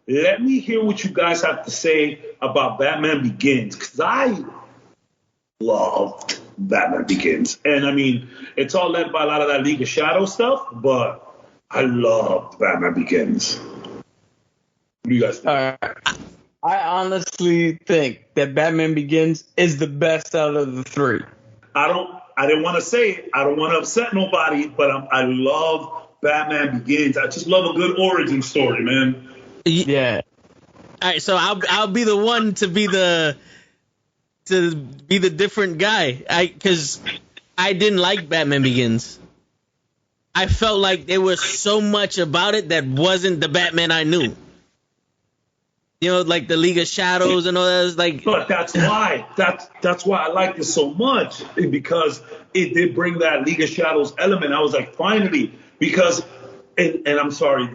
let me hear what you guys have to say about Batman Begins, because I loved Batman Begins. And I mean, it's all led by a lot of that League of Shadows stuff, but I loved Batman Begins. What do you guys think? I honestly think that Batman Begins is the best out of the three. I didn't want to say it. I don't want to upset nobody, but I love Batman Begins. I just love a good origin story, man. Yeah. All right, so I'll be the one to be the different guy. Because I didn't like Batman Begins. I felt like there was so much about it that wasn't the Batman I knew. You know, like the League of Shadows and all that. Like, but that's why I liked it so much, because it did bring that League of Shadows element. I was like, finally, because, and I'm sorry,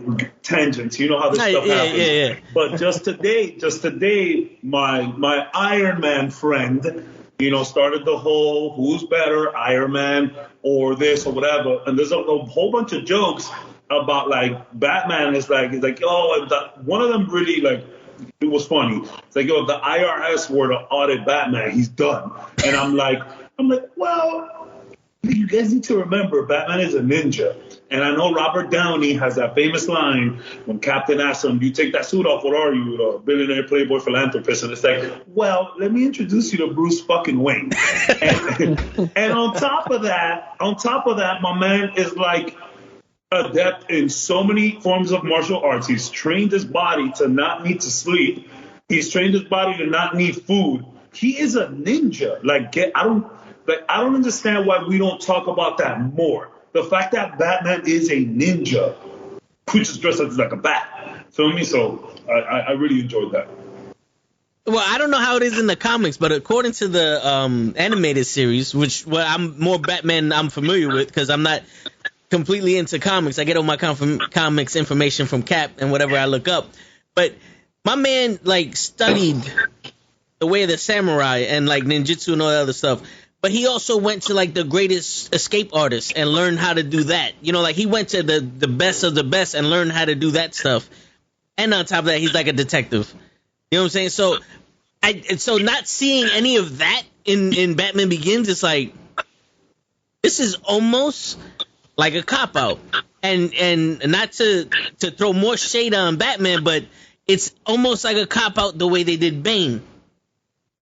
tangents. You know how this stuff happens. Yeah. But just today, my Iron Man friend, you know, started the whole who's better, Iron Man or this or whatever, and there's a whole bunch of jokes about like Batman is like one of them really like. It was funny. It's like, yo, if the IRS were to audit Batman, he's done. And I'm like, well, you guys need to remember, Batman is a ninja. And I know Robert Downey has that famous line when Captain asks him, you take that suit off, what are you, a billionaire, playboy, philanthropist? And it's like, well, let me introduce you to Bruce fucking Wayne. and on top of that, my man is like, adept in so many forms of martial arts. He's trained his body to not need to sleep. He's trained his body to not need food. He is a ninja. I don't understand why we don't talk about that more. The fact that Batman is a ninja, which is dressed like a bat. Feel me? So I really enjoyed that. Well, I don't know how it is in the comics, but according to the animated series, I'm more Batman I'm familiar with because I'm not completely into comics. I get all my comics information from Cap and whatever I look up. But my man like studied the way of the samurai and like ninjutsu and all that other stuff. But he also went to like the greatest escape artists and learned how to do that. You know, like he went to the best of the best and learned how to do that stuff. And on top of that, he's like a detective. You know what I'm saying? So not seeing any of that in Batman Begins, it's like, this is almost like a cop-out. And not to throw more shade on Batman, but it's almost like a cop-out the way they did Bane.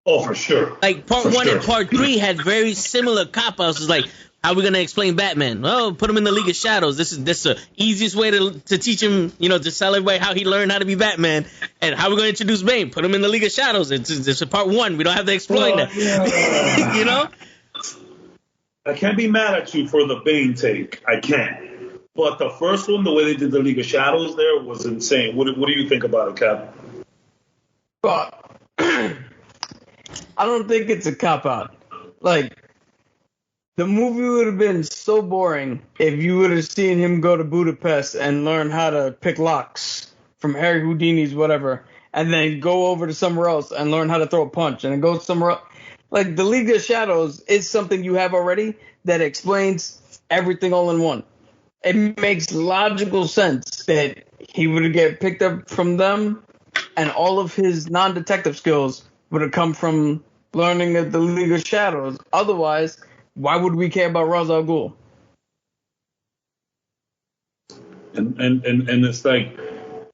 Oh, for sure. Like part 1 and part 3 had very similar cop-outs. It's like, how are we going to explain Batman? Oh, put him in the League of Shadows. This is the easiest way to teach him, you know, to tell everybody how he learned how to be Batman. And how are we going to introduce Bane? Put him in the League of Shadows. It's a part 1. We don't have to explain that. Yeah. You know? I can't be mad at you for the Bane take. I can't. But the first one, the way they did the League of Shadows there was insane. What do you think about it, Cap? But I don't think it's a cop-out. Like, the movie would have been so boring if you would have seen him go to Budapest and learn how to pick locks from Harry Houdini's whatever, and then go over to somewhere else and learn how to throw a punch, and then go somewhere else. Like, the League of Shadows is something you have already that explains everything all in one. It makes logical sense that he would get picked up from them, and all of his non-detective skills would have come from learning of the League of Shadows. Otherwise, why would we care about Ra's al Ghul? And it's like,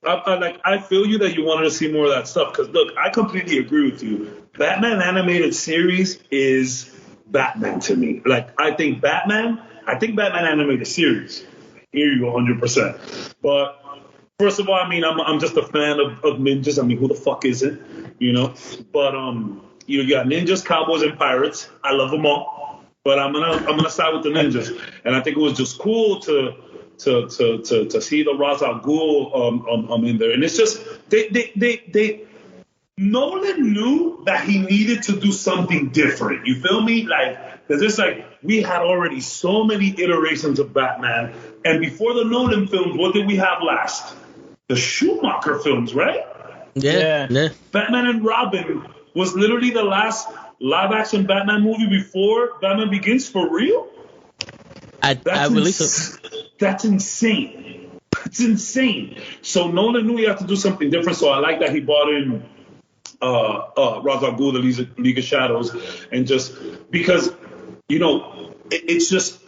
I feel you that you wanted to see more of that stuff. Because look, I completely agree with you. Batman animated series is Batman to me. Like, I think Batman animated series. I hear you 100%. But first of all, I mean, I'm just a fan of ninjas. I mean, who the fuck isn't? You know. But you got ninjas, cowboys, and pirates. I love them all. But I'm gonna side with the ninjas. And I think it was just cool to see the Ra's al Ghul in there. And it's just they Nolan knew that he needed to do something different. You feel me? Like, because it's like we had already so many iterations of Batman, and before the Nolan films, what did we have last? The Schumacher films, right? Yeah. Batman and Robin was literally the last live-action Batman movie before Batman Begins, for real? I believe so. That's insane. It's insane. So Nolan knew he had to do something different. So I like that he brought in Ra's al Ghul, the League of Shadows, and just because it's just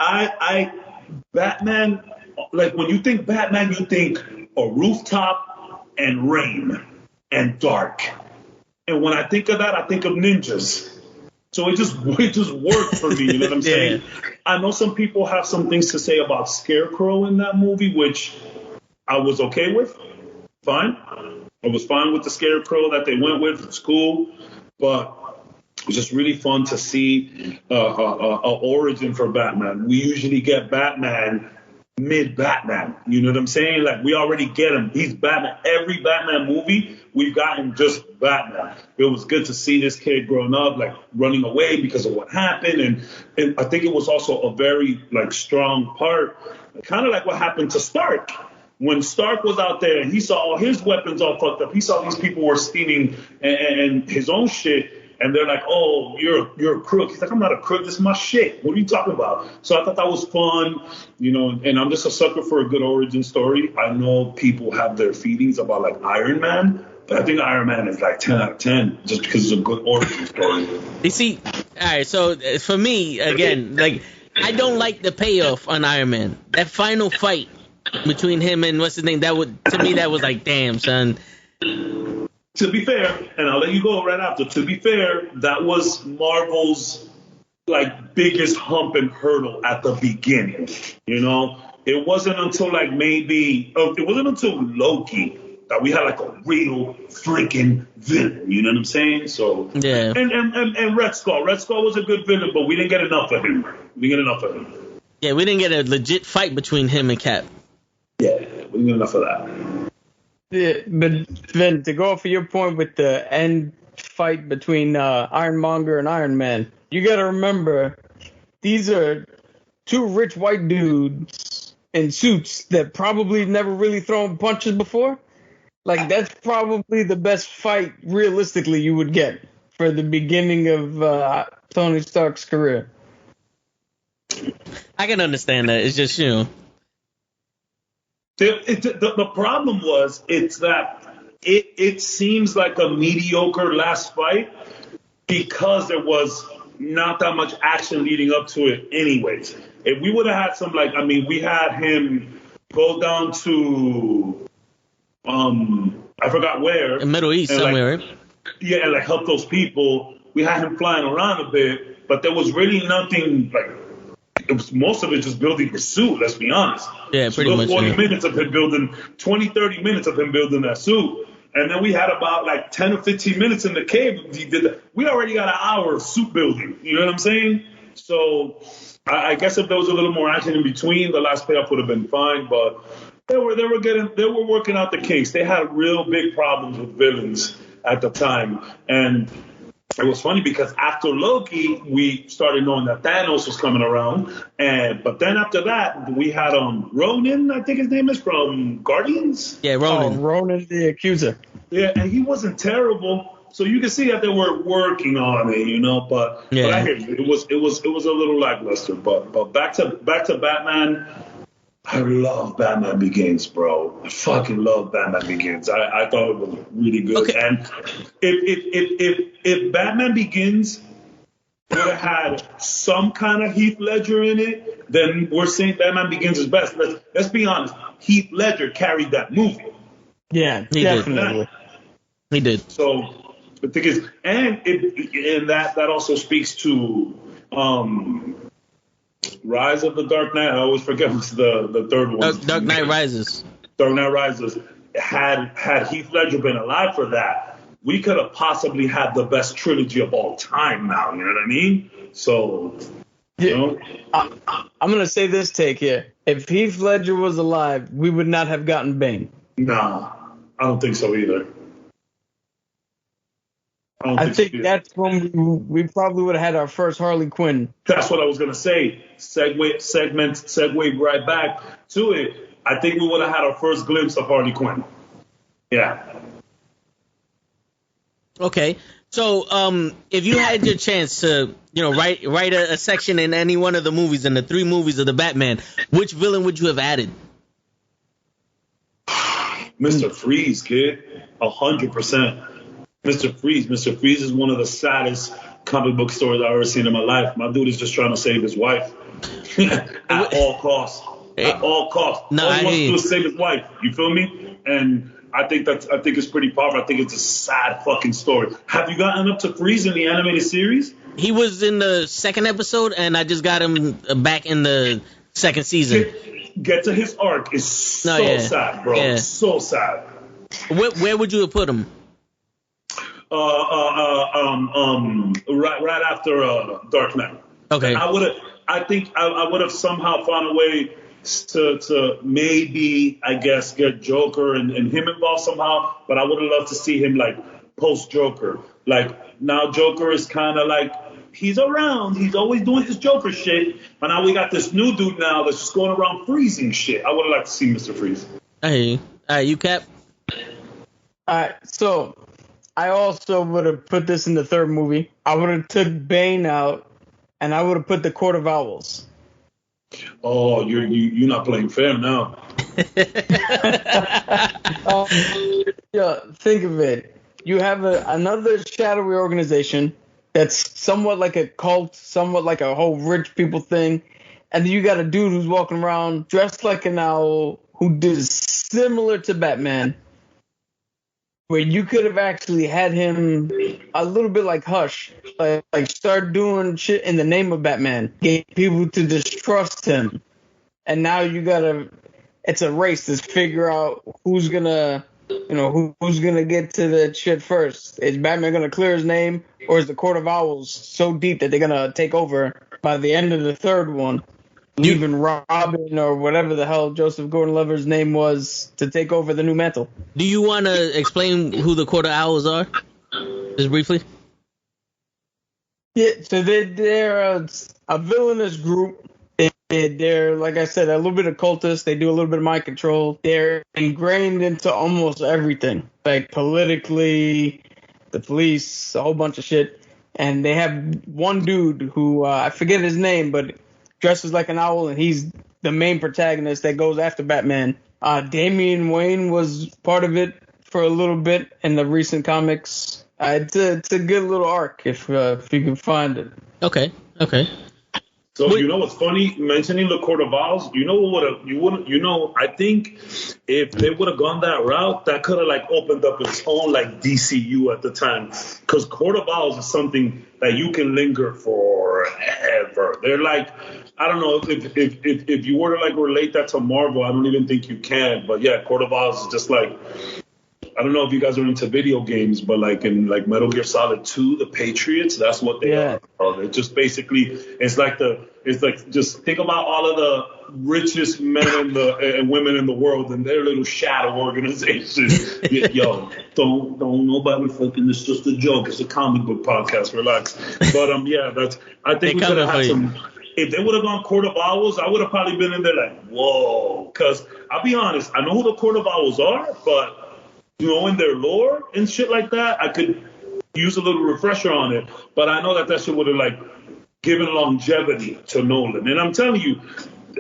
Batman. Like when you think Batman, you think a rooftop and rain and dark. And when I think of that, I think of ninjas. So it just worked for me. You know what I'm saying? I know some people have some things to say about Scarecrow in that movie, which I was okay with. Fine. I was fine with the Scarecrow that they went with. It's cool. But it was just really fun to see a origin for Batman. We usually get Batman mid-Batman. You know what I'm saying? Like, we already get him. He's Batman. Every Batman movie, we've gotten just Batman. It was good to see this kid growing up, like, running away because of what happened. And I think it was also a very, like, strong part, kind of like what happened to Stark. When Stark was out there and he saw all his weapons all fucked up, he saw these people were stealing and his own shit. And they're like, oh, you're a crook. He's like, I'm not a crook. This is my shit. What are you talking about? So I thought that was fun, and I'm just a sucker for a good origin story. I know people have their feelings about, like, Iron Man, but I think Iron Man is, like, 10 out of 10 just because it's a good origin story. You see, all right, so for me, again, like, I don't like the payoff on Iron Man. That final fight between him and what's his name, to me, that was like, damn, son. To be fair, and I'll let you go right after, to be fair, that was Marvel's, like, biggest hump and hurdle at the beginning, It wasn't until, like, it wasn't until Loki that we had, like, a real freaking villain, you know what I'm saying? So, yeah. And Red Skull. Red Skull was a good villain, but we didn't get enough of him. Yeah, we didn't get a legit fight between him and Cap. Yeah, we didn't get enough of that. Yeah, but then to go off of your point with the end fight between Ironmonger and Iron Man, you got to remember these are two rich white dudes in suits that probably never really thrown punches before. Like, that's probably the best fight realistically you would get for the beginning of Tony Stark's career. I can understand that. It's just, The problem was it's that it seems like a mediocre last fight because there was not that much action leading up to it anyways. If we would have had some, we had him go down to I forgot where. In Middle East somewhere, right? Yeah, and help those people. We had him flying around a bit, but there was really nothing it was most of it just building his suit, let's be honest. Yeah, pretty much. 40 minutes of him building, 20, 30 minutes of him building that suit. And then we had about 10 or 15 minutes in the cave. He did that. We already got an hour of suit building. You know what I'm saying? So I guess if there was a little more action in between, the last payoff would have been fine. But they were working out the kinks. They had real big problems with villains at the time. And it was funny because after Loki, we started knowing that Thanos was coming around, but then after that, we had Ronan, I think his name is, from Guardians. Yeah, Ronan. Ronan the Accuser. Yeah, and he wasn't terrible, so you can see that they were working on it, But I hear you. It was a little lackluster. But back to Batman. I love Batman Begins, bro. I fucking love Batman Begins. I thought it was really good. Okay. And if Batman Begins would have had some kind of Heath Ledger in it, then we're saying Batman Begins is best. Let's be honest. Heath Ledger carried that movie. Yeah, definitely. He did. So the thing is, and that also speaks to Rise of the Dark Knight. I always forget what's the third one. Dark Knight Rises. Dark Knight Rises. Had Heath Ledger been alive for that, we could have possibly had the best trilogy of all time now. You know what I mean? So, I'm going to say this take here. If Heath Ledger was alive, we would not have gotten Bane. Nah, I don't think so either. I think that's when we probably would have had our first Harley Quinn. That's what I was going to say. Segue right back to it. I think we would have had our first glimpse of Harley Quinn. Yeah. Okay. So, if you had your chance to, write a section in any one of the movies, in the 3 movies of the Batman, which villain would you have added? Mr. Freeze, kid, 100%. Mr. Freeze. Mr. Freeze is one of the saddest comic book stories I've ever seen in my life. My dude is just trying to save his wife at all costs. At all costs. No, all he wants to do is save his wife. You feel me? And I think it's pretty powerful. I think it's a sad fucking story. Have you gotten up to Freeze in the animated series? He was in the second episode, and I just got him back in the second season. Get to his arc. It's so sad, bro. Yeah. So sad. Where would you have put him? Right after Dark Knight. Okay. I would have somehow found a way to maybe, I guess, get Joker and him involved somehow, but I would have loved to see him like post Joker. Like now Joker is kind of like, he's around, he's always doing his Joker shit, but now we got this new dude now that's just going around freezing shit. I would have liked to see Mr. Freeze. Hey, you Cap? Alright, so I also would have put this in the third movie. I would have took Bane out, and I would have put the Court of Owls. Oh, you're not playing fair now. Yeah, think of it. You have another shadowy organization that's somewhat like a cult, somewhat like a whole rich people thing, and then you got a dude who's walking around dressed like an owl who is similar to Batman, where you could have actually had him a little bit like Hush, like start doing shit in the name of Batman, get people to distrust him, and now it's a race to figure out who's gonna get to the shit first. Is Batman gonna clear his name, or is the Court of Owls so deep that they're gonna take over by the end of the third one, leaving Robin or whatever the hell Joseph Gordon-Levitt's name was to take over the new mantle? Do you want to explain who the Court of Owls are, just briefly? Yeah, so they're a villainous group. They're, like I said, a little bit occultist. They do a little bit of mind control. They're ingrained into almost everything, like politically, the police, a whole bunch of shit. And they have one dude who, I forget his name, but dresses like an owl, and he's the main protagonist that goes after Batman. Damian Wayne was part of it for a little bit in the recent comics. It's a good little arc if you can find it. Okay. So you know what's funny? Mentioning the Court of Owls, I think if they would have gone that route, that could have like opened up its own like DCU at the time. Because Court of Owls is something that you can linger forever. They're like, I don't know if you were to like relate that to Marvel, I don't even think you can. But yeah, Court of Owls is just like, I don't know if you guys are into video games, but like in like Metal Gear Solid 2, the Patriots, that's what they are. They're just basically, it's like just think about all of the richest men and women in the world and their little shadow organization. Yo, don't nobody fucking, it's just a joke. It's a comic book podcast. Relax. But I think we could have had some. If they would have gone Court of Owls, I would have probably been in there like, whoa. Because I'll be honest, I know who the Court of Owls are, but knowing their lore and shit like that, I could use a little refresher on it. But I know that shit would have like given longevity to Nolan. And I'm telling you,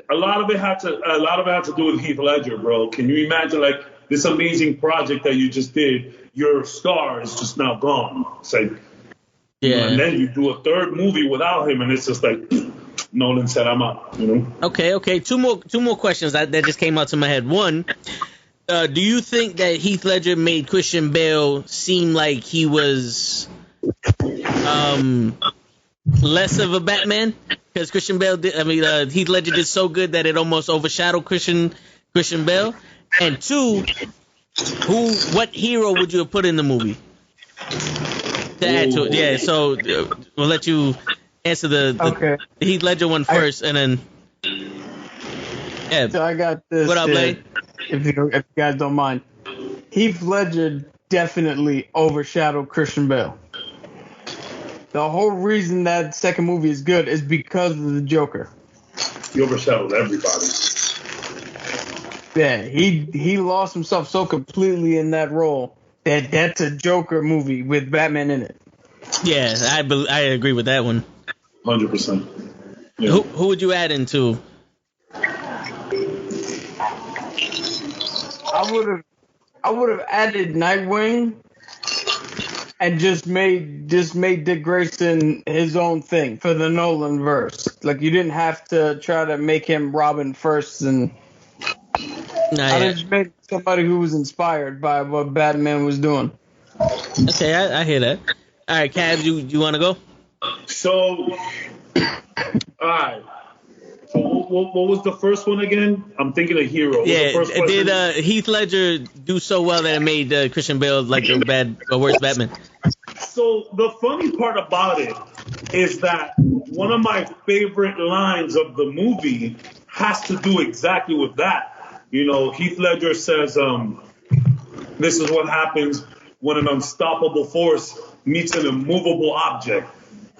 a lot of it had to do with Heath Ledger, bro. Can you imagine like this amazing project that you just did? Your star is just now gone. It's like, and then you do a third movie without him, and it's just like Nolan said, "I'm out." You know? Okay. Two more questions that just came out to my head. One. Do you think that Heath Ledger made Christian Bale seem like he was less of a Batman? Because Heath Ledger did so good that it almost overshadowed Christian Bale. And two, what hero would you have put in the movie to add to it? Yeah, so we'll let you answer the Heath Ledger one first, and then So I got this. What up, Blade? If you guys don't mind, Heath Ledger definitely overshadowed Christian Bale. The whole reason that second movie is good is because of the Joker. He overshadowed everybody. Yeah, he lost himself so completely in that role that that's a Joker movie with Batman in it. Yeah, I agree with that one. 100%. Yeah. Who would you add I would have I would have added Nightwing and just made Dick Grayson his own thing for the Nolan verse. Like, you didn't have to try to make him Robin first, and I just made somebody who was inspired by what Batman was doing. Okay, I hear that. All right, Cavs, you want to go? So, all right. So what was the first one again? I'm thinking of Hero. What was the first question? Did Heath Ledger do so well that it made Christian Bale like the worst Batman? So the funny part about it is that one of my favorite lines of the movie has to do exactly with that. You know, Heath Ledger says, this is what happens when an unstoppable force meets an immovable object.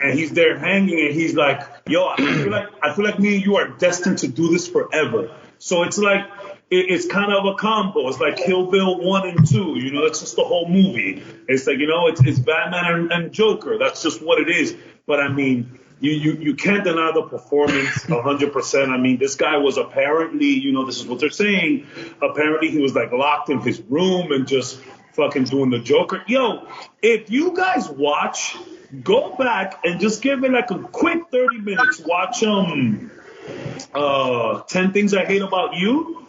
And he's there hanging, and he's like, yo, I feel like me and you are destined to do this forever. So it's like, it's kind of a combo. It's like Kill Bill 1 and 2. You know, that's just the whole movie. It's like, you know, it's Batman and Joker. That's just what it is. But I mean, you can't deny the performance 100%. I mean, this guy was apparently, you know, this is what they're saying. Apparently he was like locked in his room and just fucking doing the Joker. Yo, if you guys watch, go back and just give it like a quick 30 minutes. Watch 10 Things I Hate About You.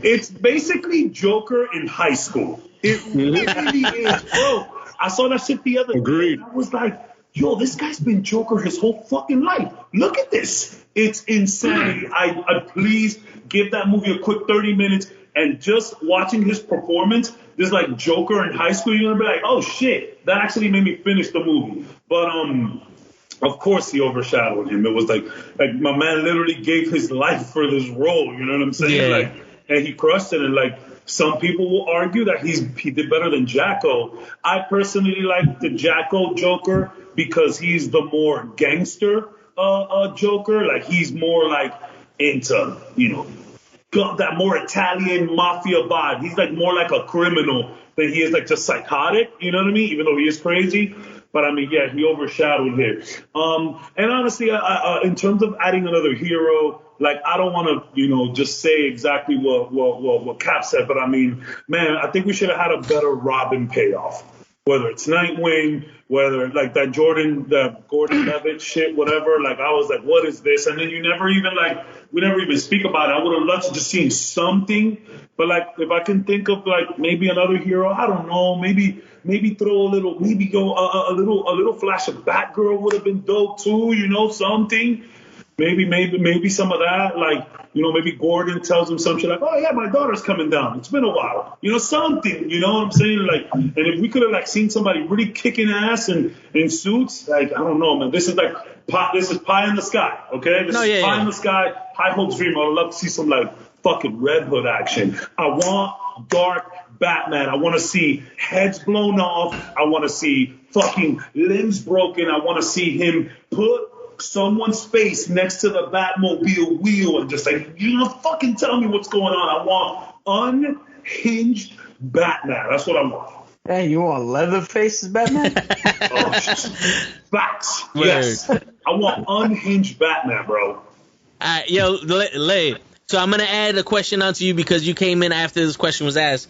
It's basically Joker in high school. It really is, bro. I saw that shit the other day. I was like, yo, this guy's been Joker his whole fucking life. Look at this. It's insanity. I please give that movie a quick 30 minutes, and just watching his performance, this like Joker in high school, you're gonna be like, oh shit, that actually made me finish the movie. But of course he overshadowed him. It was like my man literally gave his life for this role. You know what I'm saying? Yeah. Like, and he crushed it. And like, some people will argue that he did better than Jacko. I personally like the Jacko Joker because he's the more gangster Joker. Like, he's more like into, you know, got that more Italian mafia vibe. He's like more like a criminal than he is like just psychotic. You know what I mean? Even though he is crazy. But I mean, yeah, he overshadowed here. And honestly, in terms of adding another hero, like, I don't want to, you know, just say exactly what Cap said, but I mean, man, I think we should have had a better Robin payoff. Whether it's Nightwing, whether like that Gordon Levitt shit, whatever. Like, I was like, what is this? And then we never even speak about it. I would have loved to just seen something. But like, if I can think of like maybe another hero, I don't know, maybe throw a little flash of Batgirl would have been dope too, you know, something. Maybe some of that, like, you know, maybe Gordon tells him some shit like, oh yeah, my daughter's coming down. It's been a while, you know, something, you know what I'm saying? Like, and if we could have like seen somebody really kicking ass and in suits, like, I don't know, man. This is pie in the sky, okay? This is pie in the sky, high hopes dream. I would love to see some like fucking Red Hood action. I want dark Batman. I want to see heads blown off. I want to see fucking limbs broken. I want to see him put someone's face next to the Batmobile wheel and just like, you know, fucking tell me what's going on. I want unhinged Batman. That's what I want. Hey, you want Leatherface's Batman? Facts. Yes. I want unhinged Batman, bro. Yo, Lay. So I'm going to add a question onto you because you came in after this question was asked.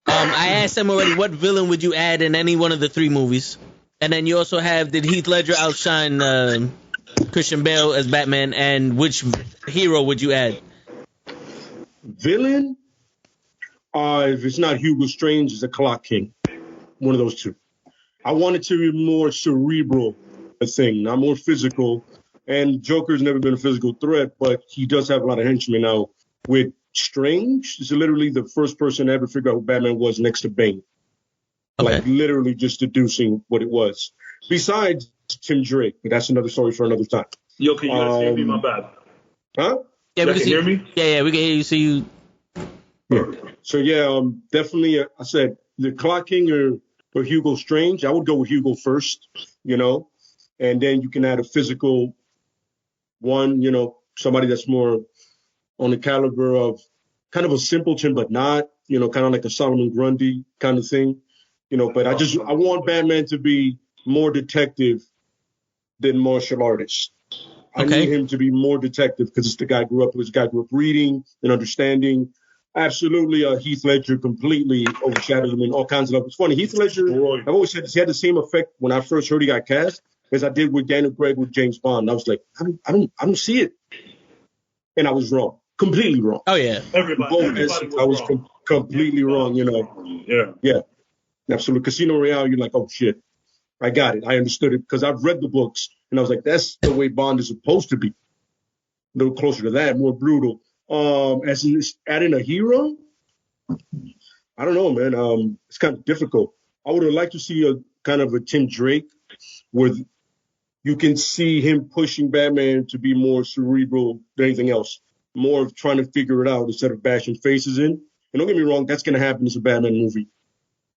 I asked him already, what villain would you add in any one of the three movies? And then you also have, did Heath Ledger outshine Christian Bale as Batman, and which hero would you add? Villain? If it's not Hugo Strange, it's a Clock King. One of those two. I want it to be more cerebral a thing, not more physical. And Joker's never been a physical threat, but he does have a lot of henchmen now. With Strange, is literally the first person to ever figure out who Batman was next to Bane. Okay. Like, literally just deducing what it was. Besides Tim Drake, but that's another story for another time. Yo, can you guys hear me? My bad. Huh? Yeah, you can hear me? Yeah, we can hear you. See you. Yeah. So, definitely, I said the Clock King or Hugo Strange. I would go with Hugo first, you know, and then you can add a physical one, you know, somebody that's more on the caliber of kind of a simpleton, but not, you know, kind of like a Solomon Grundy kind of thing, you know, but I want Batman to be more detective than martial artist. I need him to be more detective because it's the guy grew up reading and understanding Absolutely, Heath Ledger completely overshadowed him in all kinds of love. It's funny, Heath Ledger, I've always said this, he had the same effect when I first heard he got cast as I did with Daniel Craig with James Bond. I was like, I don't see it. And I was wrong. Completely wrong. Oh, yeah. Everybody I was wrong. completely wrong, you know. Yeah. Absolutely. Casino Royale, you're like, oh, shit. I got it. I understood it because I've read the books. And I was like, that's the way Bond is supposed to be. A little closer to that, more brutal. As in adding a hero, I don't know, man. It's kind of difficult. I would have liked to see a kind of a Tim Drake where you can see him pushing Batman to be more cerebral than anything else, more of trying to figure it out instead of bashing faces in. And don't get me wrong, that's going to happen. It's a Batman movie.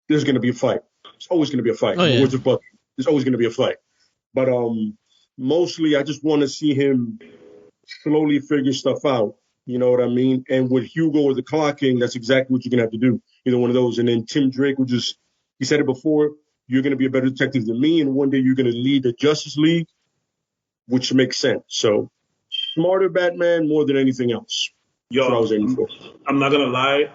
There's going to be a fight. It's always going to be a fight. Oh, yeah. In the words of Bucky, there's always going to be a fight. But mostly, I just want to see him slowly figure stuff out. You know what I mean? And with Hugo or the Clocking, that's exactly what you're going to have to do. Either one of those. And then Tim Drake will just, he said it before, you're going to be a better detective than me. And one day you're going to lead the Justice League, which makes sense. So smarter Batman more than anything else. That's what I was aiming for. I'm not going to lie.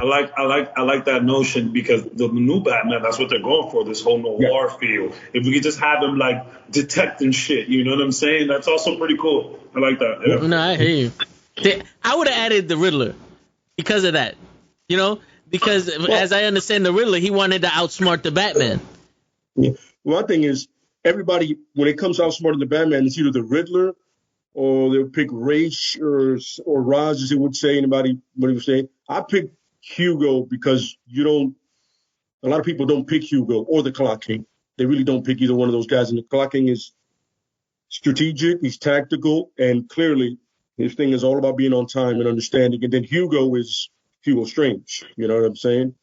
I like that notion because the new Batman, that's what they're going for, this whole noir feel. If we could just have him like detecting shit, you know what I'm saying? That's also pretty cool. I like that. Yeah. No, I hear you. I would have added the Riddler because of that, you know, because as I understand the Riddler, he wanted to outsmart the Batman. Yeah. One thing is, everybody, when it comes to outsmarting the Batman, it's either the Riddler or they'll pick Ra's or Roz, as he would say, anybody, what he would say. I pick Hugo because a lot of people don't pick Hugo or the Clock King. They really don't pick either one of those guys. And the Clock King is strategic, he's tactical, and clearly his thing is all about being on time and understanding. And then Hugo is Hugo Strange. You know what I'm saying?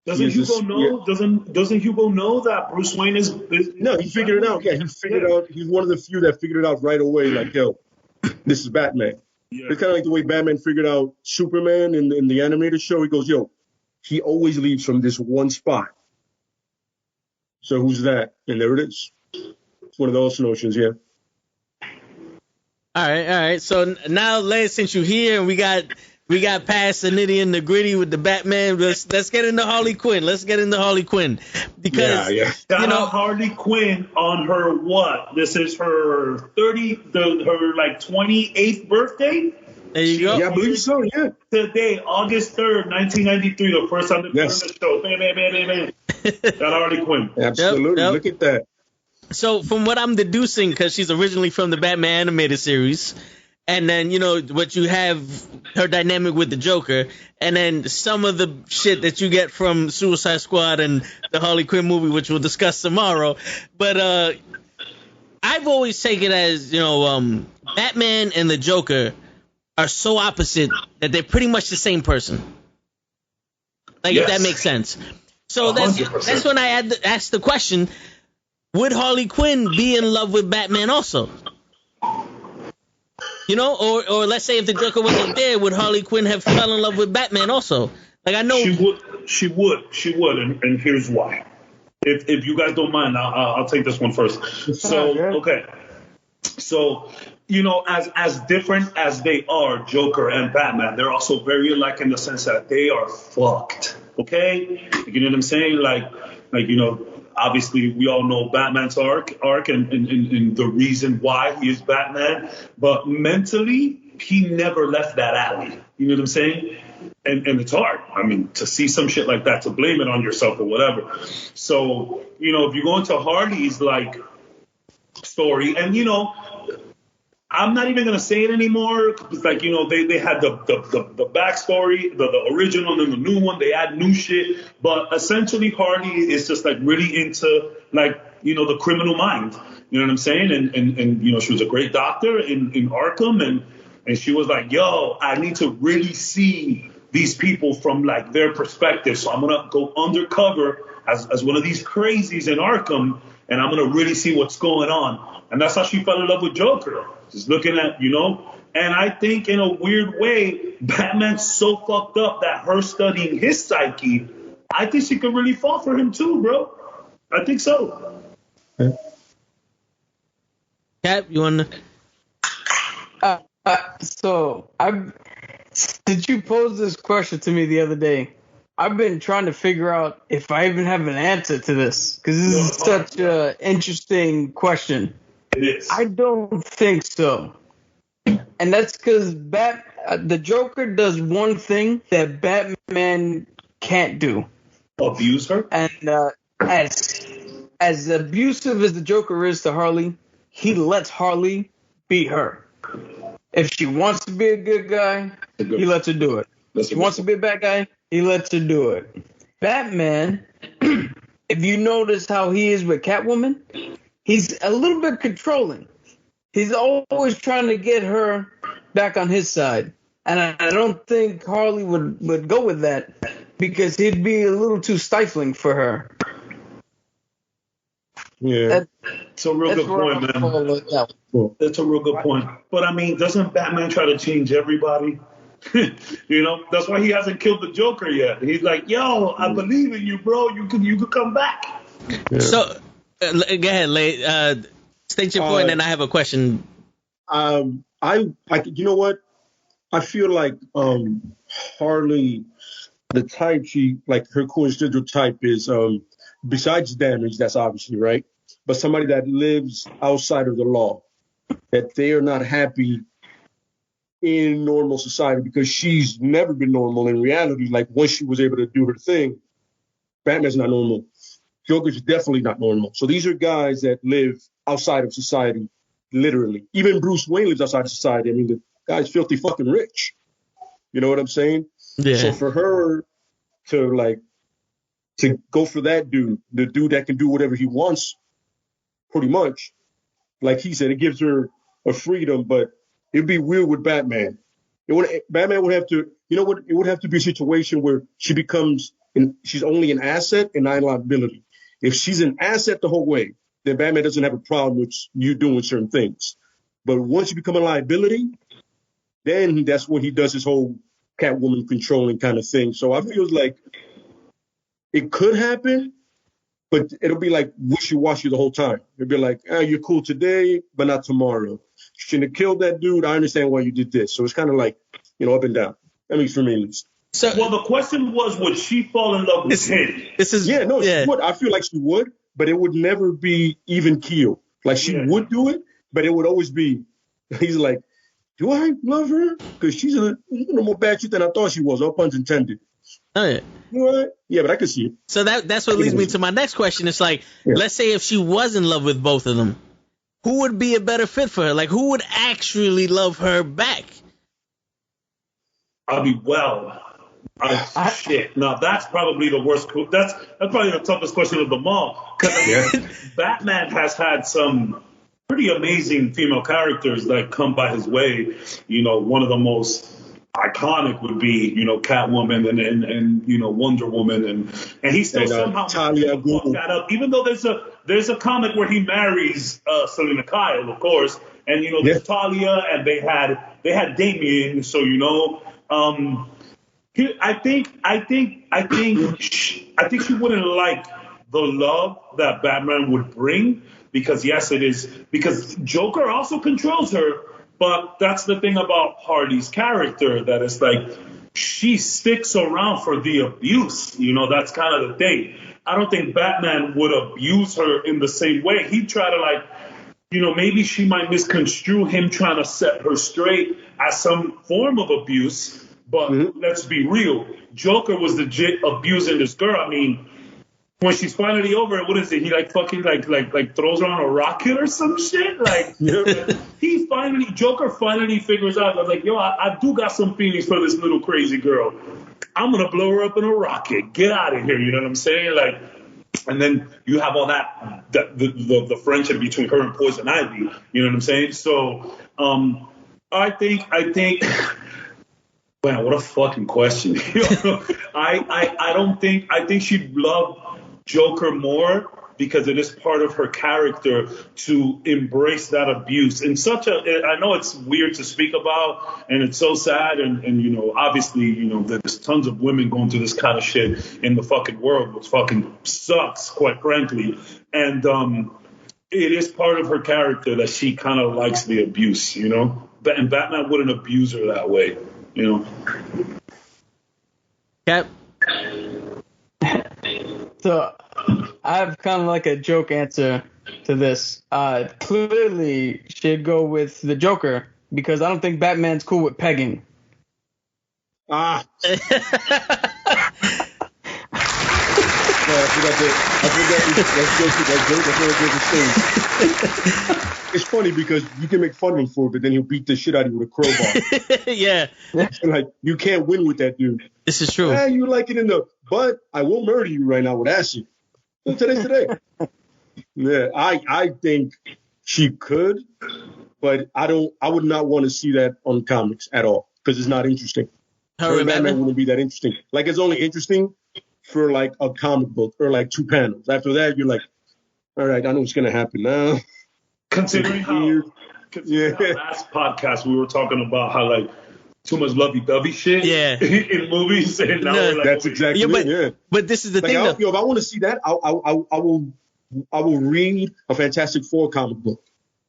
Doesn't Hugo know? Yeah. Doesn't Hugo know that Bruce Wayne is No, he figured it out. Yeah, he figured out. He's one of the few that figured it out right away. Like, yo, this is Batman. Yeah. It's kind of like the way Batman figured out Superman in the animated show. He goes, yo, he always leaves from this one spot. So who's that? And there it is. It's one of those notions, yeah. All right. So now, Les, since you're here and we got past the nitty and the gritty with the Batman, let's get into Harley Quinn. Because Shout out Harley Quinn on her what? This is her 28th birthday. There you go. Yeah, I believe so. Yeah. Today, August 3rd, 1993, the first time they put on the show. Bam. Shout out Harley Quinn. Absolutely. Yep. Look at that. So from what I'm deducing, because she's originally from the Batman animated series, and then, what you have, her dynamic with the Joker, and then some of the shit that you get from Suicide Squad and the Harley Quinn movie, which we'll discuss tomorrow. But I've always taken it as, Batman and the Joker are so opposite that they're pretty much the same person. If that makes sense. So that's when I asked the question, would Harley Quinn be in love with Batman also? Or let's say if the Joker wasn't there, would Harley Quinn have fell in love with Batman also? I know she would, and here's why. If you guys don't mind, I'll take this one first. So okay, so as different as they are, Joker and Batman, they're also very alike in the sense that they are fucked. Okay, you know what I'm saying? Obviously, we all know Batman's arc and the reason why he is Batman. But mentally, he never left that alley. You know what I'm saying? And it's hard. I mean, to see some shit like that, to blame it on yourself or whatever. So, if you go into Harley's, story, and, I'm not even going to say it anymore. Because, they had the backstory, the original and the new one. They add new shit. But essentially, Harley is just, really into, the criminal mind. You know what I'm saying? And she was a great doctor in Arkham. And she was like, yo, I need to really see these people from, their perspective. So I'm going to go undercover as one of these crazies in Arkham. And I'm going to really see what's going on. And that's how she fell in love with Joker. Just looking at, and I think in a weird way, Batman's so fucked up that her studying his psyche, I think she could really fall for him too, bro. I think so. Cap, you want to? So Since you posed this question to me the other day, I've been trying to figure out if I even have an answer to this because this is such an interesting question. It is. I don't think so. And that's because the Joker does one thing that Batman can't do. Abuse her? And as abusive as the Joker is to Harley, he lets Harley be her. If she wants to be a good guy, he lets her do it. If she wants to be a bad guy, he lets her do it. Batman, if you notice how he is with Catwoman, he's a little bit controlling. He's always trying to get her back on his side. And I don't think Harley would go with that because he'd be a little too stifling for her. Yeah. It's a real good point, man. That's a real good point. But, I mean, doesn't Batman try to change everybody? You know, that's why he hasn't killed the Joker yet. He's like, yo, I believe in you, bro. You could come back. Yeah. So, go ahead, Lay. State your point, and I have a question. You know what? I feel like Harley, the type her coincidental type is besides damage, that's obviously right, but somebody that lives outside of the law, that they are not happy in normal society because she's never been normal in reality. Like once she was able to do her thing, Batman's not normal. Joker's definitely not normal. So these are guys that live outside of society, literally. Even Bruce Wayne lives outside of society. I mean, the guy's filthy fucking rich. You know what I'm saying? Yeah. So for her to go for that dude, the dude that can do whatever he wants, pretty much, like he said, it gives her a freedom, but it'd be weird with Batman. Batman would have to, you know what? It would have to be a situation where she's only an asset and not a liability. If she's an asset the whole way, then Batman doesn't have a problem with you doing certain things. But once you become a liability, then that's when he does his whole Catwoman controlling kind of thing. So I feel like it could happen, but it'll be like wishy-washy the whole time. It'll be like, you're cool today, but not tomorrow. You shouldn't have killed that dude. I understand why you did this. So it's kind of like, up and down. I mean, for me at least. Well, the question was, would she fall in love with him? She would. I feel like she would, but it would never be even keel. Like she would do it, but it would always be. He's like, do I love her? Because she's a little more bad shit than I thought she was. All puns intended. Oh yeah. You know what? Yeah, but I can see it. So that's what leads me to my next question. It's like, let's say if she was in love with both of them, who would be a better fit for her? Like, who would actually love her back? Shit. Now that's probably the worst. That's probably the toughest question of them all. Because Batman has had some pretty amazing female characters that come by his way. One of the most iconic would be, Catwoman and Wonder Woman, and he still somehow fucked that up. Even though there's a comic where he marries Selena Kyle, of course, and there's Talia, and they had Damian, so I think she wouldn't like the love that Batman would bring, because because Joker also controls her. But that's the thing about Harley's character, that it's like she sticks around for the abuse. That's kind of the thing. I don't think Batman would abuse her in the same way. He'd try to maybe she might misconstrue him trying to set her straight as some form of abuse. But let's be real. Joker was legit abusing this girl. I mean, when she's finally over it, what is it? He fucking throws her on a rocket or some shit. Joker finally figures out. I was like, yo, I do got some feelings for this little crazy girl. I'm gonna blow her up in a rocket. Get out of here. You know what I'm saying? And then you have all that the friendship between her and Poison Ivy. You know what I'm saying? So, I think. Man, what a fucking question. I think she'd love Joker more because it is part of her character to embrace that abuse. And I know it's weird to speak about, and it's so sad, and obviously, there's tons of women going through this kind of shit in the fucking world, which fucking sucks, quite frankly. And it is part of her character that she kind of likes the abuse, and Batman wouldn't abuse her that way. You know. Cap. So I have kind of like a joke answer to this. Clearly, should go with the Joker because I don't think Batman's cool with pegging. Ah. I forgot that joke. It's funny because you can make fun of him for it, but then he'll beat the shit out of you with a crowbar. Yeah. So, like, you can't win with that dude. This is true. You like it in the, but I will murder you right now with acid. So today's today. Yeah, I think she could, but I would not want to see that on comics at all because it's not interesting. Her Batman wouldn't be that interesting. Like, it's only interesting for like a comic book or like 2 panels. After that, you're like, all right, I know what's gonna happen now. Considering how last podcast we were talking about how like too much lovey-dovey shit in movies, and now we're like, that's exactly it. But this is the thing, though. If I want to see that, I will read a Fantastic Four comic book.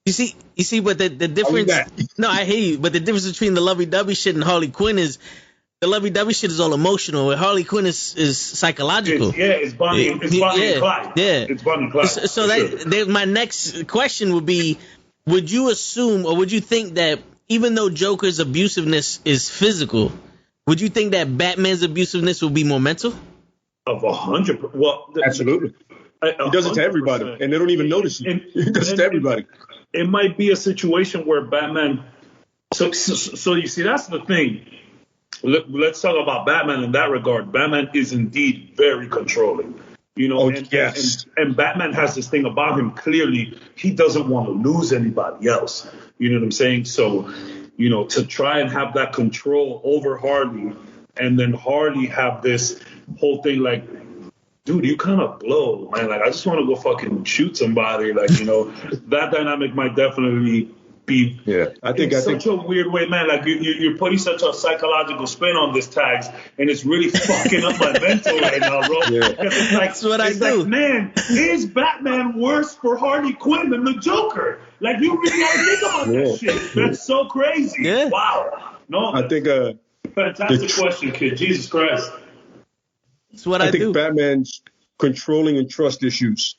You see, but the difference. No, I hear you, but the difference between the lovey-dovey shit and Harley Quinn is the lovey-dovey shit is all emotional, and Harley Quinn is psychological. It's Bonnie and Clyde. Yeah, it's Bonnie and Clyde. So my next question would be: would you assume, or would you think that even though Joker's abusiveness is physical, would you think that Batman's abusiveness will be more mental? Of 100%. Well, absolutely. He does it to everybody, and they don't even notice it. He does it to everybody. It might be a situation where Batman. So you see, that's the thing. Let's talk about Batman in that regard. Batman is indeed very controlling. You know, and Batman has this thing about him. Clearly, he doesn't want to lose anybody else. You know what I'm saying? So, you know, to try and have that control over Harley, and then Harley have this whole thing like, dude, you kind of blow, man. Like, I just want to go fucking shoot somebody. Like, you know, that dynamic might definitely be I think such a weird way, man. Like, you're putting such a psychological spin on this tags, and it's really fucking up my mental right now, bro. Yeah. It's like, that's what I do. Like, man, is Batman worse for Harley Quinn than the Joker? Like, you really gotta think about that shit. That's so crazy. Yeah. Wow. No, I think fantastic question, kid. Jesus Christ. That's what I do. I think Batman's controlling and trust issues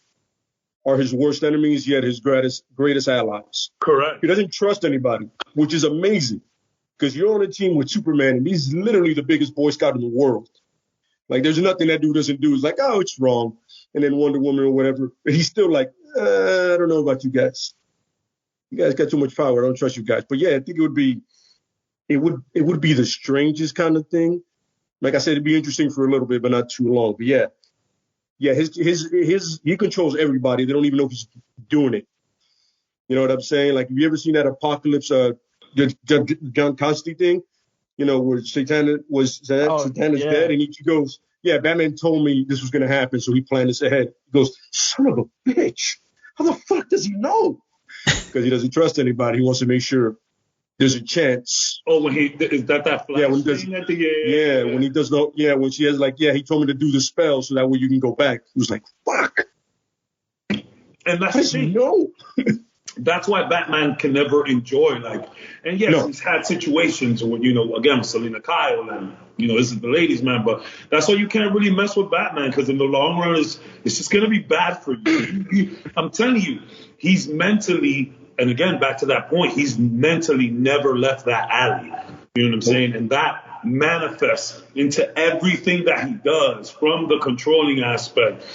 are his worst enemies, yet his greatest allies. Correct. He doesn't trust anybody, which is amazing. Because you're on a team with Superman, and he's literally the biggest Boy Scout in the world. Like, there's nothing that dude doesn't do. He's like, oh, it's wrong. And then Wonder Woman or whatever. But he's still like, I don't know about you guys. You guys got too much power. I don't trust you guys. But yeah, I think it would be the strangest kind of thing. Like I said, it'd be interesting for a little bit, but not too long. But yeah, he controls everybody. They don't even know he's doing it. You know what I'm saying? Like, have you ever seen that Apocalypse, John Constantine thing? You know, where Satana Satana's dead, and he goes, yeah, Batman told me this was going to happen, so he planned this ahead. He goes, son of a bitch. How the fuck does he know? Because he doesn't trust anybody. He wants to make sure there's a chance. Oh, when is that flash when he does, when he does no, when she has like, he told me to do the spell so that way you can go back. He was like, fuck. And that's the thing. No. That's why Batman can never enjoy, like, and yes, he's had situations where, you know, again, Selena Kyle, and, you know, this is the ladies' man, but that's why you can't really mess with Batman, because in the long run, it's just going to be bad for you. I'm telling you, he's mentally, and again, back to that point, he's mentally never left that alley. You know what I'm saying? And that manifests into everything that he does, from the controlling aspect.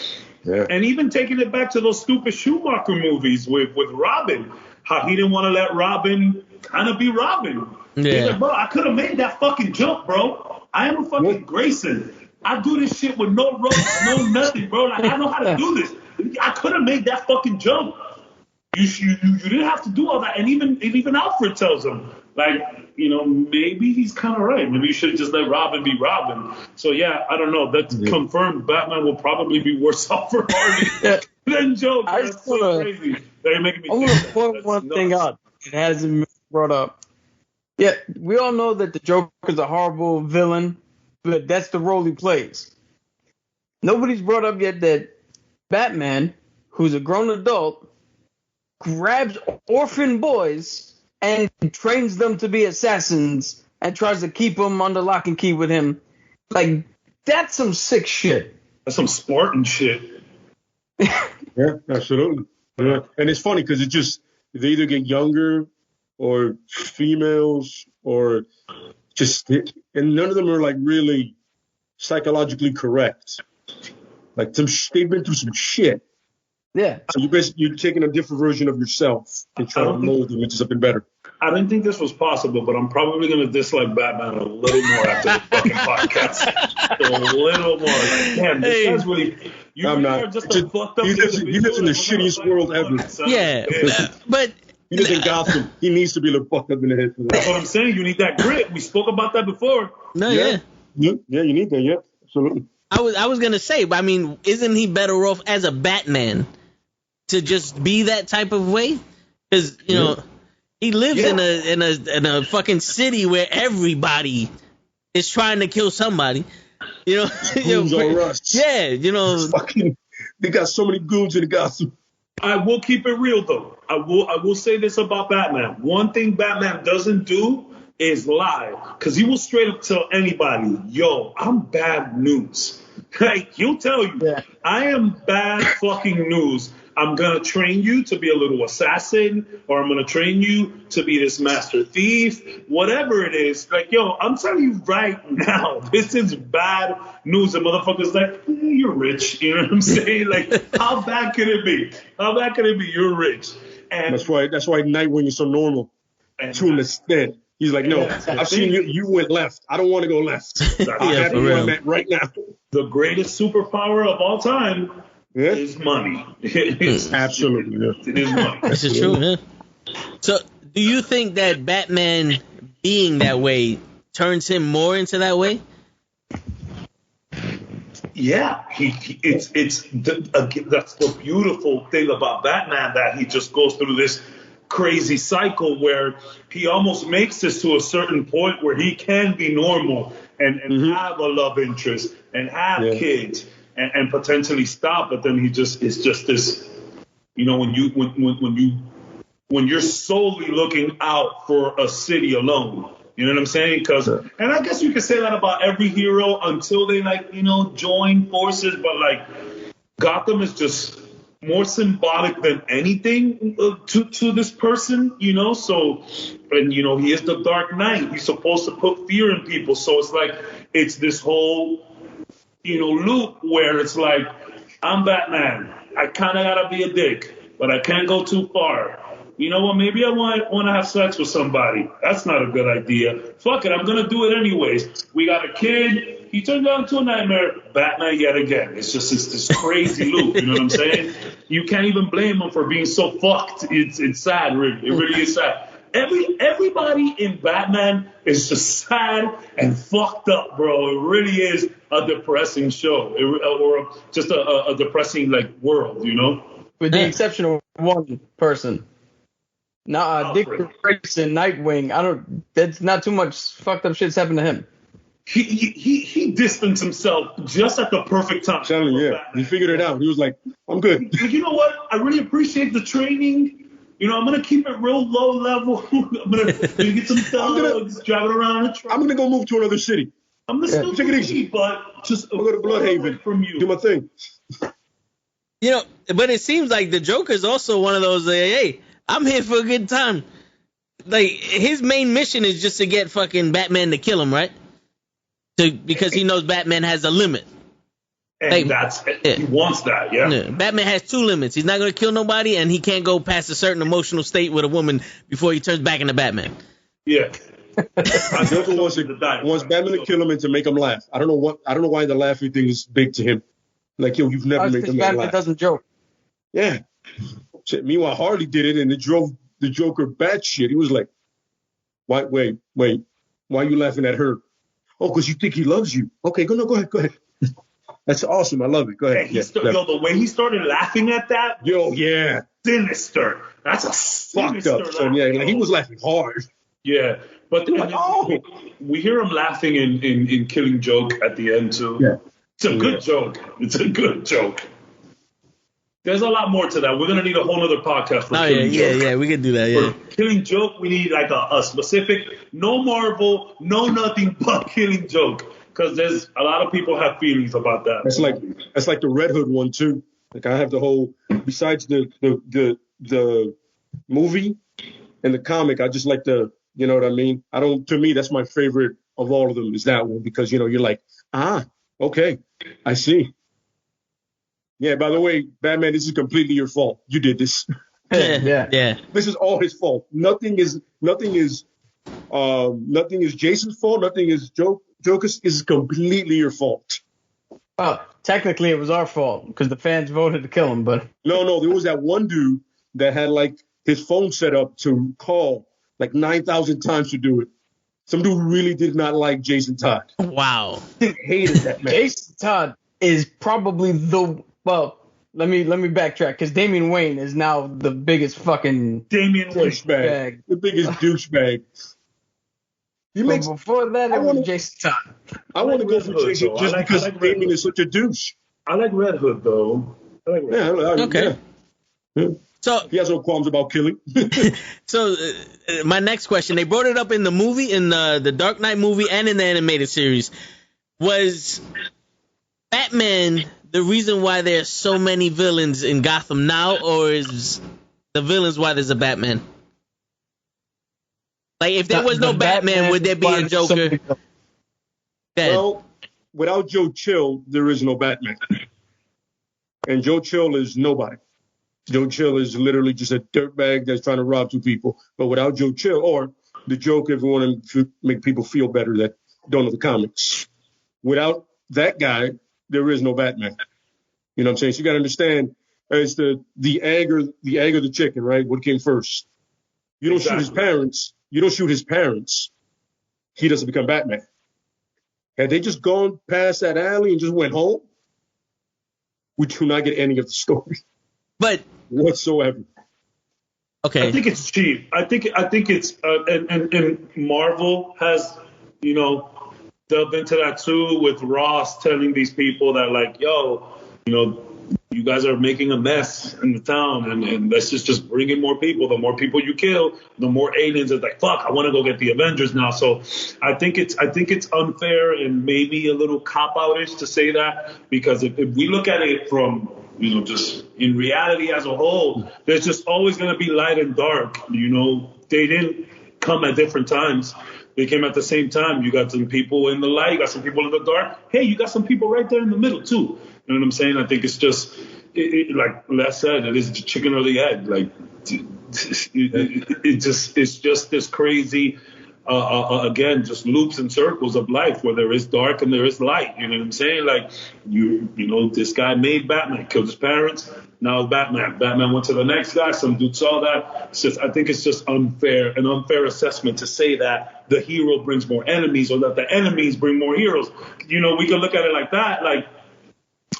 Yeah. And even taking it back to those stupid Schumacher movies with Robin, how he didn't want to let Robin kind of be Robin. Yeah. He's like, bro, I could have made that fucking jump, bro. I am a fucking Grayson. I do this shit with no ropes, no nothing, bro. Like, I know how to do this. I could have made that fucking jump. You didn't have to do all that. And even Alfred tells him, like, you know, maybe he's kind of right. Maybe you should just let Robin be Robin. So, yeah, I don't know. That's confirmed. Batman will probably be worse off for Harley than Joker. That's so crazy. They're making me I'm going to point one thing out. It hasn't been brought up. Yeah, we all know that the Joker's a horrible villain, but that's the role he plays. Nobody's brought up yet that Batman, who's a grown adult, grabs orphan boys and trains them to be assassins and tries to keep him under lock and key with him. Like, that's some sick shit. That's some Spartan shit. Yeah, absolutely. Yeah. And it's funny because they either get younger or females or just, and none of them are like really psychologically correct. Like they've been through some shit. Yeah. So you're taking a different version of yourself and trying to mold them into something better. I didn't think this was possible, but I'm probably going to dislike Batman a little more after the fucking podcast. A little more. Like, damn, this guy's really... I'm not. Just a fucked up he lives in the shittiest world ever. Yeah, but... He lives in Gotham. He needs to be a little fucked up in the head for that. That's what I'm saying. You need that grit. We spoke about that before. No, Yeah, you need that. Yeah, absolutely. I was gonna say, but I mean, isn't he better off as a Batman to just be that type of way? Because you know he lives in a fucking city where everybody is trying to kill somebody. You know, Goons are rushed. yeah, you know, they got so many goons in the Gotham. I will keep it real though. I will say this about Batman. One thing Batman doesn't do is lie, because he will straight up tell anybody, "Yo, I'm bad news." Like he'll tell you, "I am bad fucking news. I'm gonna train you to be a little assassin, or I'm gonna train you to be this master thief, whatever it is." Like, yo, I'm telling you right now, this is bad news. And motherfuckers like, you're rich. You know what I'm saying? Like, how bad could it be? How bad could it be? You're rich. And That's why Nightwing is so normal to an extent. He's like, no, I've seen you. You went left. I don't want to go left. I have to run that right now. The greatest superpower of all time is money. Absolutely. Yeah. It is money. this is true. Yeah. So, do you think that Batman being that way turns him more into that way? Yeah, that's the beautiful thing about Batman, that he just goes through this crazy cycle where he almost makes this to a certain point where he can be normal and have a love interest and have kids and potentially stop, but then it's just this, you know, when you're solely looking out for a city alone. You know what I'm saying? And I guess you could say that about every hero until they join forces. But like Gotham is just more symbolic than anything to this person, you know. So, and he is the Dark Knight. He's supposed to put fear in people. So it's like it's this whole loop where it's like, I'm Batman. I kind of gotta be a dick, but I can't go too far. You know what? Maybe I want to have sex with somebody. That's not a good idea. Fuck it. I'm going to do it anyways. We got a kid. He turned out into a nightmare. Batman yet again. It's just this crazy loop. You know what I'm saying? You can't even blame him for being so fucked. It's sad, really. It really is sad. Everybody in Batman is just sad and fucked up, bro. It really is a depressing show, or just a depressing world, you know? With the exception of one person. Dick Grayson, Nightwing. That's not too much fucked up shit's happened to him. He distanced himself just at the perfect time. He figured it out. He was like, I'm good. You know what? I really appreciate the training. I'm gonna keep it real low level. I'm gonna get some thugs driving around in a truck. I'm gonna go move to another city. I'm gonna still take it easy, but just I'll go to Bloodhaven from you. Do my thing. But it seems like the Joker's also one of those. Hey, I'm here for a good time. Like, his main mission is just to get fucking Batman to kill him, right? Because he knows Batman has a limit. And he wants that, yeah. Batman has two limits. He's not going to kill nobody, and he can't go past a certain emotional state with a woman before he turns back into Batman. Yeah. Joker wants Batman to kill him and to make him laugh. I don't know why the laughing thing is big to him. Like, you've never made him laugh. Batman doesn't joke. Yeah. Meanwhile, Harley did it, and it drove the Joker batshit. He was like, wait, why are you laughing at her? Oh, because you think he loves you. Okay, go ahead. That's awesome. I love it. Go ahead. The way he started laughing at that. Yo, yeah. Sinister. That's a sinister fucked up. So, yeah, he was laughing hard. Yeah. But we hear him laughing in Killing Joke at the end, too. Yeah. It's a good joke. It's a good joke. There's a lot more to that. We're gonna need a whole other podcast for Killing Joke. Yeah, we could do that. Yeah. For Killing Joke, we need like a specific, no Marvel, no nothing but Killing Joke, because there's a lot of people have feelings about that. That's like the Red Hood one too. Like I have the whole, besides the movie and the comic, I just like the, you know what I mean? To me, that's my favorite of all of them is that one, because, you know, you're like, okay, I see. Yeah, by the way, Batman, this is completely your fault. You did this. Yeah. This is all his fault. Nothing is Jason's fault. Nothing is Joker's. Is completely your fault. Oh, technically it was our fault because the fans voted to kill him, but No, there was that one dude that had like his phone set up to call like 9,000 times to do it. Some dude really did not like Jason Todd. Wow. Hated that man. Jason Todd is probably let me backtrack because Damian Wayne is now the biggest fucking douchebag. The biggest douchebag. But before that, it was Jason Todd. I want to go for Jason just because Damian is such a douche. I like Red Hood, though. Okay. Yeah. So he has no qualms about killing. So my next question, they brought it up in the movie, in the Dark Knight movie and in the animated series. Was Batman the reason why there's so many villains in Gotham now, or is the villains why there's a Batman? Like, if there was no Batman, would there be a Joker? Well, without Joe Chill, there is no Batman. And Joe Chill is nobody. Joe Chill is literally just a dirtbag that's trying to rob two people. But without Joe Chill, or the Joker, if you want to make people feel better that don't know the comics, without that guy, there is no Batman. You know what I'm saying? So you got to understand, it's the egg or the chicken, right? What came first? You don't shoot his parents. You don't shoot his parents. He doesn't become Batman. Had they just gone past that alley and just went home, we do not get any of the story. But whatsoever. Okay. I think it's cheap. I think it's and Marvel has, you know, delved into that too, with Ross telling these people that, like, yo, you know, you guys are making a mess in the town, and let's just bring in more people. The more people you kill, the more aliens are like, fuck, I want to go get the Avengers now. So I think it's unfair and maybe a little cop-out-ish to say that, because if we look at it from, you know, just in reality as a whole, there's just always going to be light and dark. You know, they didn't come at different times. They came at the same time. You got some people in the light, you got some people in the dark. Hey, you got some people right there in the middle too. You know what I'm saying? I think it's just, like Les said, it is the chicken or the egg. Like, it's just this crazy, again, just loops and circles of life where there is dark and there is light. You know what I'm saying? Like, you know, this guy made Batman, killed his parents. Now it's Batman. Batman went to the next guy. Some dude saw that. It's just, I think it's just an unfair assessment to say that the hero brings more enemies or that the enemies bring more heroes. You know, we can look at it like that. Like,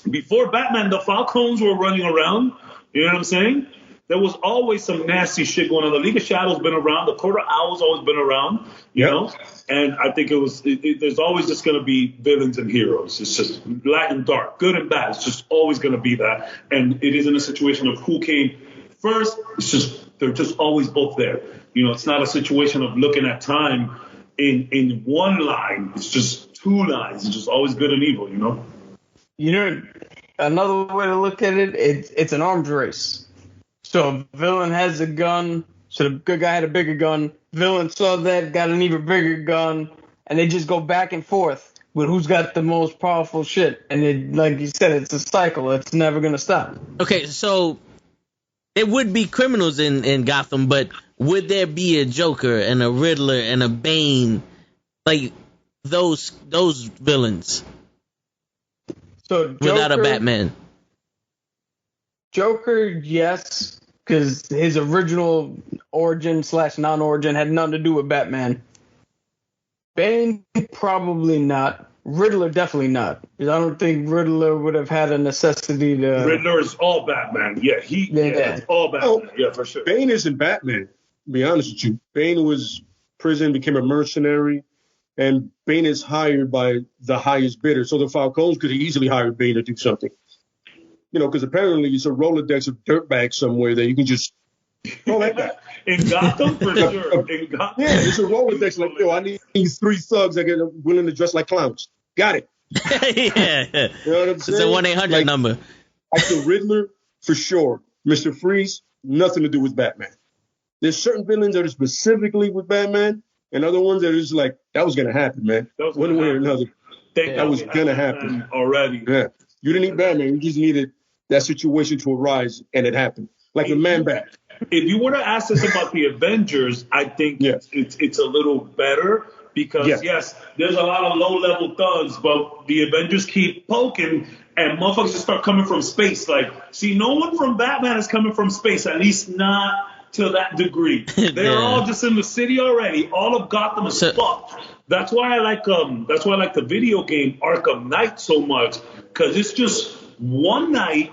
before Batman, the Falcons were running around. You know what I'm saying? There was always some nasty shit going on. The League of Shadows been around. The Court of Owls always been around. You know? And I think there's always just going to be villains and heroes. It's just light and dark, good and bad. It's just always going to be that. And it isn't a situation of who came first. It's just, they're just always both there. You know, it's not a situation of looking at time in one line. It's just two lines. It's just always good and evil, you know? You know, another way to look at it, it's an arms race. So a villain has a gun, so the good guy had a bigger gun. Villain saw that, got an even bigger gun, and they just go back and forth with who's got the most powerful shit. And it, like you said, it's a cycle. It's never going to stop. Okay, so there would be criminals in Gotham, but would there be a Joker and a Riddler and a Bane, like those villains? So Joker, without a Batman. Joker, yes, because his original origin / non-origin had nothing to do with Batman. Bane, probably not. Riddler, definitely not. Because I don't think Riddler would have had a necessity to... Riddler is all Batman. Yeah, it's all Batman. Yeah, for sure. Bane isn't Batman, to be honest with you. Bane was prison, became a mercenary. And Bane is hired by the highest bidder. So the Falcons could easily hire Bane to do something. because apparently it's a Rolodex of dirtbags somewhere that you can just throw that back. In Gotham, for sure. In Gotham. Yeah, it's a Rolodex like, I need 3 thugs that are willing to dress like clowns. Got it. Yeah. You know what I'm saying? It's a 1-800 number. Like the Riddler, for sure. Mr. Freeze, nothing to do with Batman. There's certain villains that are specifically with Batman, and other ones that are just like, that was going to happen, man. One way or another. That was going to happen. Already. Yeah. You didn't need Batman. You just needed that situation to arise, and it happened. Like a Man-Bat. If you were to ask us about the Avengers, I think it's a little better because, yes, there's a lot of low-level thugs, but the Avengers keep poking and motherfuckers just start coming from space. Like, see, no one from Batman is coming from space, at least not to that degree. They're all just in the city already. All of Gotham is fucked. That's why I like the video game Arkham Knight so much, because it's just one night,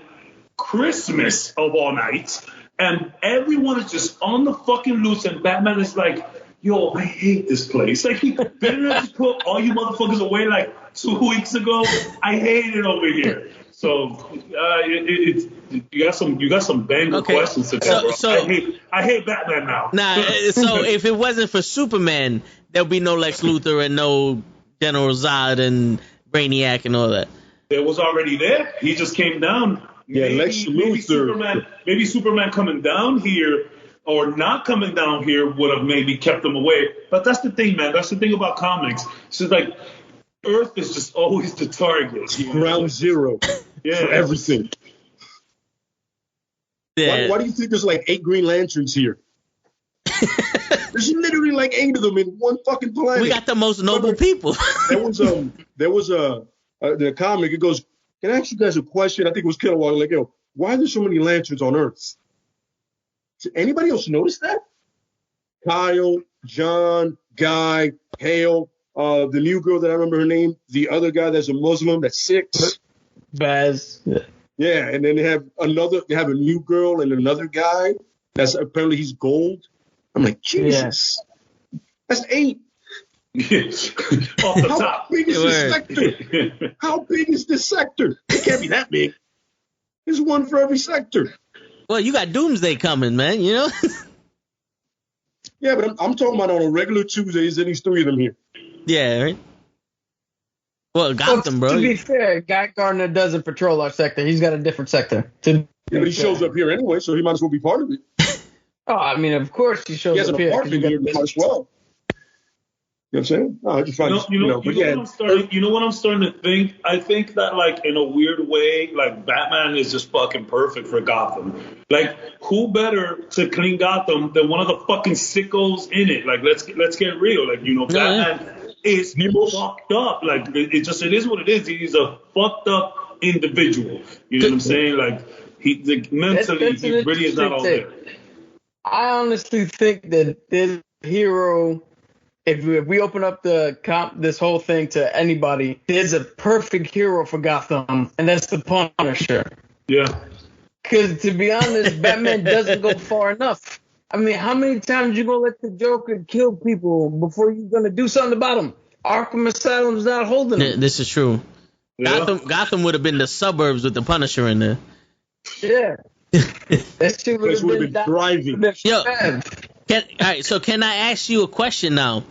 Christmas of all nights, and everyone is just on the fucking loose, and Batman is like, yo, I hate this place. Like, didn't I just put all you motherfuckers away like 2 weeks ago? I hate it over here. So you got some banger questions today, bro. I hate Batman now. Nah, so if it wasn't for Superman, there'd be no Lex Luthor and no General Zod and Brainiac and all that. It was already there. He just came down. Yeah, Lex Luthor. Maybe Superman coming down here or not coming down here would have maybe kept him away. But that's the thing, man. That's the thing about comics. It's just like Earth is just always the target. Ground zero for everything. Yeah. Why do you think there's like 8 Green Lanterns here? There's literally like 8 of them in one fucking planet. We got the most noble people. There was the comic. It goes, can I ask you guys a question? I think it was Kilowog. Like, yo, why are there so many lanterns on Earth? Did anybody else notice that? Kyle, John, Guy, Hale, the new girl that I remember her name, the other guy that's a Muslim, that's 6. Baz. Yeah, and then they have a new girl and another guy that's apparently he's gold. I'm like, Jesus, that's 8. Off the How top. big is this sector? How big is this sector? It can't be that big. There's one for every sector. Well, you got Doomsday coming, man, you know? Yeah, but I'm talking about on a regular Tuesday, there's at least 3 of them here. Yeah, right? Well, Gotham, bro. To be fair, Guy Gardner doesn't patrol our sector. He's got a different sector. Yeah, but he shows up here anyway, so he might as well be part of it. Oh, I mean, of course he shows up here. He has an apartment here, might as well. You know what I'm saying? No, I just find you know what I'm starting to think? I think that, like, in a weird way, like, Batman is just fucking perfect for Gotham. Like, who better to clean Gotham than one of the fucking sickos in it? Like, let's get real. Like, Batman is fucked up. Like, it is what it is. He's a fucked up individual. You know what I'm saying? Like, mentally, he really is not all there. I honestly think that this hero, if we open up this whole thing to anybody, there's a perfect hero for Gotham, and that's the Punisher. Yeah. Because to be honest, Batman doesn't go far enough. I mean, how many times you gonna let the Joker kill people before you're gonna do something about him? Arkham Asylum's not holding him. This is true. Yeah. Gotham would have been the suburbs with the Punisher in there. Yeah. That shit would have been driving. Yo, all right, so can I ask you a question now?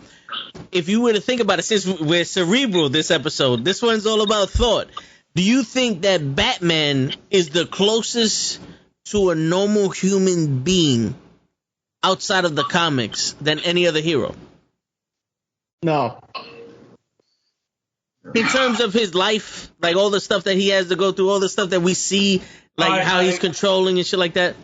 If you were to think about it, since we're cerebral this episode, this one's all about thought. Do you think that Batman is the closest to a normal human being outside of the comics than any other hero? No. In terms of his life, like all the stuff that he has to go through, all the stuff that we see, like how he's controlling and shit like that?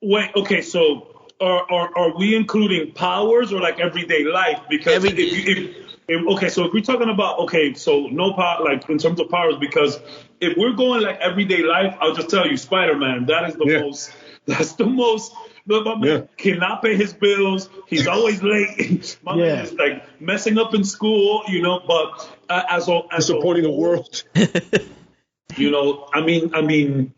Wait, okay, so are we including powers or like everyday life? Because if we're talking about, so no power, like in terms of powers, because if we're going like everyday life, I'll just tell you, Spider-Man, that is the most, that's the most, my man cannot pay his bills. He's always late. My man is like messing up in school, but as supporting the world. I mean,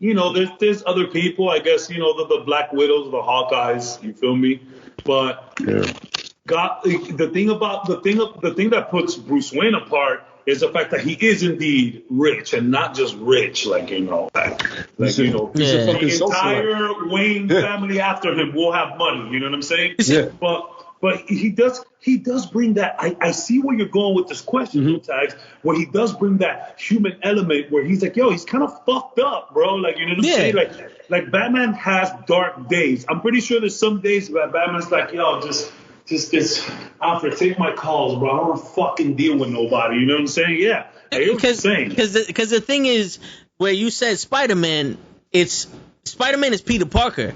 there's other people, I guess, the Black Widows, the Hawkeyes, you feel me? But the thing that puts Bruce Wayne apart is the fact that he is indeed rich and not just rich, like you know, he's a fucking the socialite. entire Wayne family after him will have money. You know what I'm saying? Yeah. But he does bring that. I see where you're going with this question, Tags, where he does bring that human element where he's like, yo, he's kind of fucked up, bro. Like, you know what I'm saying? Like Batman has dark days. I'm pretty sure there's some days where Batman's like, yo, just Alfred, take my calls, bro. I don't want to fucking deal with nobody. You know what I'm saying? Yeah. Because the thing is, where you said Spider-Man is Peter Parker.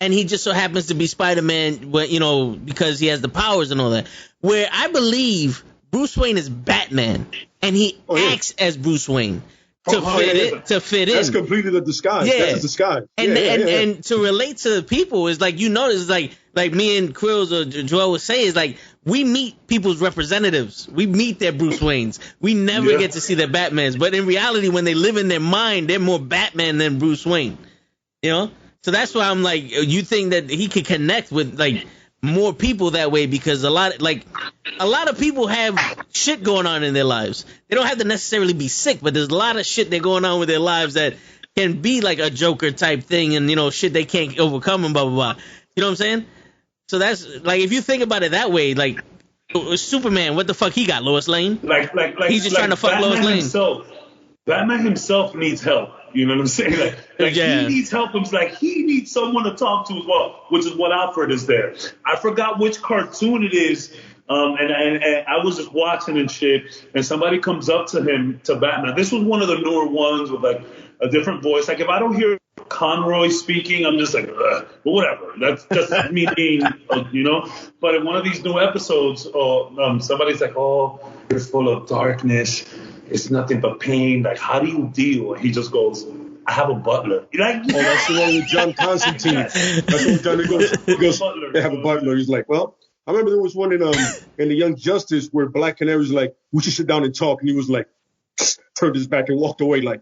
And he just so happens to be Spider-Man, you know, because he has the powers and all that. Where I believe Bruce Wayne is Batman, and he acts as Bruce Wayne to fit in. That's completely the disguise. Yeah. That's a disguise. And to relate to people is like, you notice, like me and Quills or Joel was saying, is like we meet people's representatives. We meet their Bruce Waynes. We never get to see their Batmans. But in reality, when they live in their mind, they're more Batman than Bruce Wayne. You know? So that's why I'm like, you think that he could connect with like more people that way, because a lot of people have shit going on in their lives. They don't have to necessarily be sick, but there's a lot of shit that going on with their lives that can be like a Joker type thing, and you know, shit they can't overcome and blah blah blah. You know what I'm saying? So that's like, if you think about it that way, like Superman, what the fuck he got? Lois Lane? Like he's just trying to fuck Batman Lois Lane. Himself, Batman himself needs help. You know what I'm saying? He needs help. It's like he needs someone to talk to as well, which is what Alfred is there. I forgot which cartoon it is, and I was just watching and shit, and somebody comes up to Batman. This was one of the newer ones with like a different voice. Like if I don't hear Conroy speaking, I'm just like, ugh. But whatever. That's just me being, you know. But in one of these new episodes, somebody's like, oh, you're full of darkness. It's nothing but pain. Like, how do you deal? And he just goes, I have a butler. Like, oh, that's the one with John Constantine. That's what Johnny goes. He goes, they have a butler. He's like, well, I remember there was one in the Young Justice where Black Canary's like, we should sit down and talk. And he was like, turned his back and walked away like,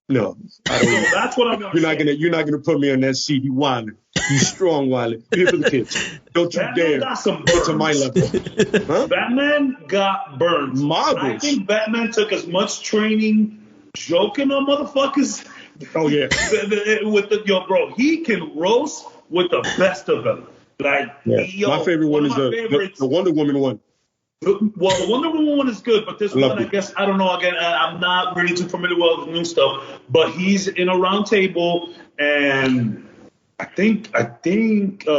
no, I don't know. That's what I'm You're not gonna put me on that seat. You wildin'. You strong wildin'. Here for the kids. Don't you dare get to my level. Huh? Batman got burned. Marbles. I think Batman took as much training joking on motherfuckers. Oh yeah. Bro, he can roast with the best of them. Like, my favorite one is the Wonder Woman one. Well, the Wonder Woman one is good, but this one, I guess, I don't know. Again, I'm not really too familiar with the new stuff. But he's in a round table, and I think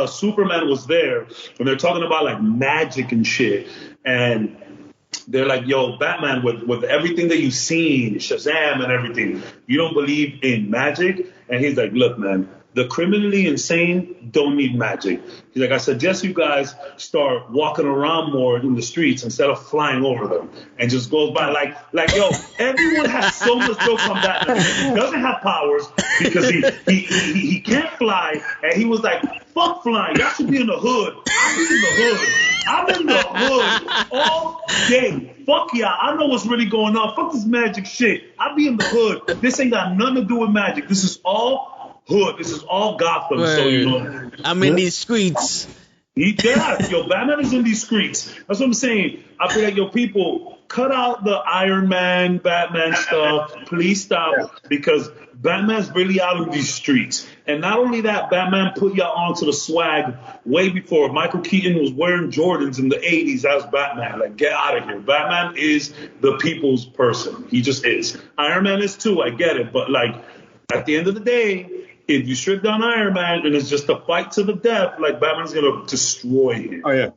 Superman was there, and they're talking about like magic and shit. And they're like, yo, Batman, with everything that you've seen, Shazam and everything, you don't believe in magic? And he's like, look, man, the criminally insane don't need magic. He's like, I suggest you guys start walking around more in the streets instead of flying over them, and just goes by like yo, everyone has so much jokes on Batman. He doesn't have powers because he can't fly, and he was like, fuck flying. Y'all should be in the hood. I'm in the hood all day. Fuck y'all. I know what's really going on. Fuck this magic shit. I be in the hood. This ain't got nothing to do with magic. This is all hood. This is all Gotham. Word. So, you know. I'm in these streets. Batman is in these streets. That's what I'm saying. I feel like, yo, people, cut out the Iron Man, Batman stuff. Please stop, because Batman's really out in these streets. And not only that, Batman put y'all onto the swag way before. Michael Keaton was wearing Jordans in the 80s as Batman. Like, get out of here. Batman is the people's person. He just is. Iron Man is too, I get it. But, like, at the end of the day, if you strip down Iron Man and it's just a fight to the death, like, Batman's going to destroy him. Oh, yeah.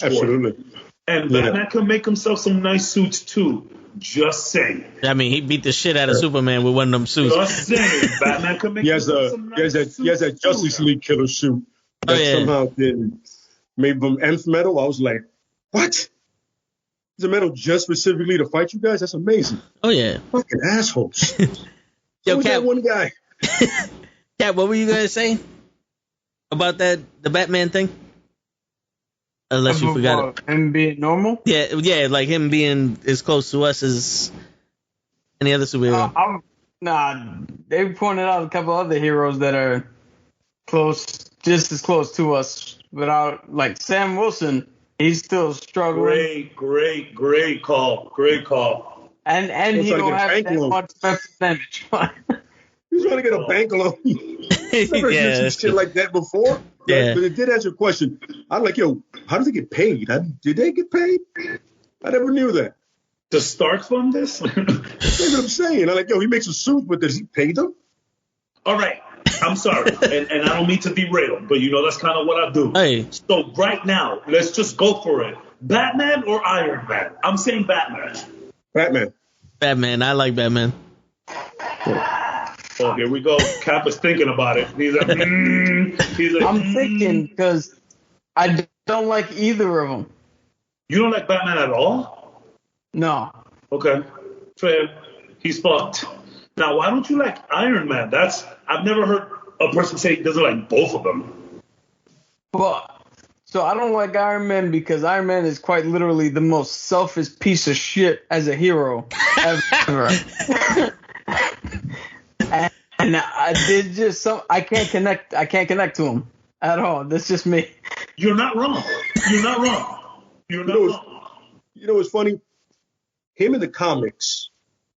Absolutely. And Batman can make himself some nice suits, too. Just saying. I mean, he beat the shit out of Superman with one of them suits. Just saying. Batman can make himself some nice suits. He has that Justice League killer suit that somehow made them nth metal. I was like, what? Is a metal just specifically to fight you guys? That's amazing. Oh, yeah. Fucking assholes. Yo, Cap, that one guy. Cap, what were you going to say about the Batman thing? Unless you forgot it. Him being normal? Yeah, like him being as close to us as any other superhero. They pointed out a couple other heroes that are close, just as close to us, without, like, Sam Wilson. He's still struggling. Great call. And I'm he trying to don't get a have bank that loan. much percentage. He's trying to get a bank loan. Never Yeah, heard some that's shit true. like that before. Yeah. Right? But it did answer a question. I'm like, yo, how do they get paid? Did they get paid? I never knew that. Does Stark fund this? That's what I'm saying. I'm like, yo, he makes a suit, but does he pay them? All right. I'm sorry, and I don't mean to derail, but you know that's kind of what I do. Hey. So right now, let's just go for it. Batman or Iron Man? I'm saying Batman. Batman. Batman. I like Batman. Oh, here we go. Cap is thinking about it. He's like, I'm thinking because I don't like either of them. You don't like Batman at all? No. Okay, fair. He's fucked. Now, why don't you like Iron Man? I've never heard a person say he doesn't like both of them. But so I don't like Iron Man because Iron Man is quite literally the most selfish piece of shit as a hero ever. and I did just some. I can't connect to him at all. That's just me. You're not wrong. You're not wrong. You're not wrong. You know what's funny? Him in the comics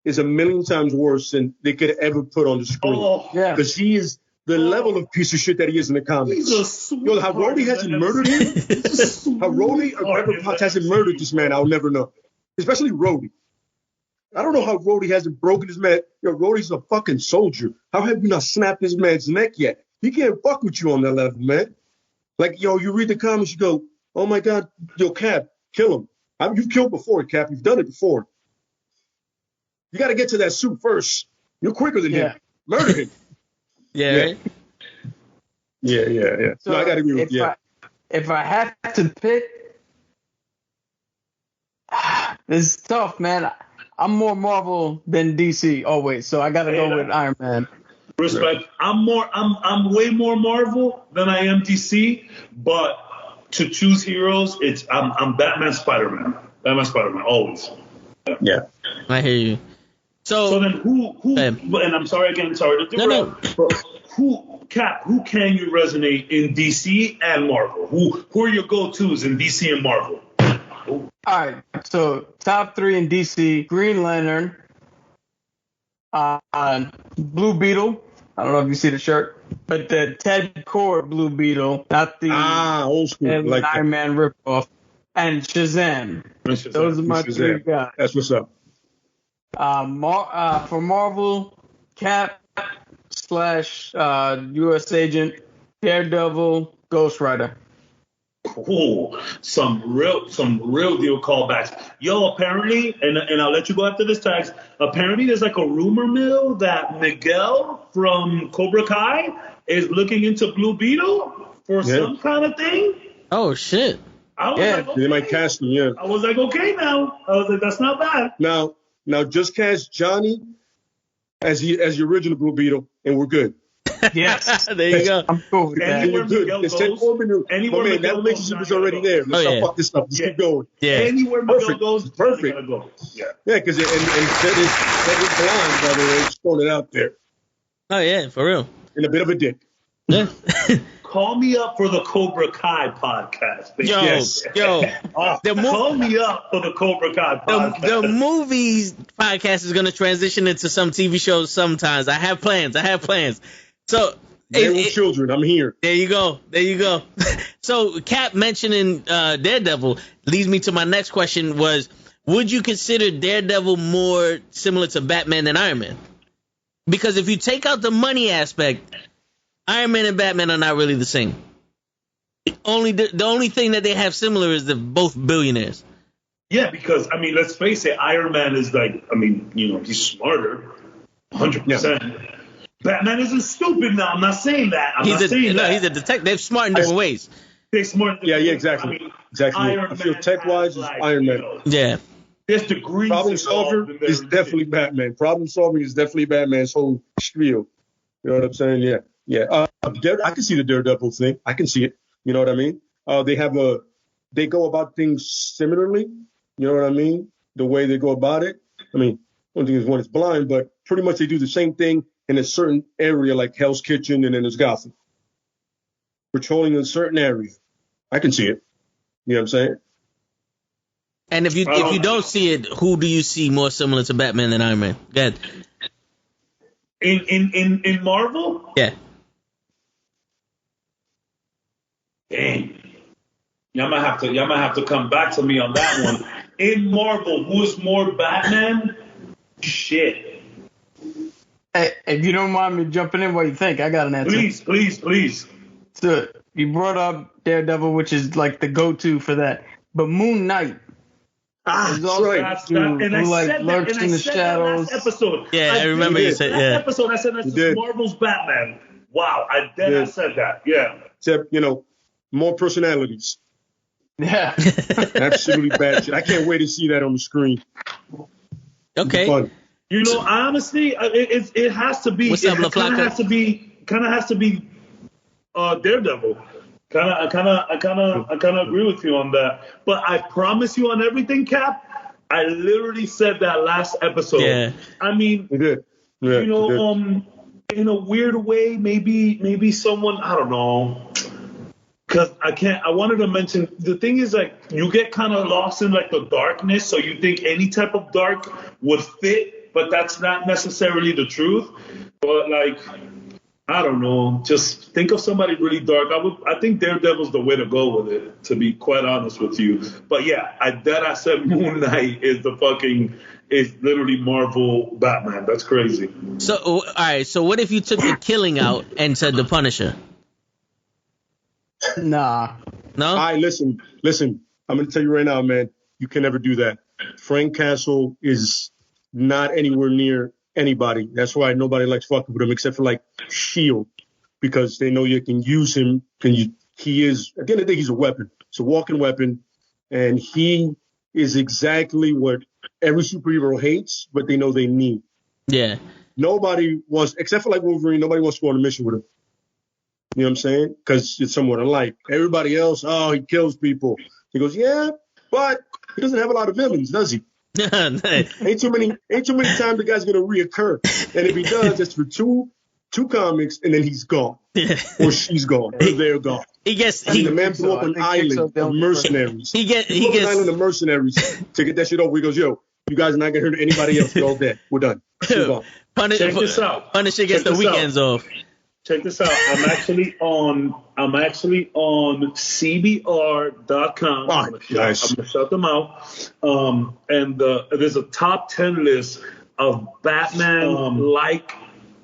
is a million times worse than they could ever put on the screen. Oh, Yeah. Because he is the level of piece of shit that he is in the comics. He's a sweet Yo, how Rhodey hasn't murdered him? How Rhodey or Pepper Potts hasn't murdered this man, I'll never know. Especially Rhodey. I don't know how Rhodey hasn't broken his man. Yo, Rhodey's a fucking soldier. How have you not snapped this man's neck yet? He can't fuck with you on that level, man. Like, yo, you read the comics, you go, oh my God, yo, Cap, kill him. You've killed before, Cap. You've done it before. You got to get to that suit first. You're quicker than him. Murder him. Yeah. Right? Yeah. So no, I got to agree with you. If I have to pick, this is tough, man. I'm more Marvel than DC always, so I got to go with Iron Man. Respect. I'm way more Marvel than I am DC, but to choose heroes, I'm Batman, Spider-Man. Batman, Spider-Man, always. Yeah. I hear you. So then who and I'm sorry to derail, but who can you resonate in DC and Marvel? Who are your go-tos in DC and Marvel? All right, so top 3 in DC: Green Lantern, Blue Beetle. I don't know if you see the shirt, but the Ted Cord Blue Beetle, not the old school, like Iron Man ripoff, and Shazam. Those are my 3 guys. That's what's up. For Marvel, Cap / U.S. Agent, Daredevil, Ghost Rider. Cool. Some real deal callbacks. Yo, apparently, and I'll let you go after this, Tags. Apparently, there's like a rumor mill that Miguel from Cobra Kai is looking into Blue Beetle for some kind of thing. Oh shit. I was like, okay. They might cast him. Yeah. I was like, okay, now. I was like, that's not bad. Now just cast Johnny as the original Blue Beetle, and we're good. Yes. There you go. I'm cool with that. Anywhere You're good. Miguel It's goes, Ted Corbin. anywhere Man, Miguel that relationship goes, is already there. Let's not fuck this up. Let's keep going. Yeah. Anywhere Miguel Perfect. goes, Perfect. gotta go. Yeah. Yeah, because and Ted is blind, by the way. Just throwing it out there. Oh yeah, for real. And a bit of a dick. Yeah. Call me up for the Cobra Kai podcast. Yo. Call me up for the Cobra Kai podcast. The movies podcast is gonna transition into some TV shows sometimes. I have plans. So with children, I'm here. There you go. So Cap mentioning Daredevil leads me to my next question was, would you consider Daredevil more similar to Batman than Iron Man? Because if you take out the money aspect, Iron Man and Batman are not really the same. The only thing that they have similar is they're both billionaires. Yeah, because, I mean, let's face it, Iron Man is like, I mean, you know, he's smarter, 100%. Batman isn't stupid now. I'm not saying that. He's a detective. They're smart in different ways. They're smart. Yeah, exactly. I mean, Exactly. Iron I feel Man tech-wise, has, it's Iron Man. You know, Yeah. there's degrees. Problem solver is definitely Batman. Problem solving is definitely Batman's whole spiel. You know what I'm saying? Yeah. I can see the Daredevil thing. I can see it. You know what I mean? They go about things similarly. You know what I mean? The way they go about it. I mean, one thing is one is blind, but pretty much they do the same thing in a certain area, like Hell's Kitchen, and then there's Gotham. Patrolling in a certain area. I can see it. You know what I'm saying? And if you don't see it, who do you see more similar to Batman than Iron Man? Go ahead. In Marvel? Yeah. Dang. Y'all might have to come back to me on that one. In Marvel, who is more Batman? Shit. Hey, if you don't mind me jumping in, what do you think? I got an answer. Please. So you brought up Daredevil, which is like the go-to for that. But Moon Knight is also lurks in the shadows. Last episode. Yeah, I remember you said, yeah. Last episode, I said that's just Marvel's Batman. Wow, I said that. Yeah. Except, more personalities. Yeah. Absolutely bad shit. I can't wait to see that on the screen. Okay. Fun. Honestly, it has to be. What's up, kind of has to be Daredevil. I kind of agree with you on that. But I promise you on everything, Cap. I literally said that last episode. Yeah. I mean, you did. Yeah, in a weird way, maybe someone, I don't know. Because I wanted to mention, the thing is, like, you get kind of lost in, like, the darkness, so you think any type of dark would fit, but that's not necessarily the truth. But, like, I don't know, just think of somebody really dark. I think Daredevil's the way to go with it, to be quite honest with you. But, yeah, I said Moon Knight is literally Marvel Batman. That's crazy. So, all right, so what if you took the Killing out and said the Punisher? Nah. No? All right, listen. I'm going to tell you right now, man, you can never do that. Frank Castle is not anywhere near anybody. That's why nobody likes fucking with him except for, like, S.H.I.E.L.D. because they know you can use him. He is, at the end of the day, he's a weapon. It's a walking weapon. And he is exactly what every superhero hates, but they know they need. Yeah. Nobody wants, except for, like, Wolverine, nobody wants to go on a mission with him. You know what I'm saying? Because it's somewhat alike. Everybody else, he kills people. He goes, yeah, but he doesn't have a lot of villains, does he? Ain't too many times the guy's gonna reoccur. And if he does, it's for two comics, and then he's gone, or she's gone, or they're gone. The man blew up an island of mercenaries. He gets an island of mercenaries to get that shit over. He goes, yo, you guys are not gonna hurt anybody else. You're all dead. We're done. Check this out. Punisher gets the weekends off. Check this out. I'm actually on CBR.com. I'm gonna shut them out. And there's a top 10 list of Batman like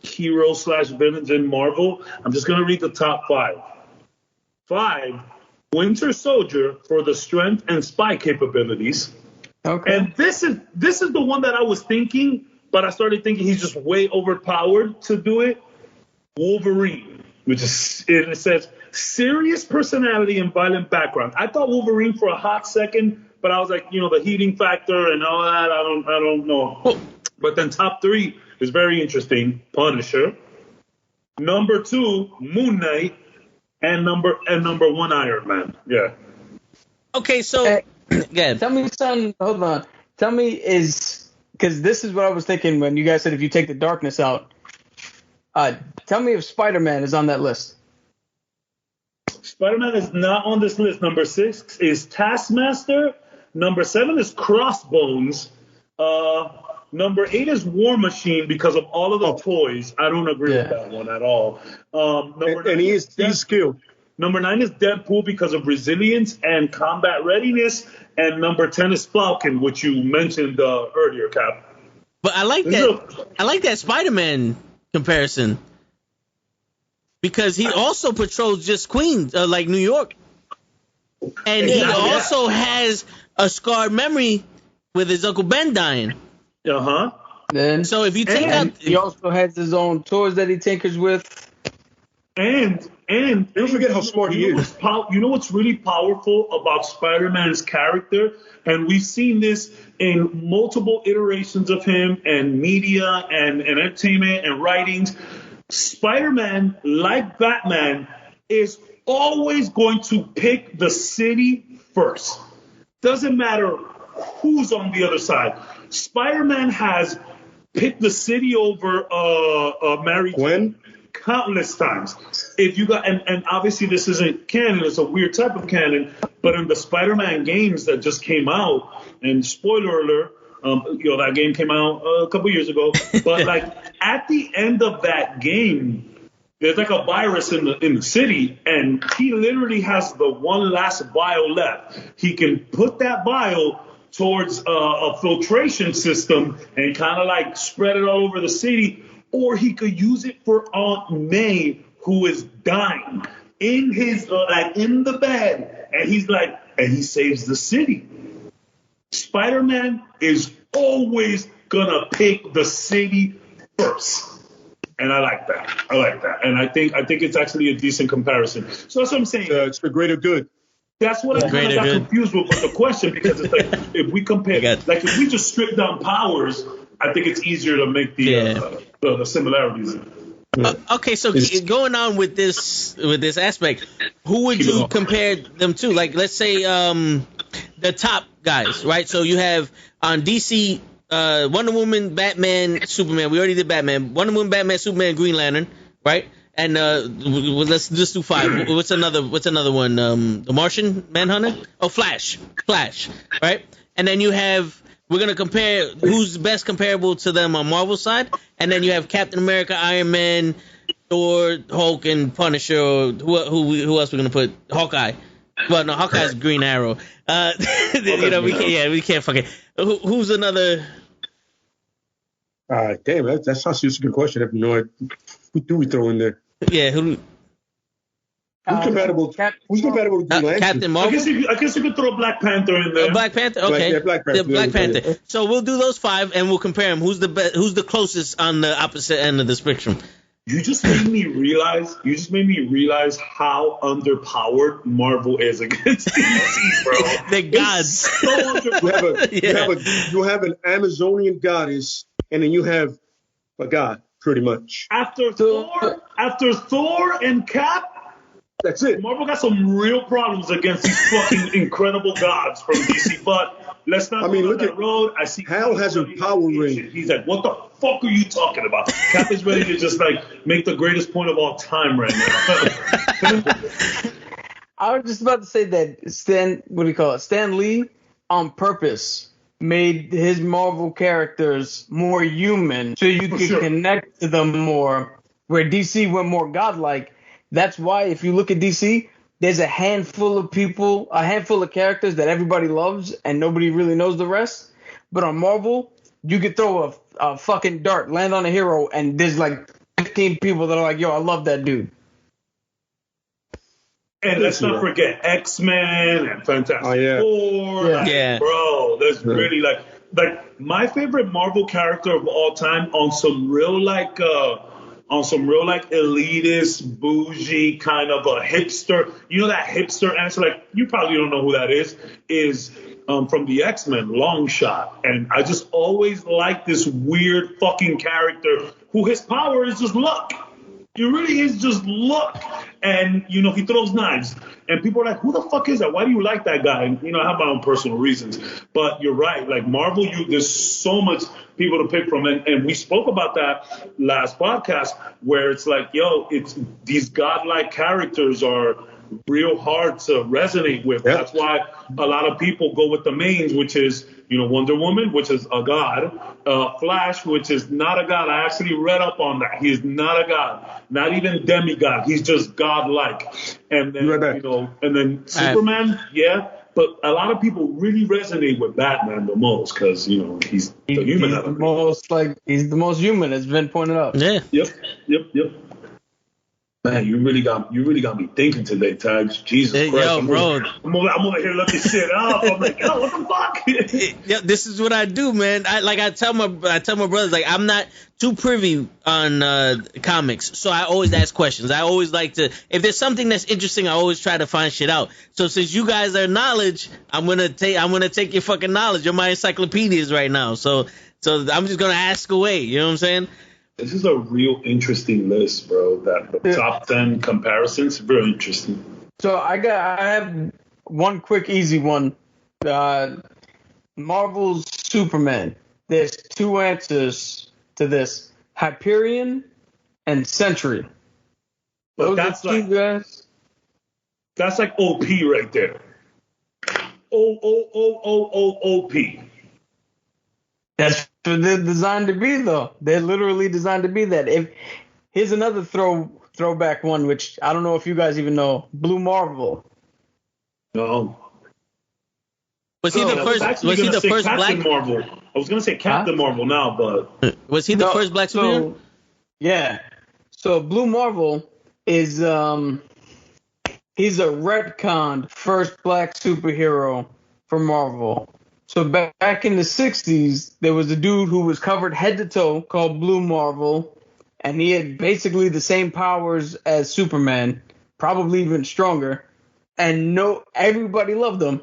heroes / villains in Marvel. I'm just gonna read the top 5. 5, Winter Soldier for the strength and spy capabilities. Okay. And this is the one that I was thinking, but I started thinking he's just way overpowered to do it. Wolverine, which is, it says serious personality and violent background. I thought Wolverine for a hot second, but I was like, the heating factor and all that. I don't know. But then top 3 is very interesting. Punisher. Number 2, Moon Knight, and number 1, Iron Man. Yeah. Okay, so again, tell me, son. Hold on. Tell me because this is what I was thinking when you guys said if you take the darkness out. Tell me if Spider-Man is on that list. Spider-Man is not on this list. Number 6 is Taskmaster. Number 7 is Crossbones. Number 8 is War Machine because of all of the toys. I don't agree with that one at all. And he's skilled. Number 9 is Deadpool because of resilience and combat readiness. And number 10 is Falcon, which you mentioned earlier, Cap. But I like that. I like that Spider-Man comparison because he also patrols just Queens, like New York, and he also has a scarred memory with his Uncle Ben dying. Then so if you take out, he also has his own toys that he tinkers with, and don't forget how smart he is. You know what's really powerful about Spider-Man's character, and we've seen this in multiple iterations of him and media and entertainment and writings. Spider-Man, like Batman, is always going to pick the city first. Doesn't matter who's on the other side. Spider-Man has picked the city over Mary Gwen. countless times. If you got, and obviously this isn't canon, it's a weird type of canon, but in the Spider-Man games that just came out, and spoiler alert, that game came out a couple years ago, but like at the end of that game, there's like a virus in the city, and he literally has the one last vial left. He can put that vial towards a filtration system and kind of like spread it all over the city, or he could use it for Aunt May, who is dying in his in the bed, and he saves the city. Spider-Man is always gonna pick the city first. And I like that. And I think it's actually a decent comparison. So that's what I'm saying. It's the greater good. That's what I kind of got confused with the question, because it's like, if we compare, like if we just strip down powers, I think it's easier to make the similarities. Okay, so going on with this aspect, who would you compare them to? Like, let's say the top guys, right? So you have on DC, Wonder Woman, Batman, Superman. We already did Batman. Wonder Woman, Batman, Superman, Green Lantern, right? And let's just do 5. What's another one? The Martian Manhunter? Oh, Flash, right? And then you have, we're gonna compare who's best comparable to them on Marvel side, and then you have Captain America, Iron Man, Thor, Hulk, and Punisher. Or who else we're gonna put? Hawkeye. Well, no, Hawkeye's Green Arrow. We can't fucking. Who's another? Damn, that's actually a good question. I have no idea. Who do we throw in there? Yeah, who's compatible? Who's compatible with Green Lantern? Captain Marvel? I guess you could throw Black Panther in there. Black Panther, okay. Black Panther. Yeah. So we'll do those 5 and we'll compare them. Who's the closest on the opposite end of the spectrum? You just made me realize how underpowered Marvel is against DC, bro. They're gods. So you have an Amazonian goddess, and then you have a god, pretty much. After Thor and Cap, that's it. Marvel got some real problems against these fucking incredible gods from DC. But let's not go down that road. I see Hal has a power ring. He's like, what the fuck are you talking about? Cap is ready to just like make the greatest point of all time right now. I was just about to say that Stan Lee on purpose made his Marvel characters more human so you could connect to them more, where DC went more godlike. That's why if you look at DC, there's a handful of characters that everybody loves and nobody really knows the rest. But on Marvel, you could throw a fucking dart, land on a hero, and there's like 15 people that are like, yo, I love that dude. And let's not forget X-Men and Fantastic Four. Yeah. Bro, that's really like my favorite Marvel character of all time on some real elitist, bougie kind of a hipster. You know that hipster answer? Like, you probably don't know who that is from the X-Men, Longshot. And I just always like this weird fucking character who his power is just luck. It really is just luck. And, he throws knives. And people are like, who the fuck is that? Why do you like that guy? And, I have my own personal reasons. But you're right. Like, Marvel, there's so much people to pick from. And we spoke about that last podcast, where it's like, it's these godlike characters are real hard to resonate with. Yep. That's why a lot of people go with the mains, which is, Wonder Woman, which is a god, Flash, which is not a god. I actually read up on that. He is not a god, not even demigod. He's just godlike. And then, and then Superman, but a lot of people really resonate with Batman the most because, he's the human. He's the most human, as been pointed out. Yeah. Yep. Man, you really got me thinking today, Tags. Jesus Christ. Yo, bro. I'm over here looking shit up. I'm like, yo, what the fuck? Yeah, this is what I do, man. I tell my brothers, like, I'm not too privy on comics, so I always ask questions. I always like to, if there's something that's interesting, I always try to find shit out. So since you guys are knowledge, I'm gonna take your fucking knowledge. You're my encyclopedias right now. So I'm just gonna ask away. You know what I'm saying? This is a real interesting list, bro. The top 10 comparisons, very interesting. So I have one quick, easy one. Marvel's Superman. There's 2 answers to this: Hyperion and Sentry. But Those that's are two like guys. that's like OP right there. OP. That's what they're designed to be, though. They're literally designed to be that. Here's another throwback one, which I don't know if you guys even know. Blue Marvel. No. Was he the I was first? actually Was he gonna the say first Captain black? Marvel. I was gonna say Captain Marvel now, but Was he the first black superhero? Yeah. So Blue Marvel is he's a retconned first black superhero for Marvel. So back in the 60s, there was a dude who was covered head to toe called Blue Marvel, and he had basically the same powers as Superman, probably even stronger. And everybody loved him.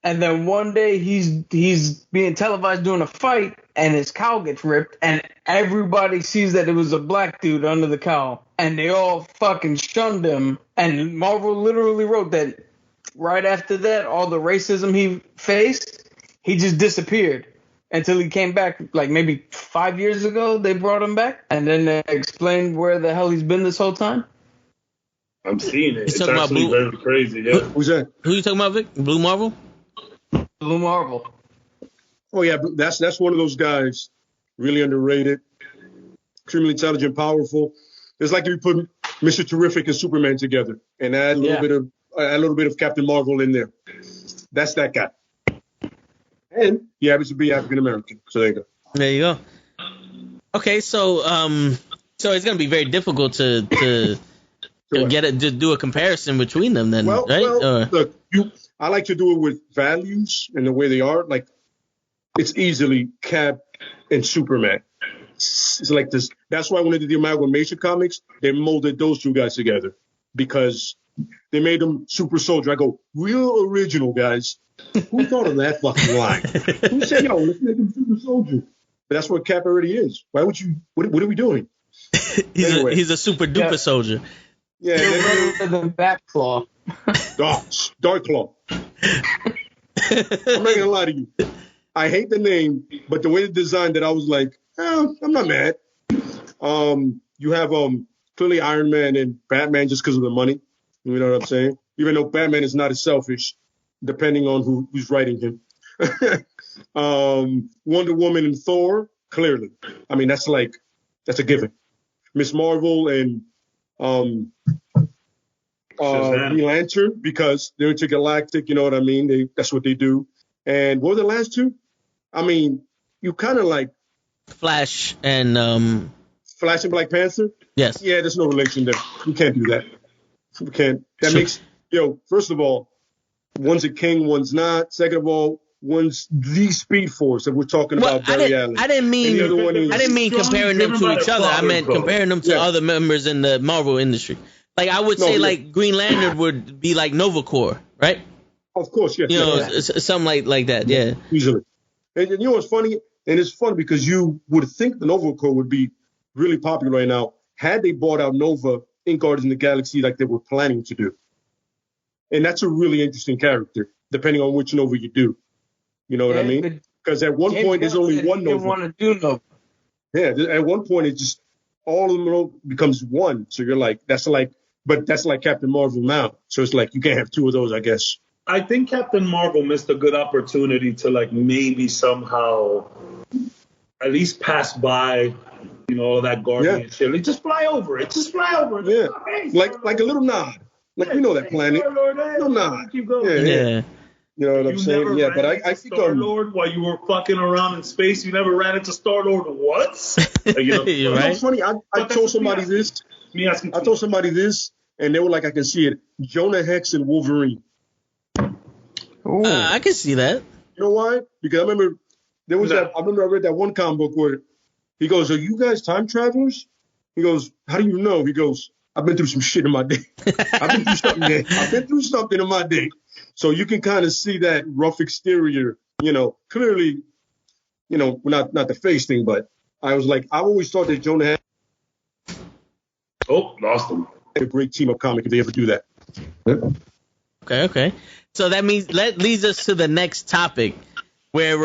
And then one day he's being televised doing a fight, and his cowl gets ripped, and everybody sees that it was a black dude under the cowl, and they all fucking shunned him. And Marvel literally wrote that right after that, all the racism he faced, he just disappeared until he came back, like maybe 5 years ago. They brought him back, and then they explained where the hell he's been this whole time. I'm seeing it. He's It's talking about actually Blue- very crazy. Yeah. Who's that? Who you talking about, Vic? Blue Marvel? Blue Marvel. Oh yeah, but that's one of those guys, really underrated, extremely intelligent, powerful. It's like if you put Mr. Terrific and Superman together and add a little bit of Captain Marvel in there. That's that guy. And he happens to be African American. So there you go. There you go. Okay, so it's gonna be very difficult to to do a comparison between them then, Well, right? look, I like to do it with values and the way they are. Like, it's easily Cap and Superman. It's like this. That's why when they did the amalgamation comics, they molded those two guys together because they made them super soldier. I go, real original, guys. Who thought of that fucking line? Who said, yo, let's make him super soldier? But that's what Cap already is. Why would you? What are we doing? He's a super duper soldier. Yeah, Better than Batclaw. Dark Claw. I'm not gonna lie to you. I hate the name, but the way they designed it, I was like, I'm not mad. You have clearly Iron Man and Batman just because of the money. You know what I'm saying? Even though Batman is not as selfish, depending on who's writing him. Wonder Woman and Thor, clearly. I mean, that's a given. Miss Marvel and Green Lantern, because they're intergalactic, you know what I mean? That's what they do. And what were the last two? I mean, you kind of like Flash and Flash and Black Panther. yes. Yeah, there's no relation there. You can't do that. You can't. That makes first of all, one's a king, one's not. Second of all, one's the Speed Force that we're talking about. Barry Allen. I didn't mean And the other one is- I didn't mean comparing them to each other. I meant comparing them to other members in the Marvel industry. Like I would say, like Green Lantern would be like Nova Corps, right? Of course, yes. You know, something like that. Yeah. Easily. And you know what's funny? And it's funny because you would think the Nova Corps would be really popular right now had they bought out Nova in Guardians of the Galaxy like they were planning to do. And that's a really interesting character, depending on which Nova you do. You know what I mean? Because at one point, there's only one Nova. Want to do Nova. Yeah, at one point, it just all of them becomes one. So you're like, but that's like Captain Marvel now. So it's like you can't have two of those, I guess. I think Captain Marvel missed a good opportunity to like maybe somehow at least pass by, you know, all that Guardian shit. Like, just fly over it. Just fly over it. Yeah, Hey, like a little nod. Like we know that planet. Little nod. Keep going. Yeah. You know what I'm saying? Yeah, but I think Star-Lord while you were fucking around in space, you never ran into Star-Lord once. You know, You're right. It's funny. I told somebody this. I told somebody this, and they were like, I can see it. Jonah Hex and Wolverine. I can see that. You know why? Because I remember I read that one comic book where he goes, "Are you guys time travelers?" He goes, "How do you know?" He goes, "I've been through some shit in my day. I've been through something in my day." So you can kind of see that rough exterior, you know, clearly, you know, not the face thing, but I was like, I always thought that Jonah had lost him. a great team up comic if they ever do that. Okay. So that leads us to the next topic, where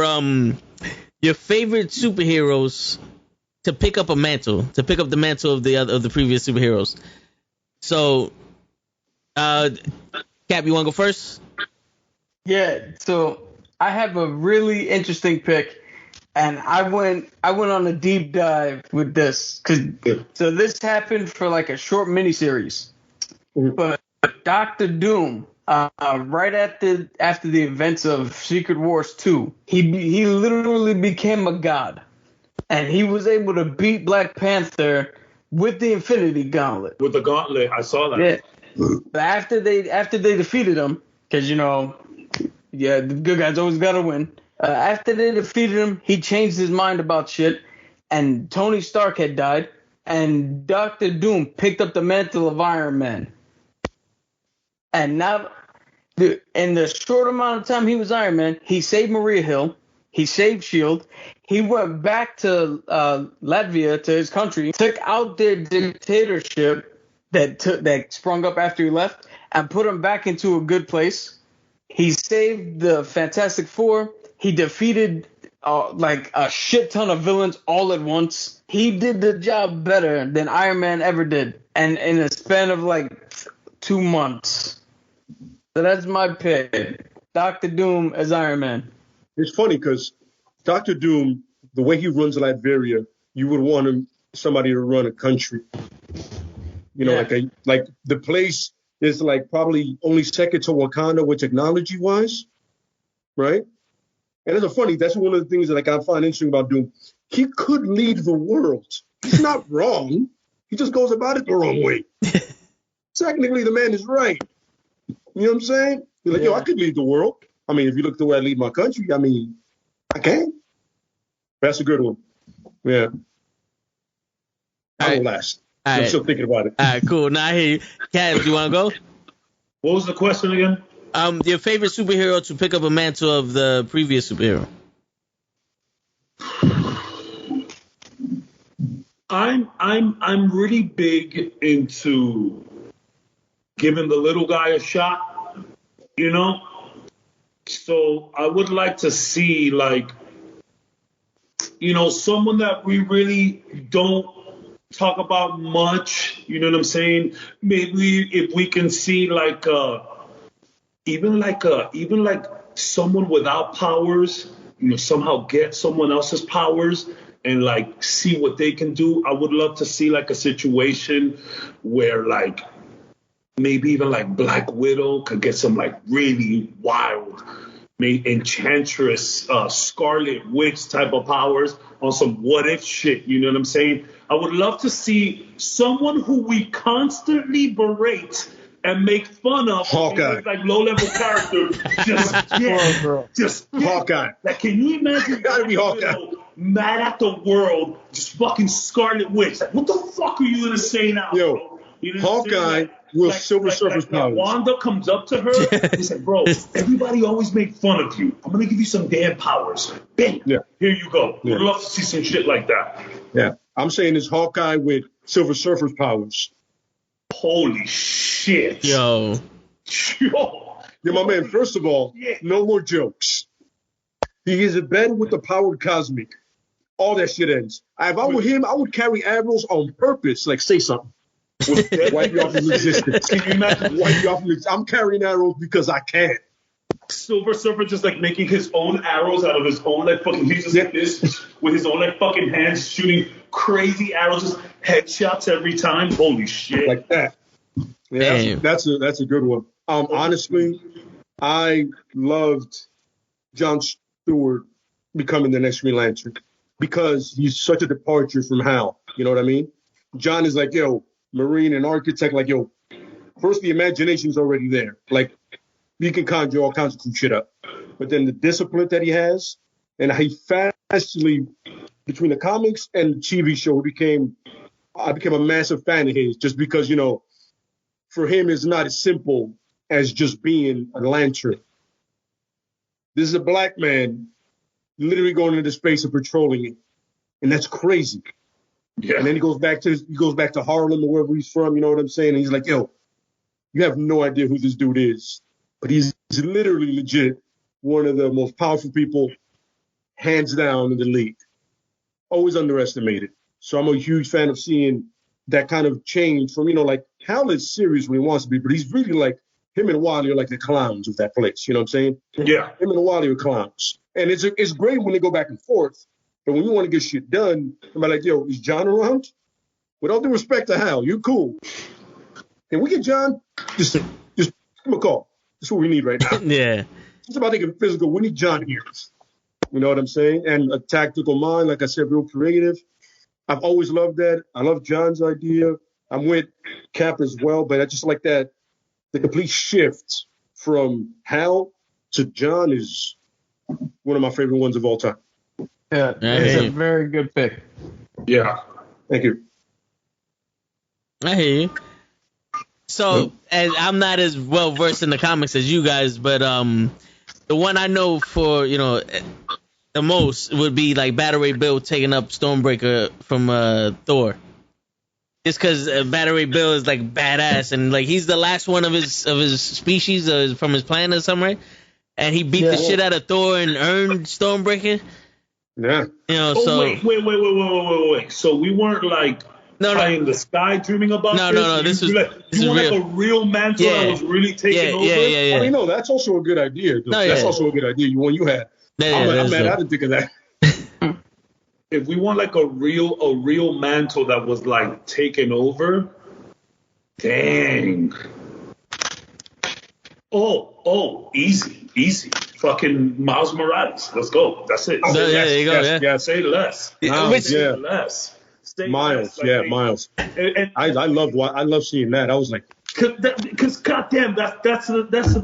your favorite superheroes to pick up the mantle of the previous superheroes. So, Cap, you want to go first? Yeah, so I have a really interesting pick, and I went on a deep dive with this so this happened for like a short miniseries, but Doctor Doom, right after the events of Secret Wars 2, he literally became a god, and he was able to beat Black Panther with the Infinity Gauntlet. With the gauntlet, I saw that. Yeah, but after they defeated him, because yeah, the good guys always gotta win. After they defeated him, he changed his mind about shit, and Tony Stark had died, and Doctor Doom picked up the mantle of Iron Man. And now, in the short amount of time he was Iron Man, he saved Maria Hill, he saved S.H.I.E.L.D., he went back to Latvia, to his country, took out their dictatorship that sprung up after he left, and put him back into a good place. He saved the Fantastic Four. He defeated like a shit ton of villains all at once. He did the job better than Iron Man ever did, and in a span of like 2 months. So that's my pick. Doctor Doom as Iron Man. It's funny because Doctor Doom, the way he runs Latveria, you would want somebody to run a country. Like the place is like probably only second to Wakanda with technology wise, right? And it's funny. That's one of the things that I find interesting about Doom. He could lead the world. He's not wrong. He just goes about it the wrong way. Technically, the man is right. You know what I'm saying? You're like, I could lead the world. I mean, if you look the way I lead my country, I mean, I can. That's a good one. Yeah. I will last. I'm still thinking about it. All right, cool. Now I hear you. Kat, do you want to go? What was the question again? Your favorite superhero to pick up a mantle of the previous superhero. I'm really big into giving the little guy a shot, So I would like to see someone that we really don't talk about much, you know what I'm saying? Maybe if we can see even someone without powers, somehow get someone else's powers and see what they can do. I would love to see a situation where maybe even Black Widow could get some really wild, enchantress, Scarlet Witch type of powers on some what if shit. You know what I'm saying? I would love to see someone who we constantly berate and make fun of, Hawkeye, low level character, just Hawkeye. Can you imagine? Gotta be Hawkeye. Mad at the world, just fucking Scarlet Witch. What the fuck are you gonna say now? Yo, bro? You know Hawkeye will Silver Surfer's powers. Wanda comes up to her and said, "Bro, everybody always make fun of you. I'm gonna give you some damn powers. Bang! Yeah. Here you go. We'd love to see some shit like that." Yeah, I'm saying it's Hawkeye with Silver Surfer's powers. Holy shit! Yo, my man. First of all, no more jokes. He is in bed with the powered cosmic. All that shit ends. If I were him, I would carry arrows on purpose. Say something. Wipe you off of existence. Can you imagine? Wipe you off of existence. I'm carrying arrows because I can. Silver Surfer just making his own arrows out of his own fucking. He's just like this with his own fucking hands shooting crazy arrows, just headshots every time. Holy shit! Like that. Yeah, that's a good one. Honestly, I loved John Stewart becoming the next Green Lantern because he's such a departure from Hal. You know what I mean? John is Marine and architect, first the imagination's already there. You can conjure all kinds of cool shit up. But then the discipline that he has, and he fastly, between the comics and the TV show, I became a massive fan of his just because, for him it's not as simple as just being a lantern. This is a black man literally going into space and patrolling it. And that's crazy. Yeah. And then he goes back to Harlem or wherever he's from, you know what I'm saying? And he's like, yo, you have no idea who this dude is. But he's literally legit one of the most powerful people, hands down, in the league. Always underestimated. So I'm a huge fan of seeing that kind of change from, Hal is serious when he wants to be, but he's really like, him and Wally are like the clowns of that place. You know what I'm saying? Yeah. Him and Wally are clowns. And it's great when they go back and forth, but when you want to get shit done, I'm like, yo, is John around? With all due respect to Hal, you cool. Can we get John? Just give him a call. That's what we need right now. Yeah. It's about taking physical. We need John here. You know what I'm saying? And a tactical mind, like I said, real creative. I've always loved that. I love John's idea. I'm with Cap as well, but I just like that the complete shift from Hal to John is one of my favorite ones of all time. Yeah, it's a very good pick. Yeah. Thank you. I hear you. So, and I'm not as well versed in the comics as you guys, but the one I know for, you know, the most would be like Battery Bill taking up Stormbreaker from Thor. Just because Battery Bill is like badass and like he's the last one of his species from his planet or something, right? And he beat the shit out of Thor and earned Stormbreaker. Yeah. You know, Wait. So we weren't like high in the sky dreaming about this? No. This is real. Like a real mantle that was really taking over? Yeah. I mean, no, that's also a good idea. That's also a good idea. One you had. I'm mad I didn't think of that. If we want like a real mantle that was like taken over, dang. Oh, easy. Fucking Miles Morales. Let's go. That's it. There you go. Yeah. Say less. Say less. Miles. Miles. And I love seeing that. I was like, because goddamn, that's the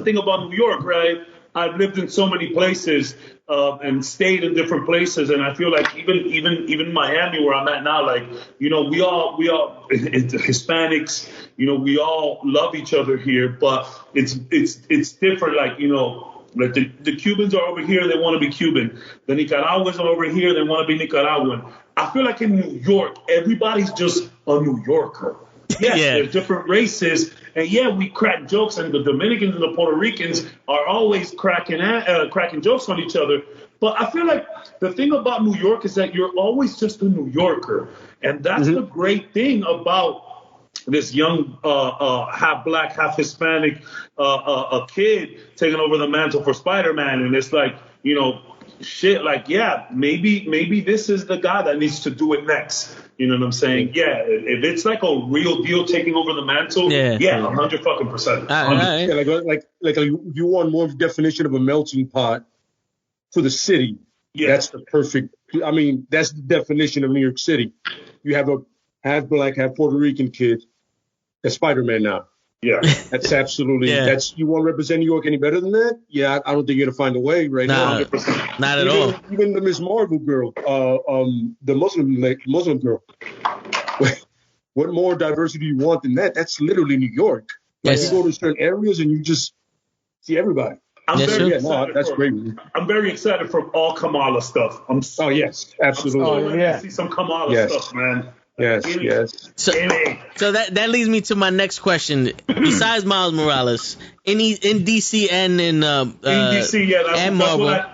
thing about New York, right? I've lived in so many places and stayed in different places, and I feel like even Miami, where I'm at now, like, you know, we all Hispanics, you know, we all love each other here, but it's different. Like, you know, like the Cubans are over here, they want to be Cuban. The Nicaraguans are over here, they want to be Nicaraguan. I feel like in New York, everybody's just a New Yorker. Yes, there's different races, and we crack jokes, and the Dominicans and the Puerto Ricans are always cracking jokes on each other. But I feel like the thing about New York is that you're always just a New Yorker, and that's the great thing about this young half black, half Hispanic a kid taking over the mantle for Spider-Man, and it's like, you know, shit, like, maybe this is the guy that needs to do it next. You know what I'm saying? Yeah, if it's like a real deal taking over the mantle, 100%. Right. Like you want more definition of a melting pot for the city. Yeah. That's the perfect. I mean, that's the definition of New York City. You have a half black, half Puerto Rican kid that's Spider-Man now. Yeah, that's absolutely. That's, you want to represent New York any better than that? Yeah, I don't think you're gonna find a way right now. 100%. Not at all. Even the Miss Marvel girl, the Muslim girl. What more diversity do you want than that? That's literally New York. Like, you go to certain areas and you just see everybody. That's great. I'm very excited for all Kamala stuff. Yes, absolutely. To see some Kamala stuff, man. Yes. So that leads me to my next question. Besides Miles Morales, in DC and in DC, and Marvel,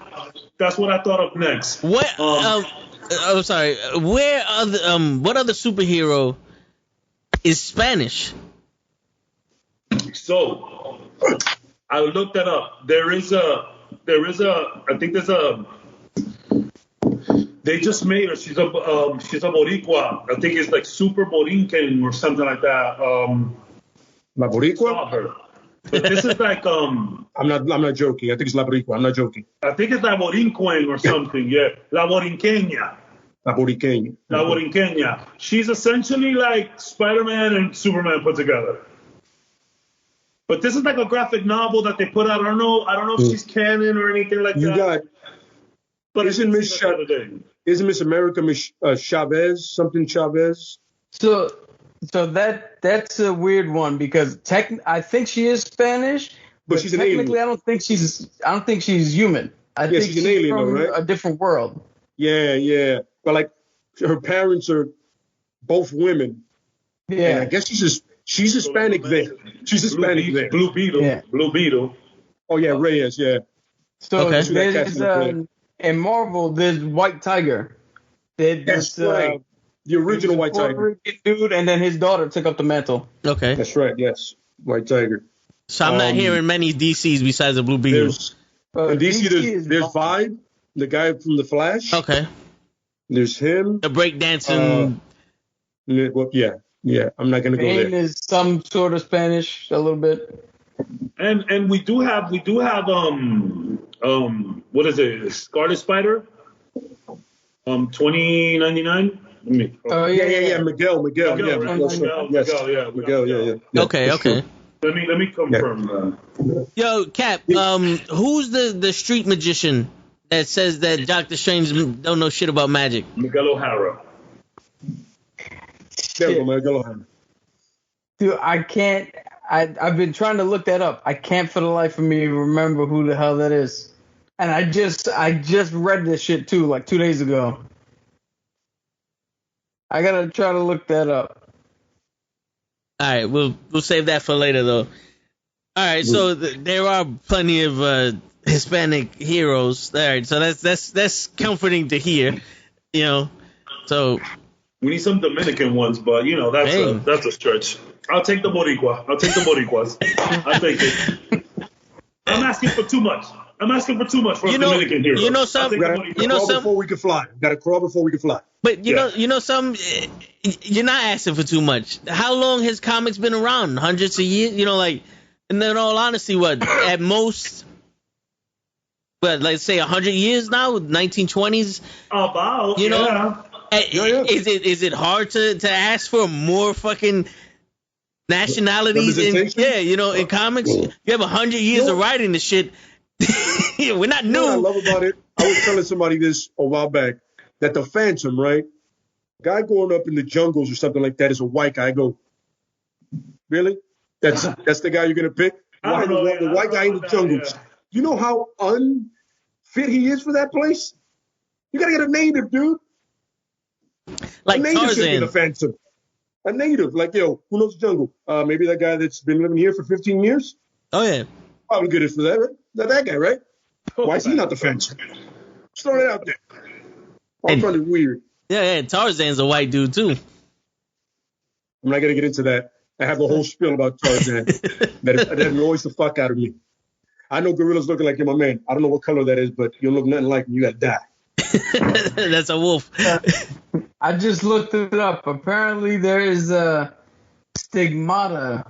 that's what I thought of next. What? I'm sorry. Where what other superhero is Spanish? So I looked that up. There is a. I think there's a. They just made her. She's a Boricua. I think it's like Super Borinquen or something like that. La Boricua? Saw her. But this is like I'm not joking. I think it's La Boricua. I'm not joking. I think it's La Borinquen or something. Yeah, La Borinqueña. La Borinqueña. La Borinqueña. She's essentially like Spider-Man and Superman put together. But this is like a graphic novel that they put out. I don't know if she's canon or anything like that. But isn't Miss America Miss Chavez, something Chavez? So that's a weird one because I think she is Spanish, but she's an alien. Technically, I don't think she's human. I think she's an alien, from right? a different world. Yeah. But like her parents are both women. Yeah. And I guess she's Hispanic there. She's Hispanic there. Blue Beetle. Yeah. Blue Beetle. Oh yeah, Reyes. Yeah. So there's in Marvel, there's White Tiger. That's right. The original White Puerto Tiger. Rican dude, and then his daughter took up the mantle. Okay. That's right. Yes, White Tiger. So I'm not hearing many DCs besides the Blue Beetle. There's in DC. There's Vibe, the guy from the Flash. Okay. There's him. The breakdancing. Well, yeah. I'm not gonna go Bane there. is some sort of Spanish, a little bit. And we do have what is it? Scarlet Spider. 2099. Oh Yeah. Miguel. Miguel, Yeah, right? Miguel. Yeah. Okay. Let me confirm that. Yo, Cap, who's the street magician that says that Doctor Strange don't know shit about magic? Miguel O'Hara. There we go, Miguel O'Hara. Dude, I can't. I've been trying to look that up. I can't for the life of me remember who the hell that is. And I just read this shit too, like 2 days ago. I gotta try to look that up. All right, we'll save that for later though. All right, so there are plenty of Hispanic heroes. All right, so that's comforting to hear. You know, so we need some Dominican ones, but you know that's a stretch. I'll take the Boricua. I'll take the Boricuas. I'll take it. I'm asking for too much. For a Dominican hero. You know some. Before we can fly. Gotta crawl before we can fly. But you know some. You're not asking for too much. How long has comics been around? Hundreds of years. You know, like, and in all honesty, what at most. But let's say 100 years now, 1920s. About you know. Yeah. Is it hard to ask for more fucking nationalities in comics? You have 100 years of writing this shit. We're not new. What I love about it, I was telling somebody this a while back, that the Phantom, right? Guy growing up in the jungles or something like that is a white guy. I go, really? That's the guy you're gonna pick? I don't know, the white guy in the jungles. Yeah. You know how unfit he is for that place? You gotta get a native, dude. Like a native should be Tarzan. the Phantom. A native, like, yo, who knows the jungle? Maybe that guy that's been living here for 15 years? Oh yeah. Probably good for that, right? That guy, right? Why is he not the Phantom? Just throwing it out there. I find it weird. Yeah, Tarzan's a white dude too. I'm not gonna get into that. I have a whole spiel about Tarzan that annoys the fuck out of me. I know gorillas looking like you're my man. I don't know what color that is, but you don't look nothing like him. You gotta die. That's a wolf. I just looked it up. Apparently, there is a Stigmata.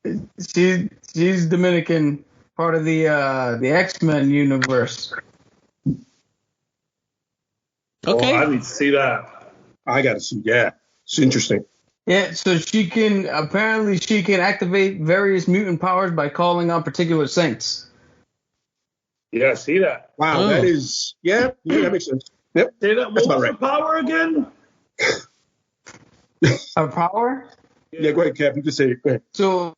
She's Dominican, part of the X-Men universe. Okay. Oh, I need to see that. I gotta see. Yeah, it's interesting. Yeah, so she can activate various mutant powers by calling on particular saints. Yeah, see that. Wow, that is that makes sense. Yep. Say that. That's What about was right. the power again? Her power? Yeah, go ahead, Cap. You can say it. Go ahead. So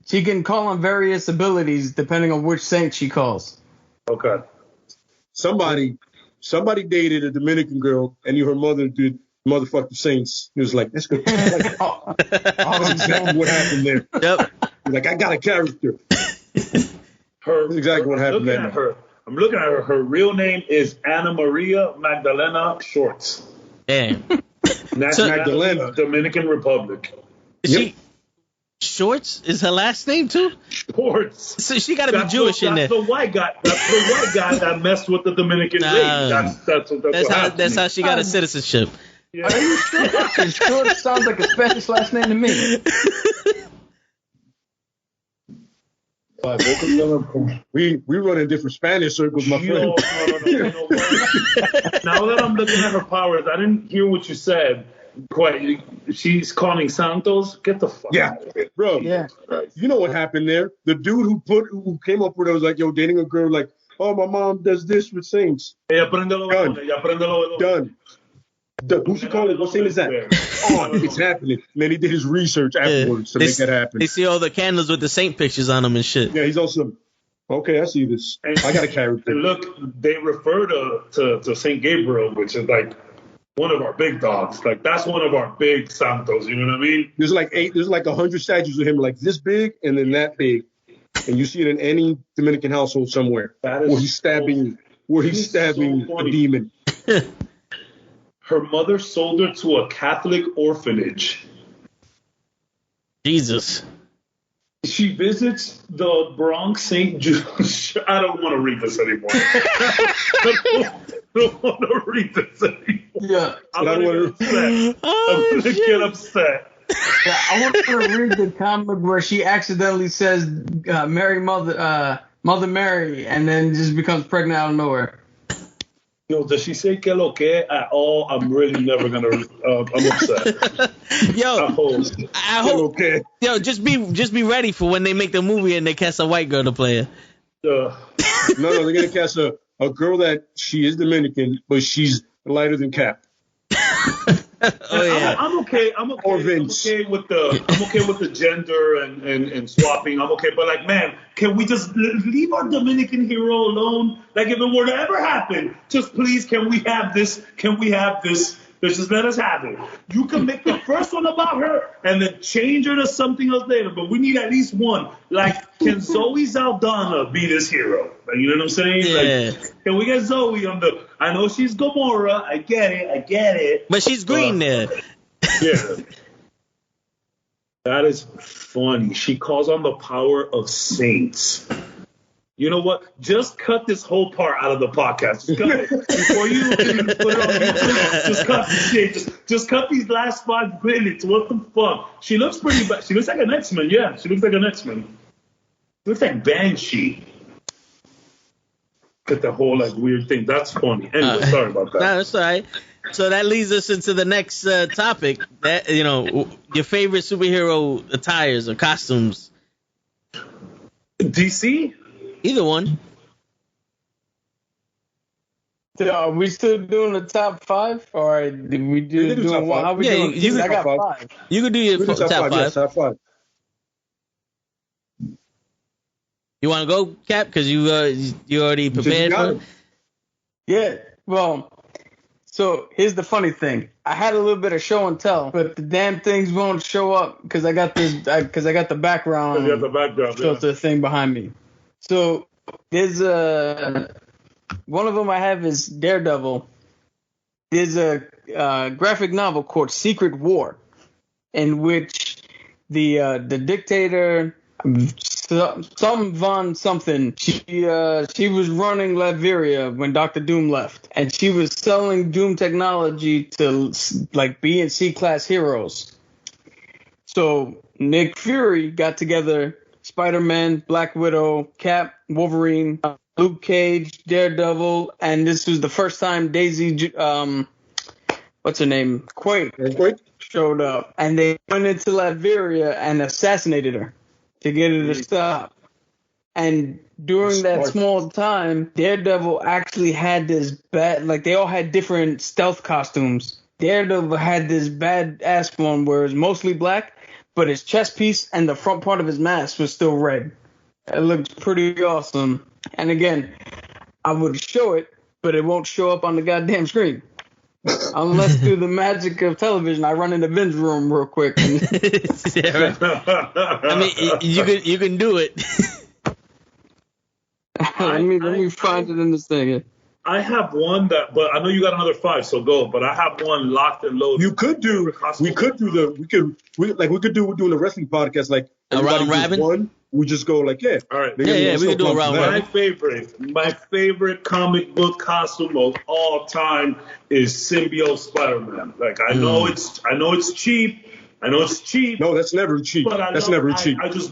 she can call on various abilities depending on which saint she calls. Okay. Somebody dated a Dominican girl, and her mother did motherfuck the Saints. He was like, that's good. That's exactly what happened there. Yep. He's like, I got a character. That's exactly what happened there. I'm looking at her. Her real name is Ana Maria Magdalena Shorts. Damn. Magdalena. Dominican Republic. She Shorts is her last name too? Shorts. So she got to be Jewish in there. That's the white guy that messed with the Dominican race. That's how she got a citizenship. Yeah. Are you sure? Because Short sounds like a Spanish last name to me. We run in different Spanish circles, my friend. No. Now that I'm looking at her powers, I didn't hear what you said. Quite. She's calling Santos. Get the fuck out of here. Bro. Yeah. You know what happened there? The dude who came up with it was like, yo, dating a girl, like, oh, my mom does this with saints. Done. Who should call it? What saint is that? It's happening. And then he did his research afterwards to make that happen. They see all the candles with the saint pictures on them and shit. Yeah, he's also, okay, I see this. I got a character. And look, they refer to Saint Gabriel, which is like one of our big dogs. Like, that's one of our big santos. You know what I mean? There's like 100 statues of him like this big and then that big. And you see it in any Dominican household somewhere where he's stabbing a demon. her mother sold her to a Catholic orphanage. Jesus. She visits the Bronx St. Jude. I don't want to read this anymore. I don't want to read this anymore. Yeah. I'm going to get upset. I'm going to get upset. Yeah, I want to read the comic where she accidentally says Mary Mother Mary, and then just becomes pregnant out of nowhere. Yo, does she say que lo que at all? I'm really never going to, I'm upset. Yo, I hope, okay. yo, just be ready for when they make the movie and they cast a white girl to play her. No, they're going to cast a girl that she is Dominican, but she's lighter than Cap. Oh yeah. I'm okay. I'm okay with the gender and swapping. I'm okay, but like, man, can we just leave our Dominican hero alone? Like, if it were to ever happen, just please, can we have this? Just let us have it. You can make the first one about her and then change her to something else later, but we need at least one. Like, can Zoe Saldana be this hero? Like, you know what I'm saying? Yeah. Like, can we get Zoe on the... I know she's Gamora. I get it. But she's green there. Yeah. That is funny. She calls on the power of saints. You know what? Just cut this whole part out of the podcast. Just cut it. Before you put it on YouTube, just cut this shit. Just cut these last 5 minutes. What the fuck? She looks pretty bad. She looks like an X-Men. Yeah, she looks like an X-Men. She looks like Banshee. Get the whole like weird thing. That's funny. Anyway, sorry about that. No, that's all right. So that leads us into the next topic. That your favorite superhero attires or costumes. DC? Either one. So are we still doing the top 5, or did we do one? How we doing? You I got 5. You could do your top 5. Yes, top 5. You want to go, Cap? Because you already prepared for it. Yeah. Well, so here's the funny thing. I had a little bit of show and tell, but the damn things won't show up because I got the background. You got the background. Filter thing behind me. So there's one of them I have is Daredevil. There's a graphic novel called Secret War, in which the dictator some von something she was running Latveria when Dr. Doom left, and she was selling Doom technology to like B and C class heroes. So Nick Fury got together Spider-Man, Black Widow, Cap, Wolverine, Luke Cage, Daredevil, and this was the first time Daisy, what's her name? Quake showed up. And they went into Latveria and assassinated her to get her to stop. And during that small time, Daredevil actually had this like they all had different stealth costumes. Daredevil had this bad-ass one where it was mostly black, but his chest piece and the front part of his mask was still red. It looked pretty awesome. And again, I would show it, but it won't show up on the goddamn screen. Unless through the magic of television, I run in the binge room real quick. Yeah, right. I mean, you can do it. let me find it in this thing. I have one but I know you got another 5, so go. But I have one locked and loaded. We could do we're doing a wrestling podcast like a round robin. One, we just go like all right. We could do a round robin. My favorite comic book costume of all time is Symbiote Spider-Man. Like I know it's cheap. No, that's never cheap. But I just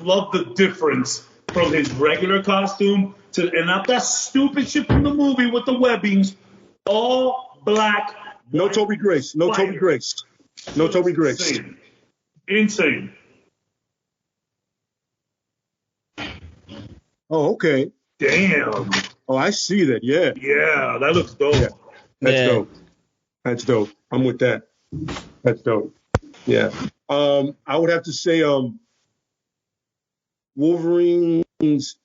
love the difference from his regular costume and not that stupid shit from the movie with the webbings. All black. No Toby Grace. Insane. Oh, okay. Damn. Oh, I see that. Yeah. Yeah, that looks dope. Yeah. That's dope. I'm with that. That's dope. Yeah. I would have to say Wolverine's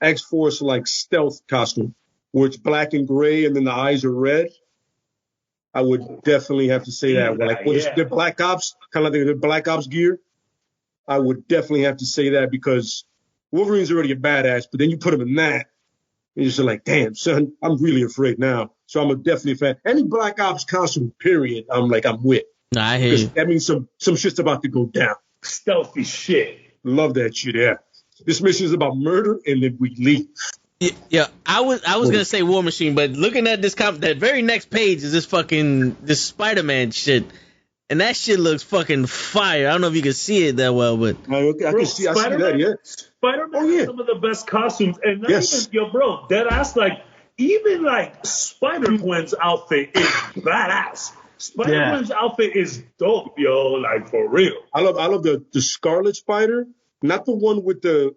X-Force like stealth costume, where it's black and gray and then the eyes are red. I would definitely have to say that. Like the Black Ops, kind of like the Black Ops gear. I would definitely have to say that because Wolverine's already a badass, but then you put him in that, And you're just like, damn, son, I'm really afraid now. So I'm a definitely a fan. Any Black Ops costume, period, I'm with. Nah, I hear Because you. that means some shit's about to go down. Stealthy shit. Love that shit, yeah. This mission is about murder, and then we leave. Yeah, I was gonna say War Machine, but looking at this that very next page is this Spider-Man shit, and that shit looks fucking fire. I don't know if you can see it that well, but I can see that, yeah. Spider-Man has some of the best costumes, and not even, bro, dead ass, like, even like Spider-Gwen's outfit is badass. Spider-Gwen's outfit is dope, yo, like for real. I love the Scarlet Spider, not the one with the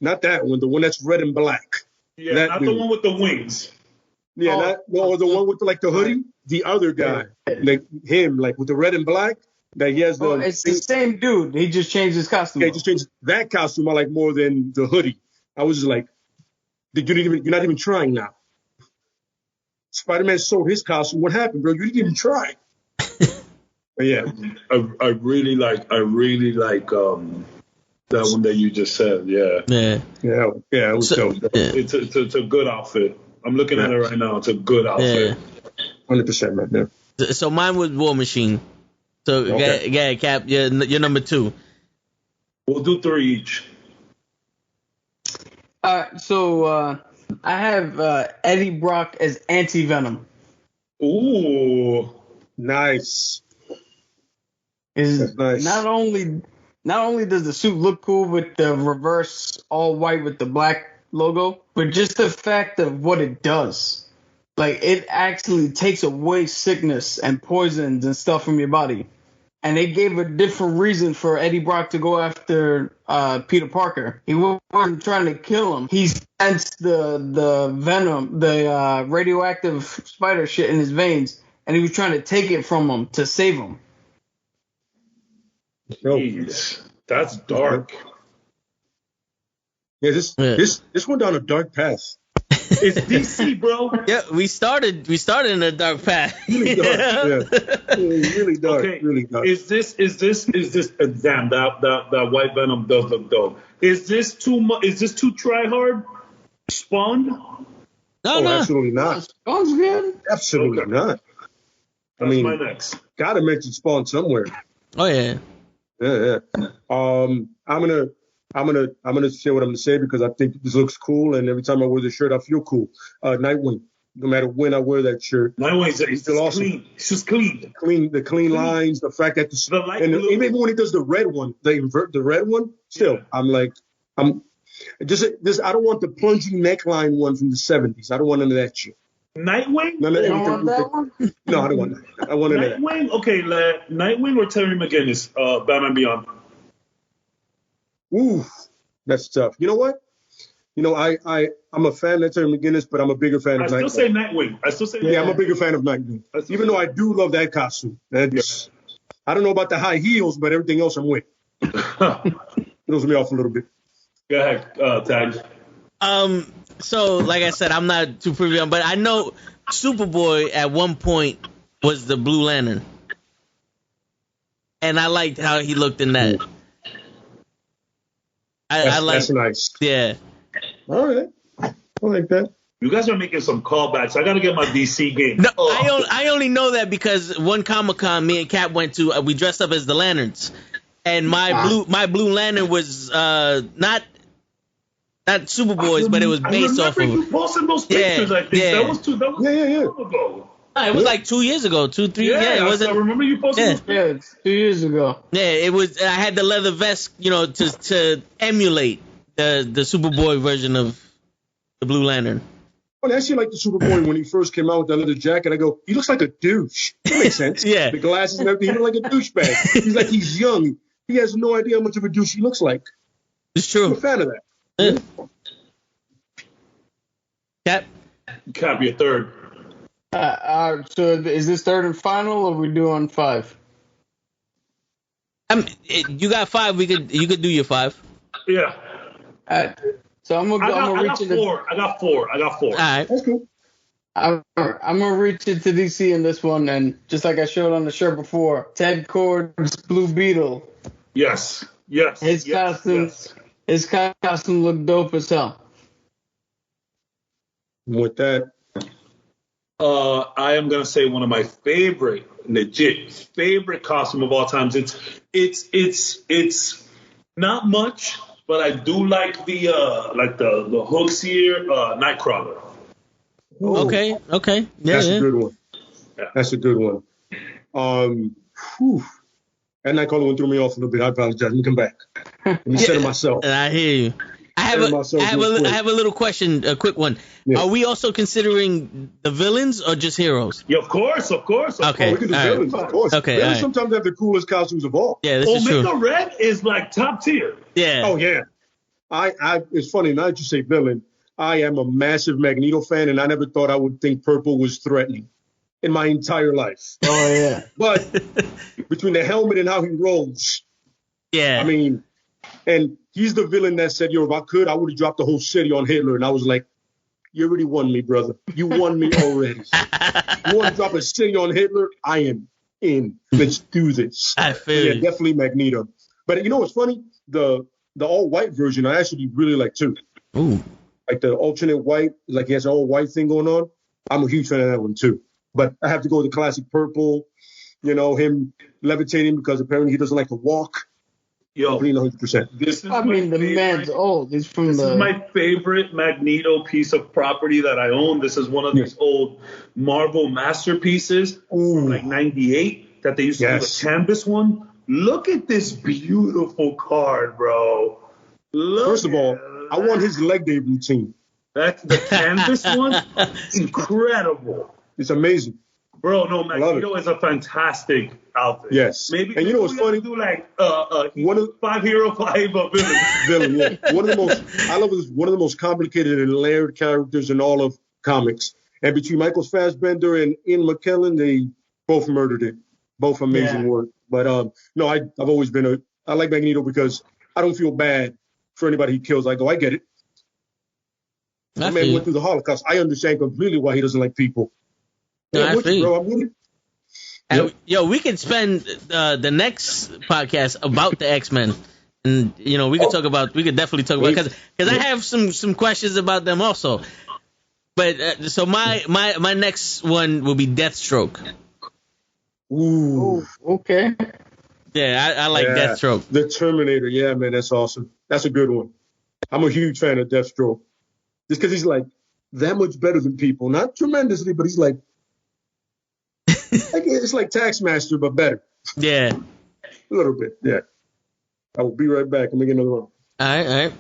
not that one, the one that's red and black. Yeah, that not dude. the one with the wings. Yeah, or the one with the hoodie. The other guy, like him, like with the red and black. That he has the. It's the same dude. He just changed his costume. Yeah, he just changed that costume. I like more than the hoodie. I was just like, you're not even trying now. Spider-Man sold his costume. What happened, bro? You didn't even try. But yeah, I really like that one that you just said. Yeah. It was dope. Yeah. It's a good outfit. I'm looking at it right now. It's a good outfit. 100%, man. Yeah. So mine was War Machine. So yeah, Cap, you're number 2. We'll do 3 each. So I have Eddie Brock as Anti-Venom. Ooh, nice. Is nice. Not only does the suit look cool with the reverse all white with the black logo, but just the fact of what it does. Like, it actually takes away sickness and poisons and stuff from your body. And they gave a different reason for Eddie Brock to go after Peter Parker. He wasn't trying to kill him. He sensed the venom, the radioactive spider shit in his veins, and he was trying to take it from him to save him. Jeez, that's dark. Yeah, this went down a dark path. It's DC, bro. Yeah, we started in a dark path. Really dark. Yeah. Really dark. Okay. Really dark. Is this damn that white Venom does look dope. Is this too much? Is this too try hard? Spawn? No. Absolutely not. Spawn's good. Absolutely not. That's my next. Gotta mention Spawn somewhere. Oh yeah. Yeah. I'm gonna say what I'm gonna say because I think this looks cool, and every time I wear the shirt, I feel cool. Nightwing. No matter when I wear that shirt, Nightwing's still awesome. Clean. It's just clean. The clean lines, the fact that even when he does the red one, the red one, still, I'm just I don't want the plunging neckline one from the 70s. I don't want none of that shit. Nightwing? You don't want that one? No, I don't want that. I want none of that. Nightwing? Okay, Nightwing or Terry McGinnis, Batman Beyond. Ooh, that's tough. You know what? I'm a fan of Terry McGinnis, but I'm a bigger fan of Nightwing. I still say Nightwing. I'm a bigger fan of Nightwing. Even though I do love that costume. I don't know about the high heels, but everything else I'm with. Throws me off a little bit. Go ahead, Tag. So, like I said, I'm not too privy on, but I know Superboy at one point was the Blue Lantern. And I liked how he looked in that. That's nice. Yeah. All right. I like that. You guys are making some callbacks. I got to get my DC game. No, I only know that because one Comic-Con me and Cap went to, we dressed up as the Lanterns. And my blue lantern was not Superboy's, but it was based off of. You posted those pictures. I think that was two. Ago. It was like 2 years ago, 3. Yeah, it wasn't. I remember you posted those pictures. 2 years ago. Yeah, it was. I had the leather vest, to emulate the Superboy version of the Blue Lantern. Well, actually, like the Superboy when he first came out with that leather jacket, I go, he looks like a douche. That makes sense. Yeah. The glasses and everything, he looks like a douchebag. He's young. He has no idea how much of a douche he looks like. It's true. I'm a fan of that. Cap, you're third. So is this third and final, or we doing 5? You got 5. You could do your 5. Yeah. So I'm gonna reach into 4. I got 4. All right. That's cool. I'm gonna reach into DC in this one, and just like I showed on the shirt before, Ted Kord's Blue Beetle. Yes. His costume looked dope as hell. With that, I am gonna say one of my legit favorite costume of all times. It's not much, but I do like the hooks here, Nightcrawler. Okay. Yeah. that's Yeah. a good one. Yeah. That's a good one. Whew. That Nightcrawler one threw me off a little bit. I apologize. Let me come back. Let me center myself. I hear you. I have a little question, a quick one. Yeah. Are we also considering the villains or just heroes? Yeah, of course. Okay. We can do All right. villains, of course. Okay, Villains all right. sometimes have the coolest costumes of all. Yeah, this is Omega true. Red is like top tier. Yeah. Oh yeah. It's funny, now that you say villain, I am a massive Magneto fan, and I never thought I would think purple was threatening in my entire life. Oh yeah. But between the helmet and how he rolls, Yeah. I mean, and he's the villain that said, yo, if I could, I would have dropped the whole city on Hitler. And I was like, you already won me, brother. You won me already. You want to drop a city on Hitler? I am in. Let's do this. I feel Yeah, you. definitely Magneto. But you know what's funny? The all-white version I actually really like too. Ooh. Like the alternate white, like he has an all-white thing going on. I'm a huge fan of that one too. But I have to go with the classic purple, you know, him levitating because apparently he doesn't like to walk. Yo, 100%. this is I mean, the man's old. He's from This the. is my favorite Magneto piece of property that I own. This is one of these old Marvel masterpieces from like '98 that they used to do the canvas one. Look at this beautiful card, bro. First of all, I want his leg day routine. That's the canvas one. Incredible. It's amazing. Bro, no, Magneto is a fantastic outfit. Yes. Maybe, and you know what's funny? Do like one of 5 hero 5 villains. Villain, yeah. One of the most complicated and layered characters in all of comics. And between Michael Fassbender and Ian McKellen, they both murdered it. Both amazing work. But no, I've always been I like Magneto because I don't feel bad for anybody he kills. I go, I get it. The man went through the Holocaust. I understand completely why he doesn't like people. No, I'm with you, bro. I'm with you. And, yo, we could spend the next podcast about the X-Men, and we could we could definitely talk about because I have some questions about them also. But so my next one will be Deathstroke. Ooh, okay. Yeah, I like Deathstroke. The Terminator. Yeah, man, that's awesome. That's a good one. I'm a huge fan of Deathstroke. Just because he's like that much better than people. Not tremendously, but he's like it's like Taskmaster, but better. Yeah. A little bit, yeah. I will be right back. I'm making another one. All right.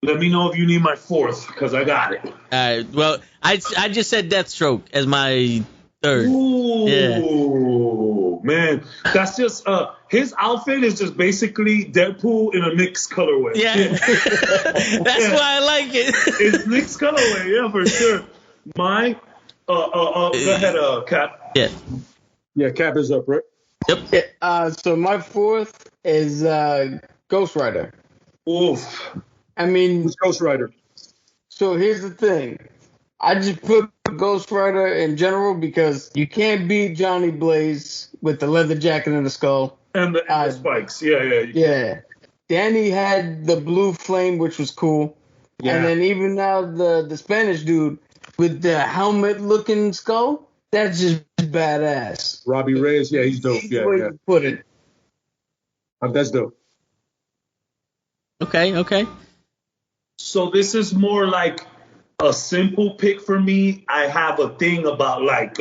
Let me know if you need my fourth, because I got it. All right. Well, I just said Deathstroke as my third. Ooh, man. That's just, his outfit is just basically Deadpool in a mixed colorway. Yeah. That's why I like it. It's mixed colorway, yeah, for sure. Go ahead, Cap. Yeah. Yeah, Cap is up, right? Yep. So my fourth is Ghost Rider. Oof. I mean, Who's Ghost Rider? So here's the thing. I just put Ghost Rider in general because you can't beat Johnny Blaze with the leather jacket and the skull. And the spikes. Yeah. Yeah. Danny had the blue flame, which was cool. Yeah. And then even now the Spanish dude with the helmet-looking skull, that's just badass. Robbie Reyes, yeah, he's dope. Yeah. You put it. That's dope. Okay. So this is more like a simple pick for me. I have a thing about I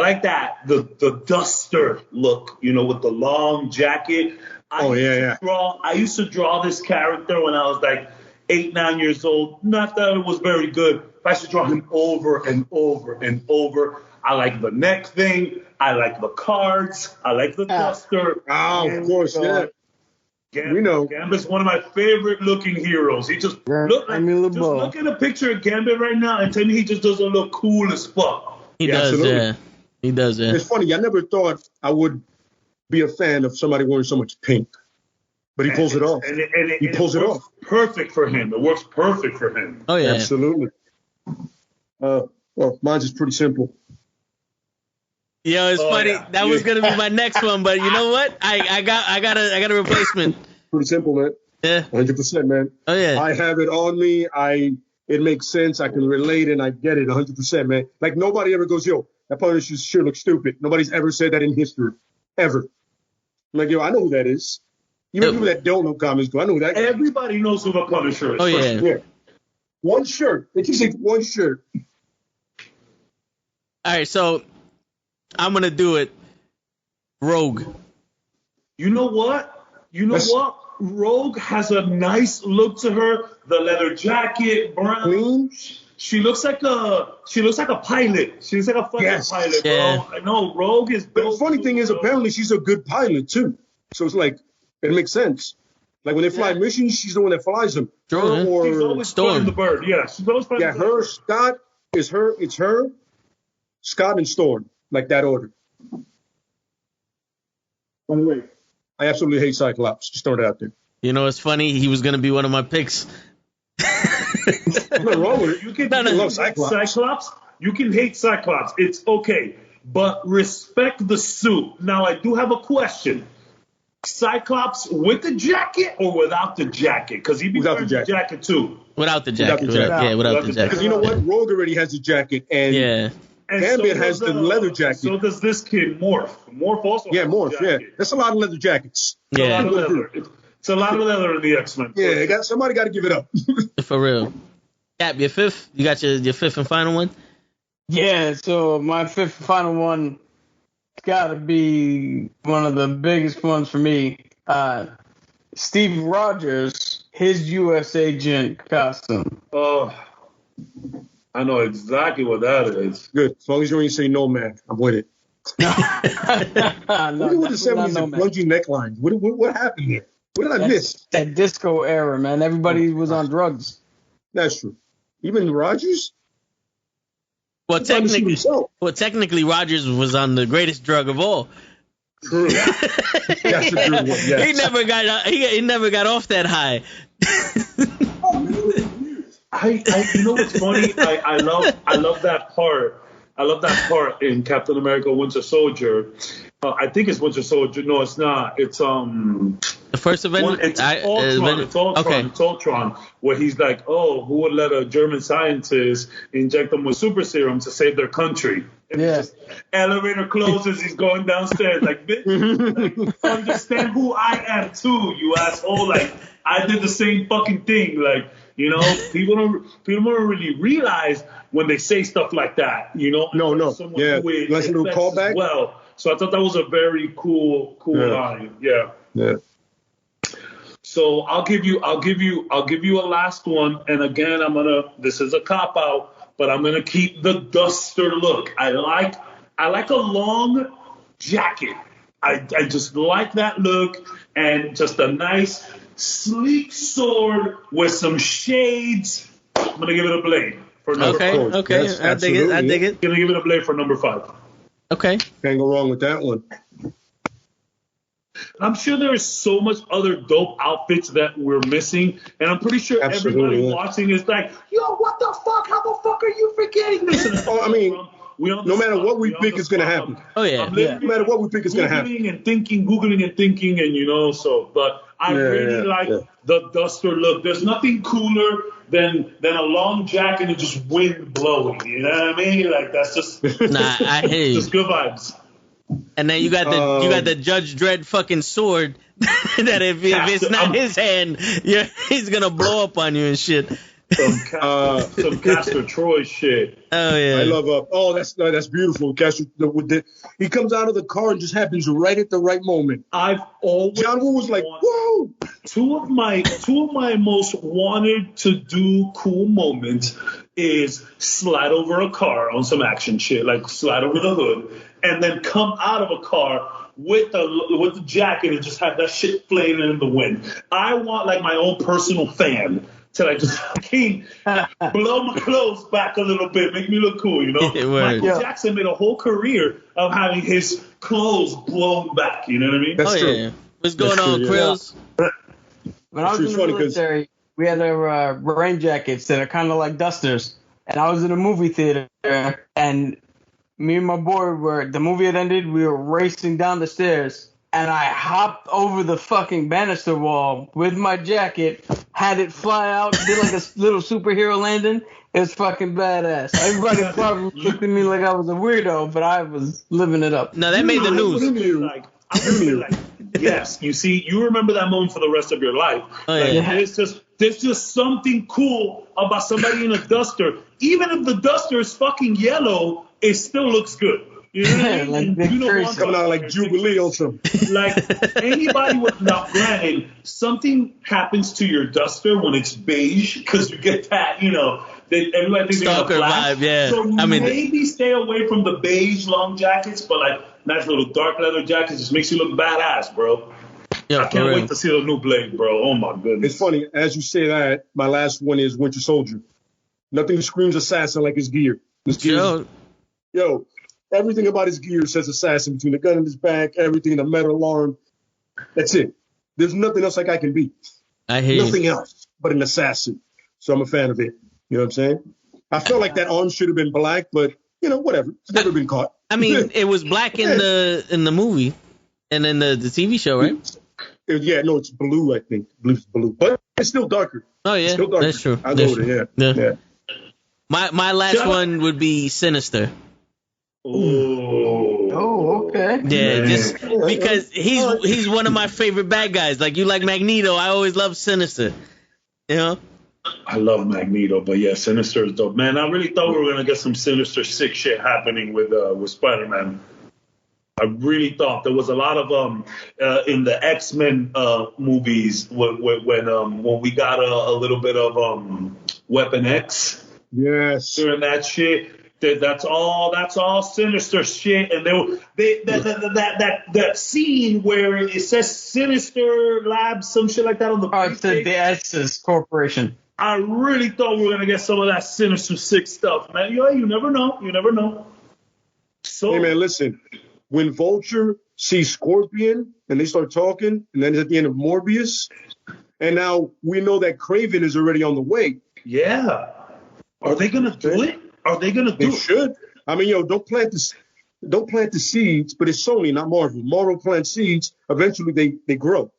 like that the duster look, with the long jacket. I used to draw this character when I was like 8-9 years old. Not that it was very good. I used to draw him over and over and over. I like the neck thing. I like the cards. I like the duster. Oh, of course, yeah. Gambit. We know. Gambit's one of my favorite looking heroes. He just look at a picture of Gambit right now and tell me he just doesn't look cool as fuck. He does, yeah. He does, yeah. It's funny. I never thought I would be a fan of somebody wearing so much pink, but he pulls it off. He pulls it off. Perfect for him. It works perfect for him. Oh yeah, absolutely. Well, mine's is pretty simple. Yo, it's funny. Yeah. That was gonna be my next one, but you know what? I got a replacement. Pretty simple, man. Yeah. 100%, man. Oh yeah. I have it on me. I it makes sense. I can relate and I get it 100%, man. Like nobody ever goes, yo, that Punisher sure looks stupid. Nobody's ever said that in history, ever. I'm like, yo, I know who that is. Even people that don't know comics go, I know who that. Everybody knows who the Punisher is. Oh yeah. Yeah. One shirt. It just takes one shirt. All right, so I'm gonna do it. Rogue. You know what? Rogue has a nice look to her. The leather jacket, brown. Clean. She looks like a pilot. She's like a fucking pilot, bro. Yeah. I know Rogue is. But the funny thing is, apparently she's a good pilot too. So it's like it makes sense. Like when they fly missions, she's the one that flies them. Jordan. She's always flying the bird. Yeah, she's always flying the bird. Her, Scott is her. It's her, Scott and Storm, like that order. By the way, I absolutely hate Cyclops. Just throw it out there. You know, it's funny. He was gonna be one of my picks. Nothing wrong with it. You can love Cyclops. You can hate Cyclops. It's okay, but respect the suit. Now, I do have a question. Cyclops with the jacket or without the jacket? Because he be wearing the jacket too. Without the jacket. Without the jacket. Because you know what? Rogue already has the jacket, and Gambit has the leather jacket. So does this kid Morph. Morph also has Morph, the jacket. yeah. That's a lot of leather jackets. It's a lot of leather. It's a lot of leather in the X-Men. Yeah, somebody got to give it up. For real. Cap, your fifth? You got your fifth and final one? Yeah, so my fifth and final one gotta be one of the biggest ones for me. Steve Rogers, his U.S. agent costume. Oh, I know exactly what that is. Good. As long as you don't say no, man, I'm with it. No, Look at the 70s and plungy necklines. What happened here? What did I miss? That disco era, man. Everybody was on drugs. That's true. Even Rogers? Well, technically, Rogers was on the greatest drug of all. True. That's a good one. Yes. He never got off that high. You know what's funny? I love that part. I love that part in Captain America: Winter Soldier. I think it's Winter Soldier. No, it's not. It's the first Avenger. It's Ultron. It's Ultron. Where he's like, oh, who would let a German scientist inject them with super serum to save their country? And just, elevator closes. He's going downstairs. Like, bitch, like, understand who I am too, you asshole. Like, I did the same fucking thing. Like, you know, people don't really realize when they say stuff like that. You know, no. Yeah, nice little callback. Well, so I thought that was a very cool line. Yeah. So I'll give you a last one. And again, this is a cop out, but I'm gonna keep the duster look. I like a long jacket. I just like that look, and just a nice sleek sword with some shades. I'm gonna give it a blade for number 5. Okay. Yes, I dig it. Gonna give it a blade for number 5. Okay. Can't go wrong with that one. I'm sure there is so much other dope outfits that we're missing, and I'm pretty sure everybody watching is like, yo, what the fuck? How the fuck are you forgetting this? I mean, no matter what we pick, it's going to happen. Oh, yeah. No matter what we pick, it's going to happen. Googling and thinking, and you know, so, but I really like the duster look. There's nothing cooler than a long jacket and just wind blowing. You know what I mean? Like, that's just, I hear you. Just good vibes. And then you got the Judge Dredd fucking sword that if it's not his hand, he's gonna blow up on you and shit. Some Castor Troy shit. Oh yeah. I love that's beautiful. Castor, he comes out of the car and just happens right at the right moment. I've always John Woo was like, whoa. Two of my most wanted to do cool moments is slide over a car on some action shit, like slide over the hood, and then come out of a car with the jacket and just have that shit flailing in the wind. I want like my own personal fan to like just fucking blow my clothes back a little bit, make me look cool, you know? Michael Jackson made a whole career of having his clothes blown back, you know what I mean? That's true. Yeah. What's going on, Krills? When I was in the military, we had our rain jackets that are kind of like dusters. And I was in a movie theater, and me and my boy the movie had ended, we were racing down the stairs, and I hopped over the fucking banister wall with my jacket, had it fly out, did like a little superhero landing. It was fucking badass. Everybody probably looked at me like I was a weirdo, but I was living it up. No, that made the news. I would be like, yes. You see, you remember that moment for the rest of your life. Oh, yeah. Like, there's just something cool about somebody in a duster. Even if the duster is fucking yellow, it still looks good. You know what I mean? Like you know what I'm coming out like Jubilee or something. Like anybody with, now granted, something happens to your duster when it's beige because you get that, you know, everybody thinks they're Stalker black. vibe, yeah. So I mean, maybe stay away from the beige long jackets, but like nice little dark leather jackets just makes you look badass, bro. yeah, I can't wait to see the new Blade, bro. Oh my goodness. It's funny, as you say that, my last one is Winter Soldier. Nothing screams assassin like his gear. His gear, yo, everything about his gear says assassin, between the gun in his back, everything, the metal arm. That's it. There's nothing else like I can be. I hear Nothing you. else but an assassin. So I'm a fan of it. You know what I'm saying? I felt like that arm should have been black, but, you know, whatever. It's never been caught. I mean, it was black in the movie and in the TV show, right? It's blue, I think. Blue's blue. But it's still darker. Oh, yeah. It's still darker. That's true. I'll go with it, yeah. My last one would be Sinister. Oh, okay. Yeah, just because he's one of my favorite bad guys. Like, you like Magneto, I always love Sinister. You know? I love Magneto, but yeah, Sinister is dope. Man, I really thought we were gonna get some Sinister sick shit happening with Spider-Man. I really thought there was a lot of in the X-Men movies when we got a little bit of Weapon X. Yes. During that shit. That's all Sinister shit, and that scene where it says Sinister Labs, some shit like that on the It's the Estes Corporation. I really thought we were gonna get some of that Sinister Six stuff, man. You never know. You never know. So, hey man, listen. When Vulture sees Scorpion and they start talking, and then at the end of Morbius, and now we know that Kraven is already on the way. yeah, are they gonna do it? Are they gonna do They it? should. I mean, don't plant the seeds, but it's Sony, not Marvel. Marvel plants seeds. Eventually, they grow.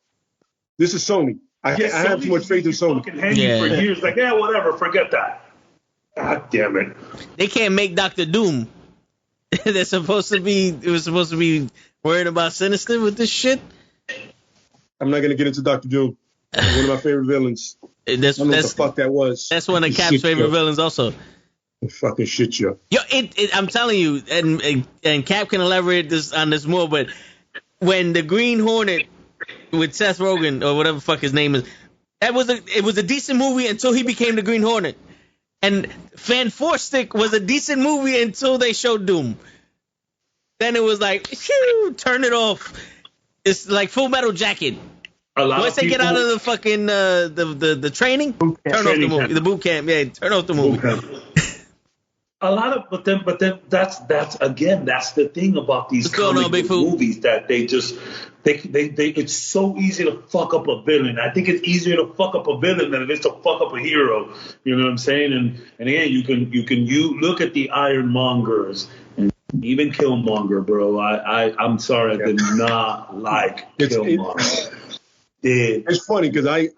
This is Sony. I have too much faith in Sony. Fucking hanging for years, like whatever, forget that. God damn it! They can't make Doctor Doom. It was supposed to be worried about Sinister with this shit. I'm not gonna get into Dr. Doom. One of my favorite villains. I don't know what the fuck that was. That's one of Cap's favorite villains, also. Fucking shit, yo. Yo, I'm telling you, and Cap can elaborate on this more, but when the Green Hornet with Seth Rogen or whatever the fuck his name is, it was a decent movie until he became the Green Hornet. And Fan Four Stick was a decent movie until they showed Doom. Then it was like, phew, turn it off. It's like Full Metal Jacket. Once they get out of the fucking the training, turn off the movie. The boot camp, yeah, turn off the movie. But then that's the thing about these comic book movies, that they it's so easy to fuck up a villain. I think it's easier to fuck up a villain than it is to fuck up a hero. You know what I'm saying? And again, you look at the Ironmongers and even Killmonger, bro. I'm sorry, I did not like Killmonger. It's funny because I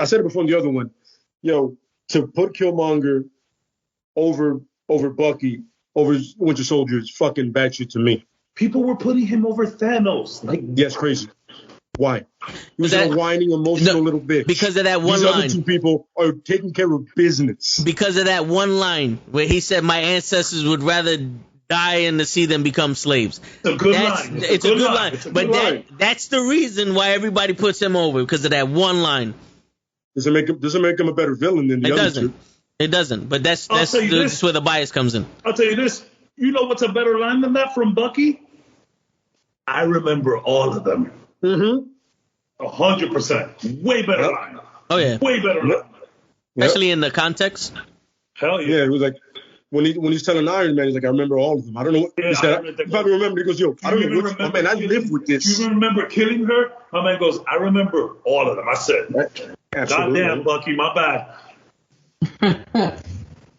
said it before in the other one. Yo, to put Killmonger over Bucky, over Winter Soldier is fucking batshit to me. People were putting him over Thanos. Yes, crazy. Why? He was a whining, emotional little bitch. Because of that one line. These other two people are taking care of business. Because of that one line where he said, "My ancestors would rather die and to see them become slaves." It's a good line. It's a good line. But that's the reason why everybody puts him over, because of that one line. Doesn't make him a better villain than the other two. It doesn't. But that's where the bias comes in. I'll tell you this. You know what's a better line than that from Bucky? I remember all of them. 100%. Way better line. Oh, yeah. Way better line. Especially in the context. Hell yeah. Yeah, it was like, when he's telling Iron Man, he's like, I remember all of them. I don't know what he said. If I can remember, he goes, yo, I don't know what, my man, I live with this. You remember killing her? My man goes, I remember all of them. I said, goddamn, Bucky, my bad.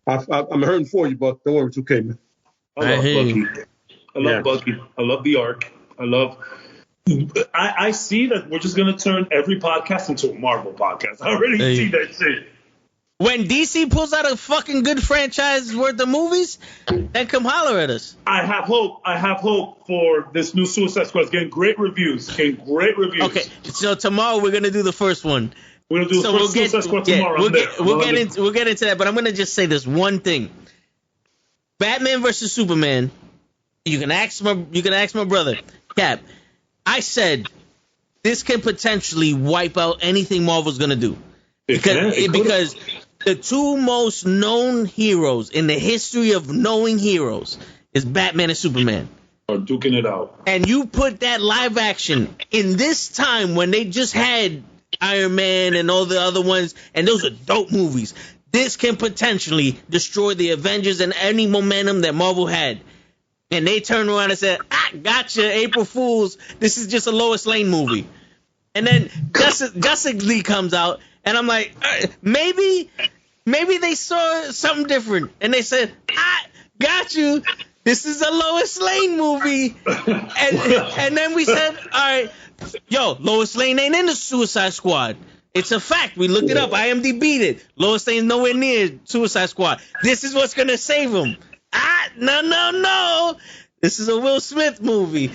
I'm hurting for you, Buck. Don't worry, it's okay, man. I love Bucky. I love Bucky. I love the arc. I love I see that we're just gonna turn every podcast into a Marvel podcast. I already see that shit. When DC pulls out a fucking good franchise worth of movies, then come holler at us. I have hope for this new Suicide Squad. It's getting great reviews. Okay, so tomorrow we're gonna do the first one. We're gonna do the first Suicide Squad tomorrow. We'll get into that, but I'm gonna just say this one thing: Batman versus Superman. You can ask my brother Cap. I said this can potentially wipe out anything Marvel's gonna do because the two most known heroes in the history of knowing heroes is Batman and Superman. Are duking it out. And you put that live action in this time when they just had Iron Man and all the other ones, and those are dope movies. This can potentially destroy the Avengers and any momentum that Marvel had. And they turned around and said, gotcha, April Fools. This is just a Lois Lane movie. And then Justice League comes out, and I'm like, maybe they saw something different. And they said, got you. This is a Lois Lane movie. And then we said, all right, yo, Lois Lane ain't in the Suicide Squad. It's a fact. We looked it up. IMDb'd it. Lois Lane's nowhere near Suicide Squad. This is what's going to save him. No. This is a Will Smith movie.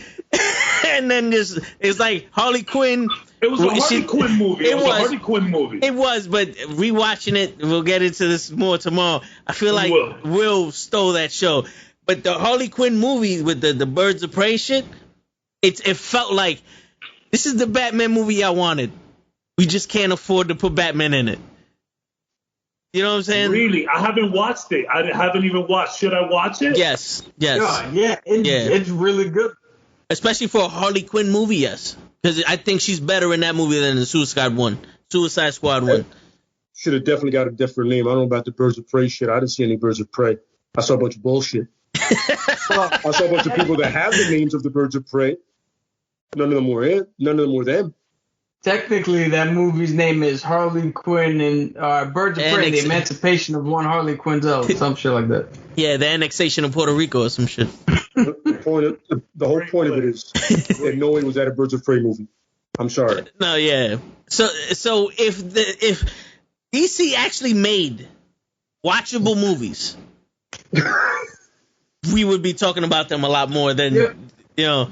And then it's like Harley Quinn. It was a Harley Quinn movie. It was a Harley Quinn movie. It was, but rewatching it, we'll get into this more tomorrow. I feel like Will stole that show. But the Harley Quinn movie with the Birds of Prey shit, it felt like this is the Batman movie I wanted. We just can't afford to put Batman in it. You know what I'm saying? Really? I haven't watched it. I haven't even watched. Should I watch it? Yes. It's really good. Especially for a Harley Quinn movie, yes. Because I think she's better in that movie than the Suicide Squad one. Should have definitely got a different name. I don't know about the Birds of Prey shit. I didn't see any Birds of Prey. I saw a bunch of bullshit. I saw a bunch of people that have the names of the Birds of Prey. None of them were it. None of them were them. Technically, that movie's name is Harley Quinn and Birds of Prey, the Emancipation of One Harley Quinzel, some shit like that. Yeah, the annexation of Puerto Rico or some shit. The whole point of it is that no one was at a Birds of Prey movie. I'm sorry. No, yeah. So if DC actually made watchable movies, we would be talking about them a lot more than you know.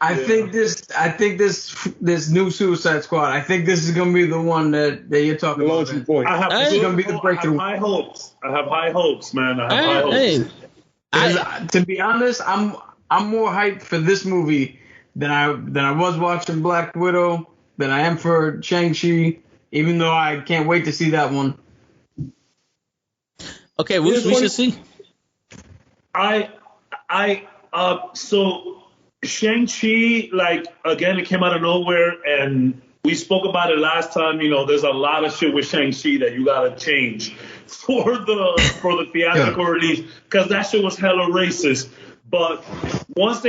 I think this new Suicide Squad. I think this is gonna be the one that you're talking about. This is gonna be the breakthrough. I have high hopes, man. I have high hopes. To be honest, I'm more hyped for this movie than I was watching Black Widow, than I am for Shang-Chi. Even though I can't wait to see that one. Okay, we should see. So Shang-Chi, like, again, it came out of nowhere, and we spoke about it last time. You know, there's a lot of shit with Shang-Chi that you gotta change for the theatrical release, because that shit was hella racist. But once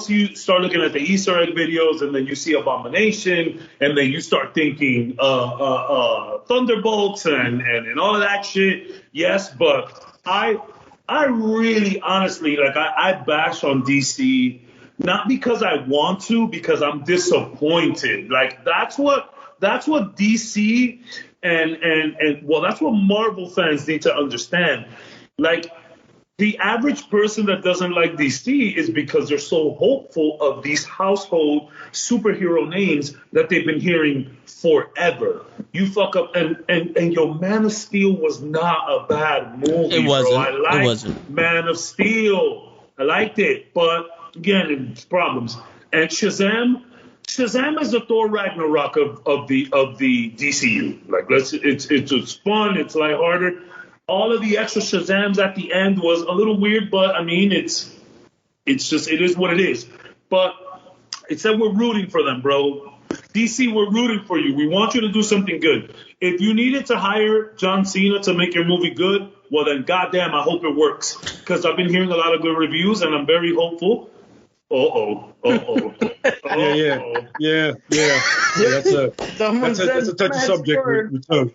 you start looking at the Easter egg videos, and then you see Abomination, and then you start thinking Thunderbolts and all of that shit. Yes, but I really, honestly, like, I bash on DC, not because I want to, because I'm disappointed. Like, that's what DC and well, that's what Marvel fans need to understand. Like, the average person that doesn't like DC is because they're so hopeful of these household superhero names that they've been hearing forever. You fuck up, and your Man of Steel was not a bad movie. It wasn't. Bro. I liked Man of Steel. I liked it, but again, it's problems. And Shazam is the Thor Ragnarok of the DCU. Like, it's fun. It's lighthearted. All of the extra Shazams at the end was a little weird, but I mean, it's just, it is what it is. But it's that we're rooting for them, bro. DC, we're rooting for you. We want you to do something good. If you needed to hire John Cena to make your movie good, well then, goddamn, I hope it works. Because I've been hearing a lot of good reviews, and I'm very hopeful. Yeah. That's a touchy subject with Tony.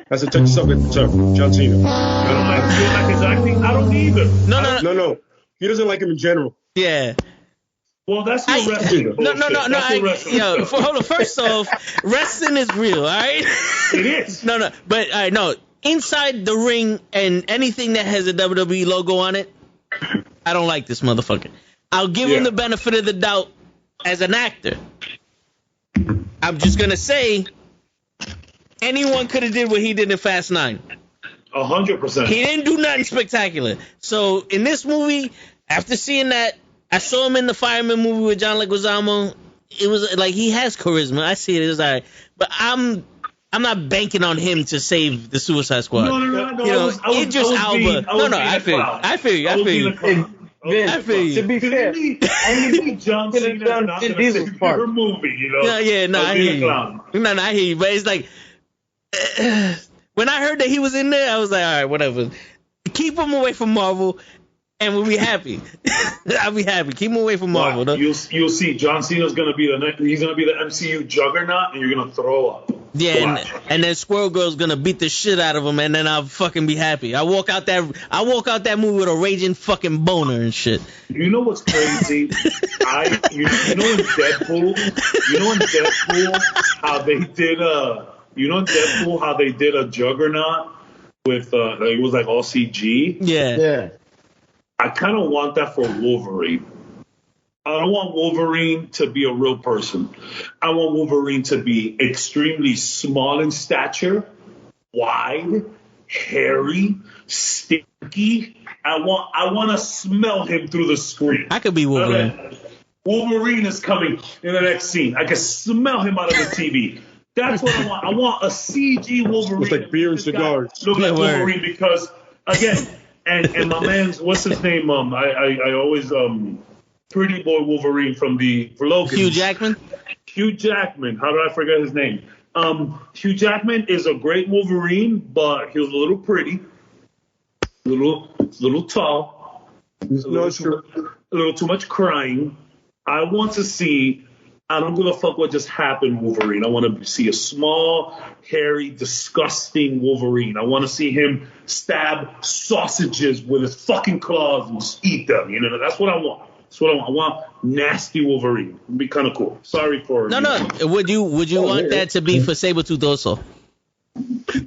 That's a touchy subject for John Cena. I don't like his acting. I don't either. No. He doesn't like him in general. Yeah. Well, that's your wrestling bullshit. No. That's your wrestling stuff. Hold on. First off, wrestling is real, all right? It is. No. But, all right, no. Inside the ring and anything that has a WWE logo on it, I don't like this motherfucker. I'll give him the benefit of the doubt as an actor. I'm just going to say, anyone could have did what he did in Fast 9. 100%. He didn't do nothing spectacular. So, in this movie, after seeing that, I saw him in the Fireman movie with John Leguizamo. It was like he has charisma. I see it as all right, but I'm not banking on him to save the Suicide Squad. No. You know, Idris Alba. I feel you. To be fair, only John Cena is not going to save your movie, you know? I hear you. I hear you. But it's like, when I heard that he was in there, I was like, all right, whatever. Keep him away from Marvel, and we'll be happy. I'll be happy. Keep him away from Marvel. Wow. You'll see. John Cena's going to be he's going to be the MCU juggernaut, and you're going to throw up. Yeah, and then Squirrel Girl's gonna beat the shit out of him, and then I'll fucking be happy. I walk out that movie with a raging fucking boner and shit. You know what's crazy? you know in Deadpool how they did a juggernaut with it was like all CG. Yeah. I kind of want that for Wolverine. I don't want Wolverine to be a real person. I want Wolverine to be extremely small in stature, wide, hairy, stinky. I want to smell him through the screen. I could be Wolverine. Wolverine is coming in the next scene. I can smell him out of the TV. That's what I want. I want a CG Wolverine. It's like beer and cigars. Look like Wolverine because, again, and my man's, what's his name? I always... Pretty boy Wolverine from Logan. Hugh Jackman? Hugh Jackman. How did I forget his name? Hugh Jackman is a great Wolverine, but he was a little pretty, a little tall, a little too much crying. I want to see. I don't give a fuck what just happened, Wolverine. I want to see a small, hairy, disgusting Wolverine. I want to see him stab sausages with his fucking claws and just eat them. You know, that's what I want. That's what I want. I want nasty Wolverine. It'd be kind of cool. Sorry for... No. Would you want that to be for Sabretooth also?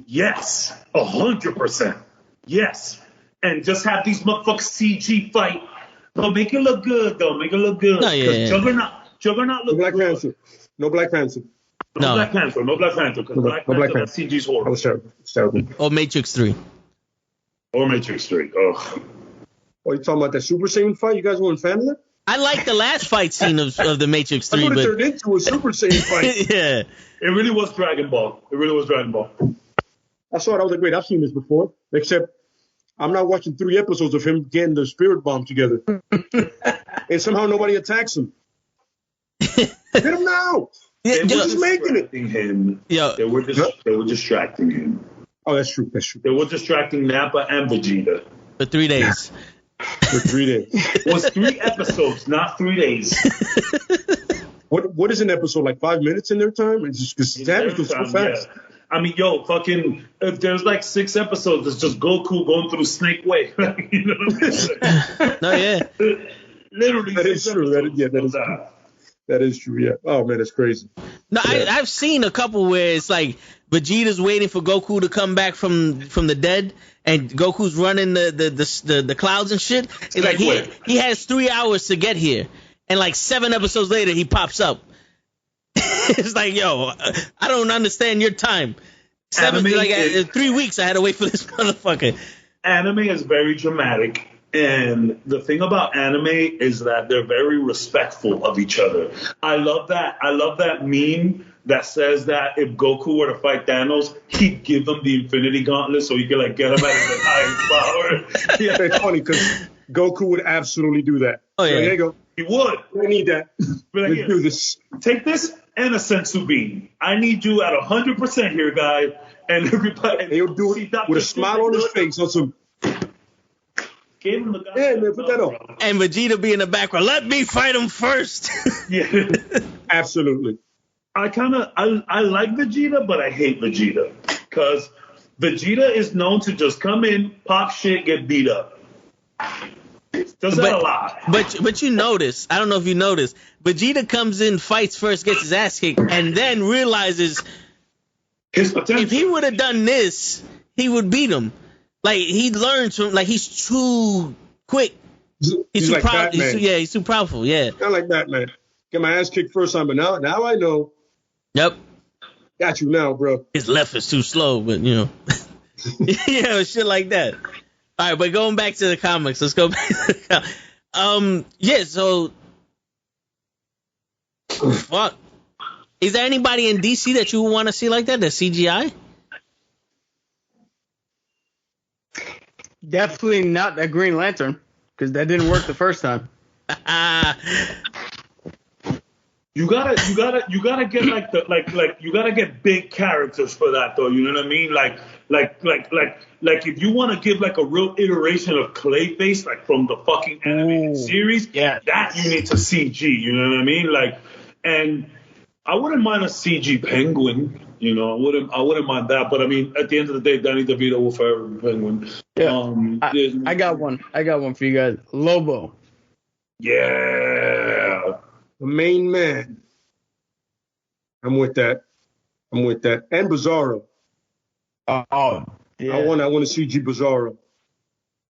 Yes. 100%. Yes. And just have these motherfuckers CG fight. No, make it look good, though. Make it look good. No, yeah. Juggernaut look Black good. Panther. No Black Panther. No Black Panther. Because Black Panther CG's horrible. That was terrible. Or Matrix 3. Or Matrix 3. Ugh. Oh, you talking about that Super Saiyan fight? You guys weren't a fan of that? I like the last fight scene of the Matrix 3. That's what it turned into, a Super Saiyan fight. Yeah. It really was Dragon Ball. I saw it. I was like, wait, I've seen this before. Except I'm not watching 3 episodes of him getting the spirit bomb together. And somehow nobody attacks him. Get him now. They were just making it. Him. Yo. They were distracting him. Oh, that's true. They were distracting Nappa and Vegeta. For 3 days. For 3 days. It was 3 episodes, not 3 days. What is an episode? Like 5 minutes in their time? It's just because it goes so fast. Yeah. I mean, fucking, if there's like 6 episodes, it's just Goku going through Snake Way. You know what I'm saying? No, yeah. Literally. That is true. That is true, yeah. Oh, man, it's crazy. No, yeah. I've seen a couple where it's like Vegeta's waiting for Goku to come back from the dead, and Goku's running the clouds and shit. It's like he has 3 hours to get here, and like 7 episodes later he pops up. It's like, yo, I don't understand your time. 3 weeks I had to wait for this motherfucker. Anime is very dramatic. And the thing about anime is that they're very respectful of each other. I love that meme that says that if Goku were to fight Thanos, he'd give him the Infinity Gauntlet so he could like get him at his highest power. Yeah, it's funny because Goku would absolutely do that. Oh yeah, so there you go. He would. I need that. Like, Let's do this. Take this and a sensu bean. I need you at 100% here, guy. And everybody. And he'll do it with a smile on his face. On some. Gave him the guy. Yeah, man, put that on. And Vegeta be in the background. Let me fight him first. Yeah. Absolutely. I like Vegeta, but I hate Vegeta. Because Vegeta is known to just come in, pop shit, get beat up. Does that a lot? But you notice, I don't know if you noticed, Vegeta comes in, fights first, gets his ass kicked, and then realizes His potential. if he would have done this, he would beat him. Like, he learns from, like, he's too quick. He's too like proud. Batman. He's too powerful. Yeah. Not like Batman. Get my ass kicked first time, but now I know. Yep. Got you now, bro. His left is too slow, but you know, shit like that. All right, but going back to the comics, let's go back to the yeah. So, fuck. Is there anybody in DC that you want to see like that? The CGI? Definitely not that Green Lantern, because that didn't work the first time. You gotta get you gotta get big characters for that though. You know what I mean? Like if you want to give like a real iteration of Clayface, like from the fucking animated series, that you need to CG. You know what I mean? Like, and I wouldn't mind a CG Penguin. You know, I wouldn't mind that. But I mean, at the end of the day, Danny DeVito will forever be Penguin. Yeah. I got one for you guys. Lobo. Yeah. The main man. I'm with that. And Bizarro. Oh, yeah. I want to CG Bizarro.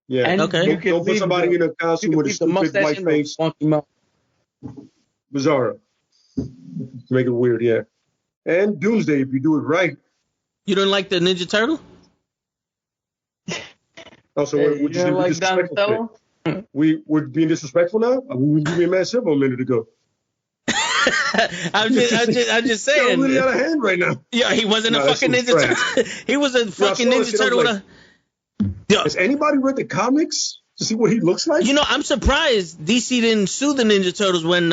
Yeah. And okay. Don't put somebody in a costume with a stupid white face. Bizarro. Make it weird, yeah. And Doomsday, if you do it right. You don't like the Ninja Turtle? Also, we're just being disrespectful. We're being disrespectful now? We were being mad simple a minute ago. I'm just saying. You're really out of hand right now. Yeah, he wasn't a fucking Ninja Turtle. He was a fucking Ninja Turtle with a... Has anybody read the comics to see what he looks like? You know, I'm surprised DC didn't sue the Ninja Turtles when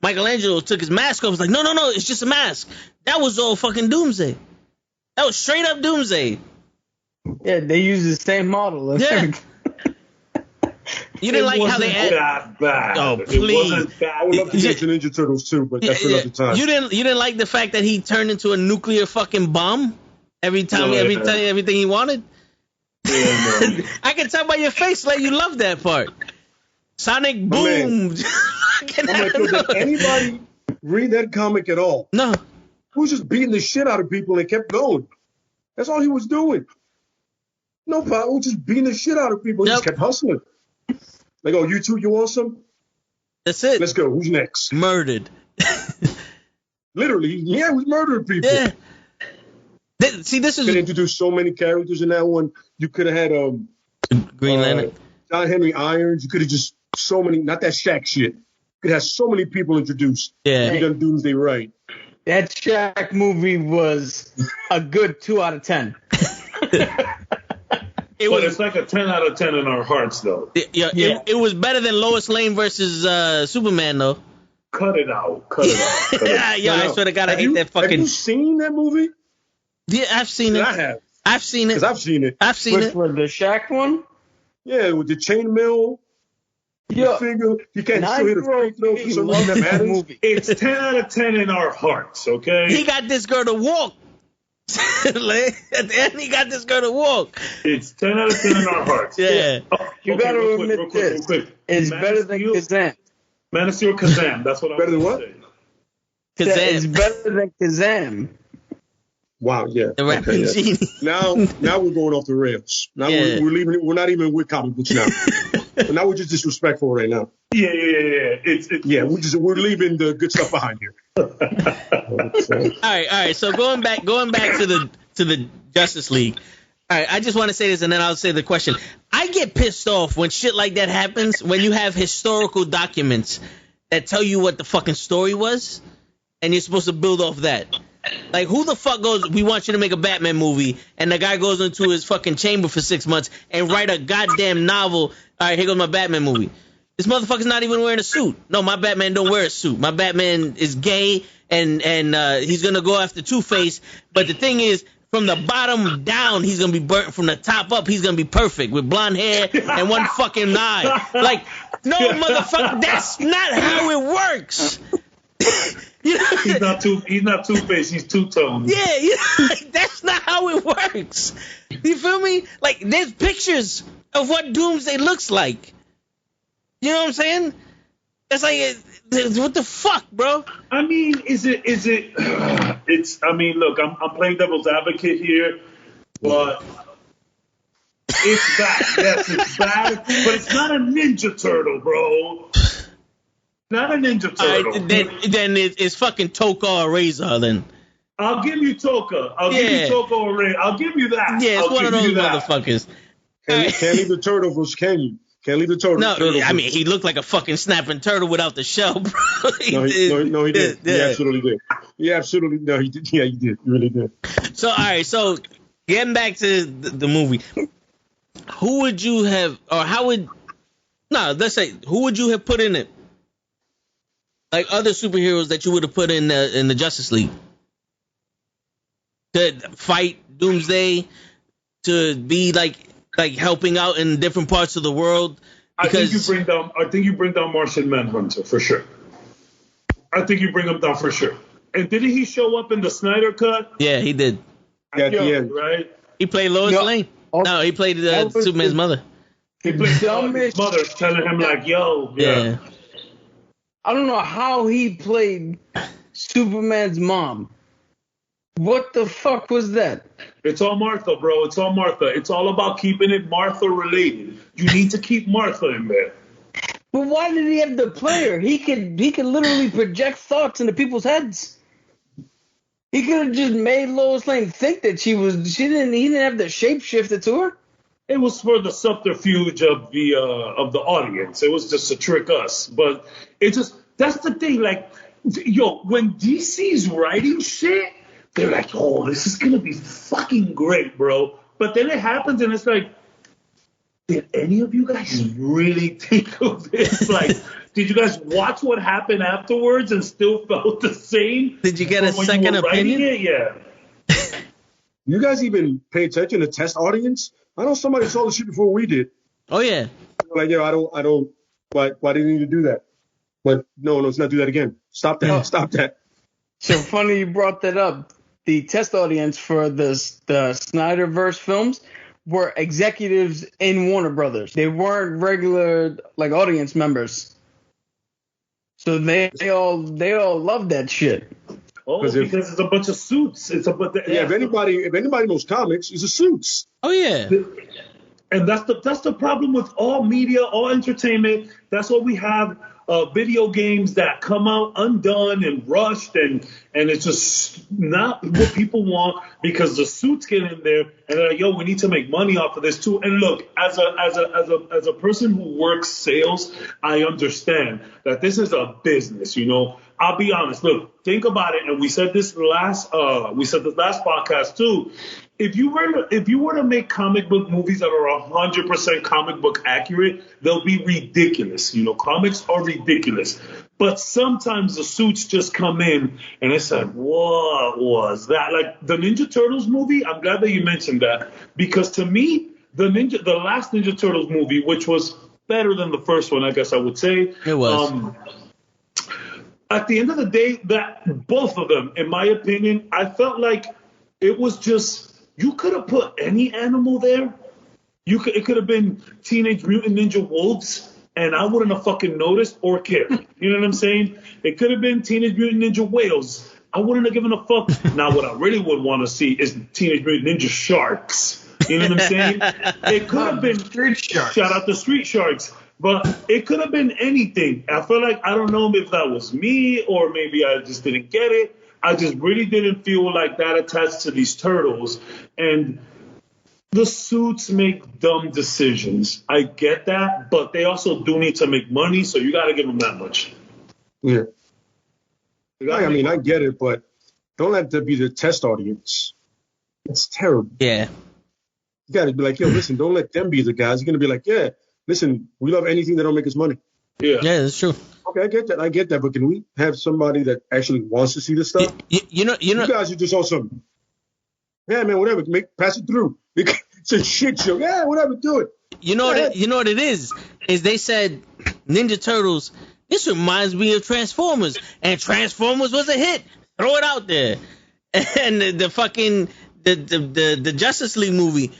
Michelangelo took his mask off. I was like, no, it's just a mask. That was all fucking Doomsday. That was straight up Doomsday. Yeah, they use the same model. Yeah. You didn't like how they had that bad. Oh, please! I would love to get to Ninja Turtles too, but that's another time. You didn't like the fact that he turned into a nuclear fucking bomb every time everything he wanted. Yeah, no. I can tell by your face like you love that part. Sonic boom. Did anybody read that comic at all? No. He was just beating the shit out of people and kept going. That's all he was doing. No problem. Just beating the shit out of people. He just kept hustling. Like, oh, you two, you want some? That's it. Let's go. Who's next? Murdered. Literally, he was murdering people. Yeah. See, this is... You could introduce so many characters in that one. You could have had Green Lantern. John Henry Irons. You could have just so many... Not that Shaq shit. You could have so many people introduced. Yeah. You done Doomsday right. That Shaq movie was a good 2 out of 10. It's like a 10 out of 10 in our hearts, though. It was better than Lois Lane versus Superman, though. Cut it out. I swear to God, I hate that fucking... Have you seen that movie? Yeah, I've seen it. I have. I've seen it. Because I've seen it. I've seen it. For the Shaq one? Yeah, with the chainmail. Yeah. Figure. You can't still hit a free throw for some reason that matters. It's 10 out of 10 in our hearts, okay? He got this girl to walk. At the end, he got this girl to walk. It's 10 out of 10 in our hearts. Yeah. You got to admit this. It's better than Kazam. Man of Steel Kazam. That's what I'm better than what? Kazam. It's better than Kazam. Wow, yeah. The rapping genie. Now we're going off the rails. Now we're leaving it. We're not even with comic books now. But now we're just disrespectful right now. Yeah. We're leaving the good stuff behind here. All right. So going back to the Justice League. All right, I just want to say this, and then I'll say the question. I get pissed off when shit like that happens, when you have historical documents that tell you what the fucking story was, and you're supposed to build off that. Like, who the fuck goes, we want you to make a Batman movie, and the guy goes into his fucking chamber for 6 months and write a goddamn novel. All right, here goes my Batman movie. This motherfucker's not even wearing a suit. No, my Batman don't wear a suit. My Batman is gay, and he's going to go after Two-Face. But the thing is, from the bottom down, he's going to be burnt. From the top up, he's going to be perfect with blonde hair and one fucking eye. Like, no, motherfucker, that's not how it works. You know? He's not Two-Face, he's two-tone. Yeah, like, that's not how it works. You feel me? Like, there's pictures of what Doomsday looks like. You know what I'm saying? It's like, what the fuck, bro? I mean, is it? It's. I mean, look, I'm playing devil's advocate here, but it's bad. Yes, it's bad, but it's not a Ninja Turtle, bro. Not a Ninja Turtle. Then it's fucking Toka or Razor. Then I'll give you Toka. I'll give you Toka or Ray. I'll give you that. yeah, it's I'll one of those that. motherfuckers. Can't leave the turtle versus can you? Can't leave the turtle. No, turtle I mean, he looked like a fucking snapping turtle without the shell, bro. No, he did. He absolutely did. He absolutely, no, he did. Yeah, he did. He really did. So, all right, so getting back to the movie, who would you have, or how would, let's say, who would you have put in it? Like other superheroes that you would have put in the Justice League to fight Doomsday, to be like helping out in different parts of the world. Because I think you bring down Martian Manhunter for sure. I think you bring him down for sure. And didn't he show up in the Snyder Cut? Yeah, he did. Yeah, at the end, right? He played Lois Lane. No, he played Superman's mother. He played his mother, telling him like, "Yo, yeah." I don't know how he played Superman's mom. What the fuck was that? It's all Martha, bro. It's all Martha. It's all about keeping it Martha related. You need to keep Martha in there. But why did he have the player? He could literally project thoughts into people's heads. He could have just made Lois Lane think that he didn't have the shapeshifter to her. It was for the subterfuge of the audience. It was just to trick us. But it just, that's the thing. Like, yo, when DC's writing shit, they're like, oh, this is going to be fucking great, bro. But then it happens and it's like, did any of you guys really think of this? Like, did you guys watch what happened afterwards and still felt the same? Did you get a second opinion? Yeah. You guys even pay attention to test audience? I know somebody saw the shit before we did. Oh yeah. Like, yo, I don't. Why did you need to do that? But no, let's not do that again. Stop that. Stop that. So funny you brought that up. The test audience for the Snyderverse films were executives in Warner Brothers. They weren't regular like audience members. So they all loved that shit. Oh, because it's a bunch of suits. If anybody knows comics, it's the suits. Oh yeah. And that's the problem with all media, all entertainment. That's what we have. Video games that come out undone and rushed, and it's just not what people want because the suits get in there and they're like, yo, we need to make money off of this too. And look, as a person who works sales, I understand that this is a business. You know, I'll be honest. Look, think about it, and we said this last podcast too. If you were to make comic book movies that are 100% comic book accurate, they'll be ridiculous. You know, comics are ridiculous. But sometimes the suits just come in and it's like, what was that? Like the Ninja Turtles movie, I'm glad that you mentioned that. Because to me, the last Ninja Turtles movie, which was better than the first one, I guess I would say. It was. At the end of the day, that both of them, in my opinion, I felt like it was just, you could have put any animal there. It could have been Teenage Mutant Ninja Wolves, and I wouldn't have fucking noticed or cared. You know what I'm saying? It could have been Teenage Mutant Ninja Whales. I wouldn't have given a fuck. Now, what I really would want to see is Teenage Mutant Ninja Sharks. You know what I'm saying? It could have been Street Sharks. Shout out to Street Sharks. But it could have been anything. I feel like, I don't know if that was me or maybe I just didn't get it. I just really didn't feel like that attached to these turtles. And the suits make dumb decisions. I get that, but they also do need to make money, so you got to give them that much. Yeah. I mean, I get it, but don't let that be the test audience. It's terrible. Yeah. You got to be like, yo, listen, don't let them be the guys. You're going to be like, yeah, listen, we love anything that don't make us money. Yeah, that's true. Okay, I get that, but can we have somebody that actually wants to see this stuff? You know, you guys are just awesome. Yeah, man, whatever, pass it through. It's a shit show. Yeah, whatever, do it. You know what it is? Is they said Ninja Turtles. This reminds me of Transformers, and Transformers was a hit. Throw it out there. And the Justice League movie.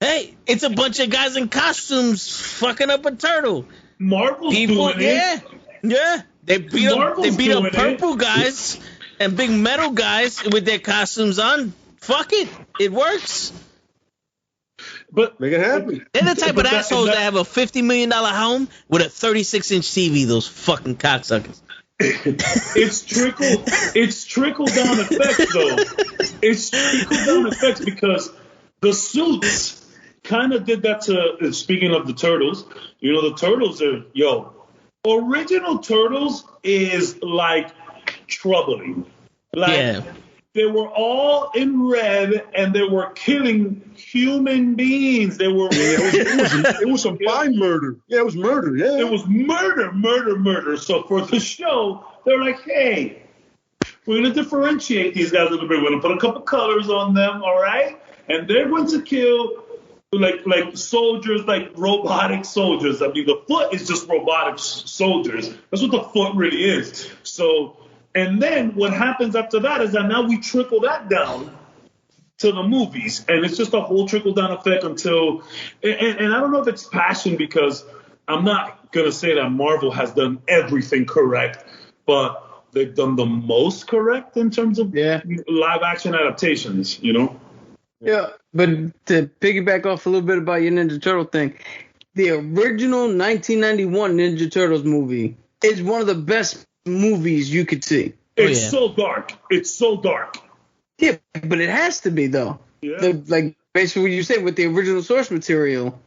Hey, it's a bunch of guys in costumes fucking up a turtle. Marvel's People, doing it. yeah. They beat up Marvel's doing purple guys and big metal guys with their costumes on. Fuck it, it works. But Make it happen. They're the type But of assholes that have a $50 million home with a 36-inch TV. Those fucking cocksuckers. it's trickle down effects though. It's trickle down effects because the suits kind of did that to. Speaking of the turtles, the turtles are original turtles is like troubling. Like they were all in red and they were killing human beings. They were. It was some fine murder. Yeah, it was murder. Yeah, it was murder. So for the show, they're like, hey, we're gonna differentiate these guys a little bit. We're gonna put a couple colors on them, all right? And they're going to kill like soldiers, like robotic soldiers. I mean, the Foot is just robotic soldiers. That's what the Foot really is. So. And then what happens after that is that now we trickle that down to the movies. And it's just a whole trickle down effect until and I don't know if it's passion because I'm not going to say that Marvel has done everything correct, but they've done the most correct in terms of live action adaptations, Yeah, but to piggyback off a little bit about your Ninja Turtle thing, the original 1991 Ninja Turtles movie is one of the best movies you could see. It's so dark. It's so dark. Yeah, but it has to be though. Yeah. Like basically what you say with the original source material,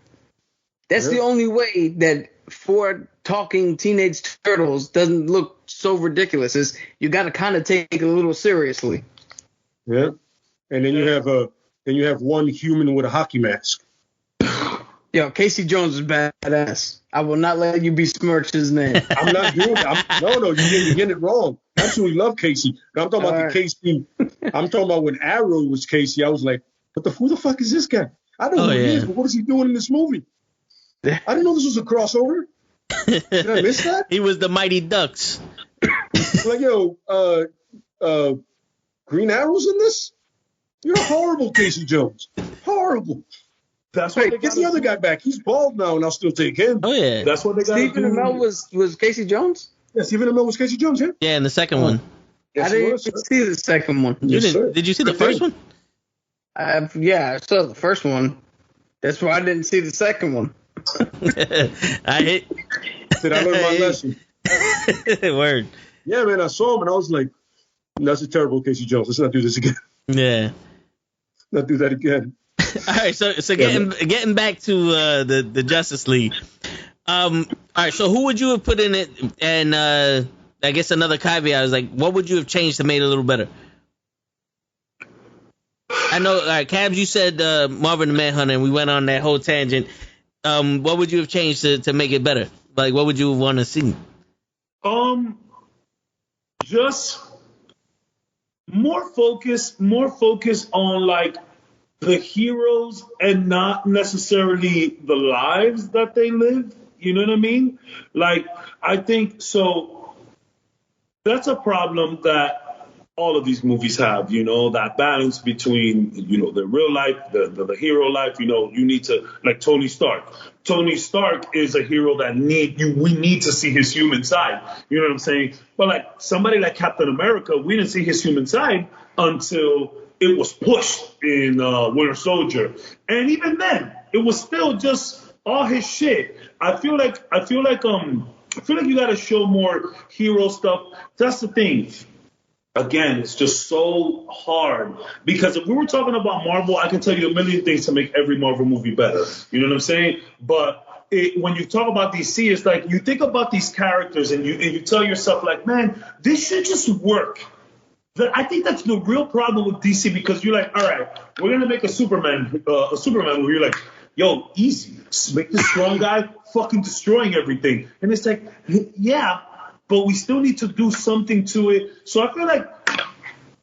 that's the only way that 4 talking teenage turtles doesn't look so ridiculous. Is you got to kind of take it a little seriously. Yeah, and then you have one human with a hockey mask. Yo, Casey Jones is badass. I will not let you besmirch his name. I'm not doing that. No, you're getting it wrong. I absolutely love Casey. I'm talking about the Casey. I'm talking about when Arrow was Casey. I was like, who the fuck is this guy? I don't know who he is, but what is he doing in this movie? I didn't know this was a crossover. Did I miss that? He was the Mighty Ducks. Like, Green Arrow's in this? You're horrible, Casey Jones. Horrible. That's what get the other guy back. He's bald now, and I'll still take him. Oh yeah, that's what they got. Stephen Amell was Casey Jones. Yeah, Stephen Amell was Casey Jones. Yeah, in the second one. Yes, I didn't see the second one. Did you see the first one? I saw the first one. That's why I didn't see the second one. Did I learn my lesson? Word. Yeah, man, I saw him and I was like, that's a terrible Casey Jones. Let's not do this again. Yeah. Not do that again. All right, so getting back to the Justice League. All right, so who would you have put in it? And I guess another caveat is like, what would you have changed to make it a little better? I know, all right, Cabs, you said Marvin the Manhunter, and we went on that whole tangent. What would you have changed to make it better? Like, what would you want to see? Just more focus on like the heroes and not necessarily the lives that they live. You know what I mean? Like, I think so. That's a problem that all of these movies have, that balance between, the real life, the hero life, you need to, like Tony Stark. Tony Stark is a hero that we need to see his human side. You know what I'm saying? But like somebody like Captain America, we didn't see his human side until it was pushed in Winter Soldier. And even then, it was still just all his shit. I feel like you got to show more hero stuff. That's the thing. Again, it's just so hard because if we were talking about Marvel, I can tell you a million things to make every Marvel movie better. You know what I'm saying? But when you talk about DC, it's like you think about these characters and you tell yourself like, man, this should just work. I think that's the real problem with DC because you're like, all right, we're going to make a Superman movie. You're like, yo, easy. Just make this strong guy fucking destroying everything. And it's like, yeah, but we still need to do something to it. So I feel like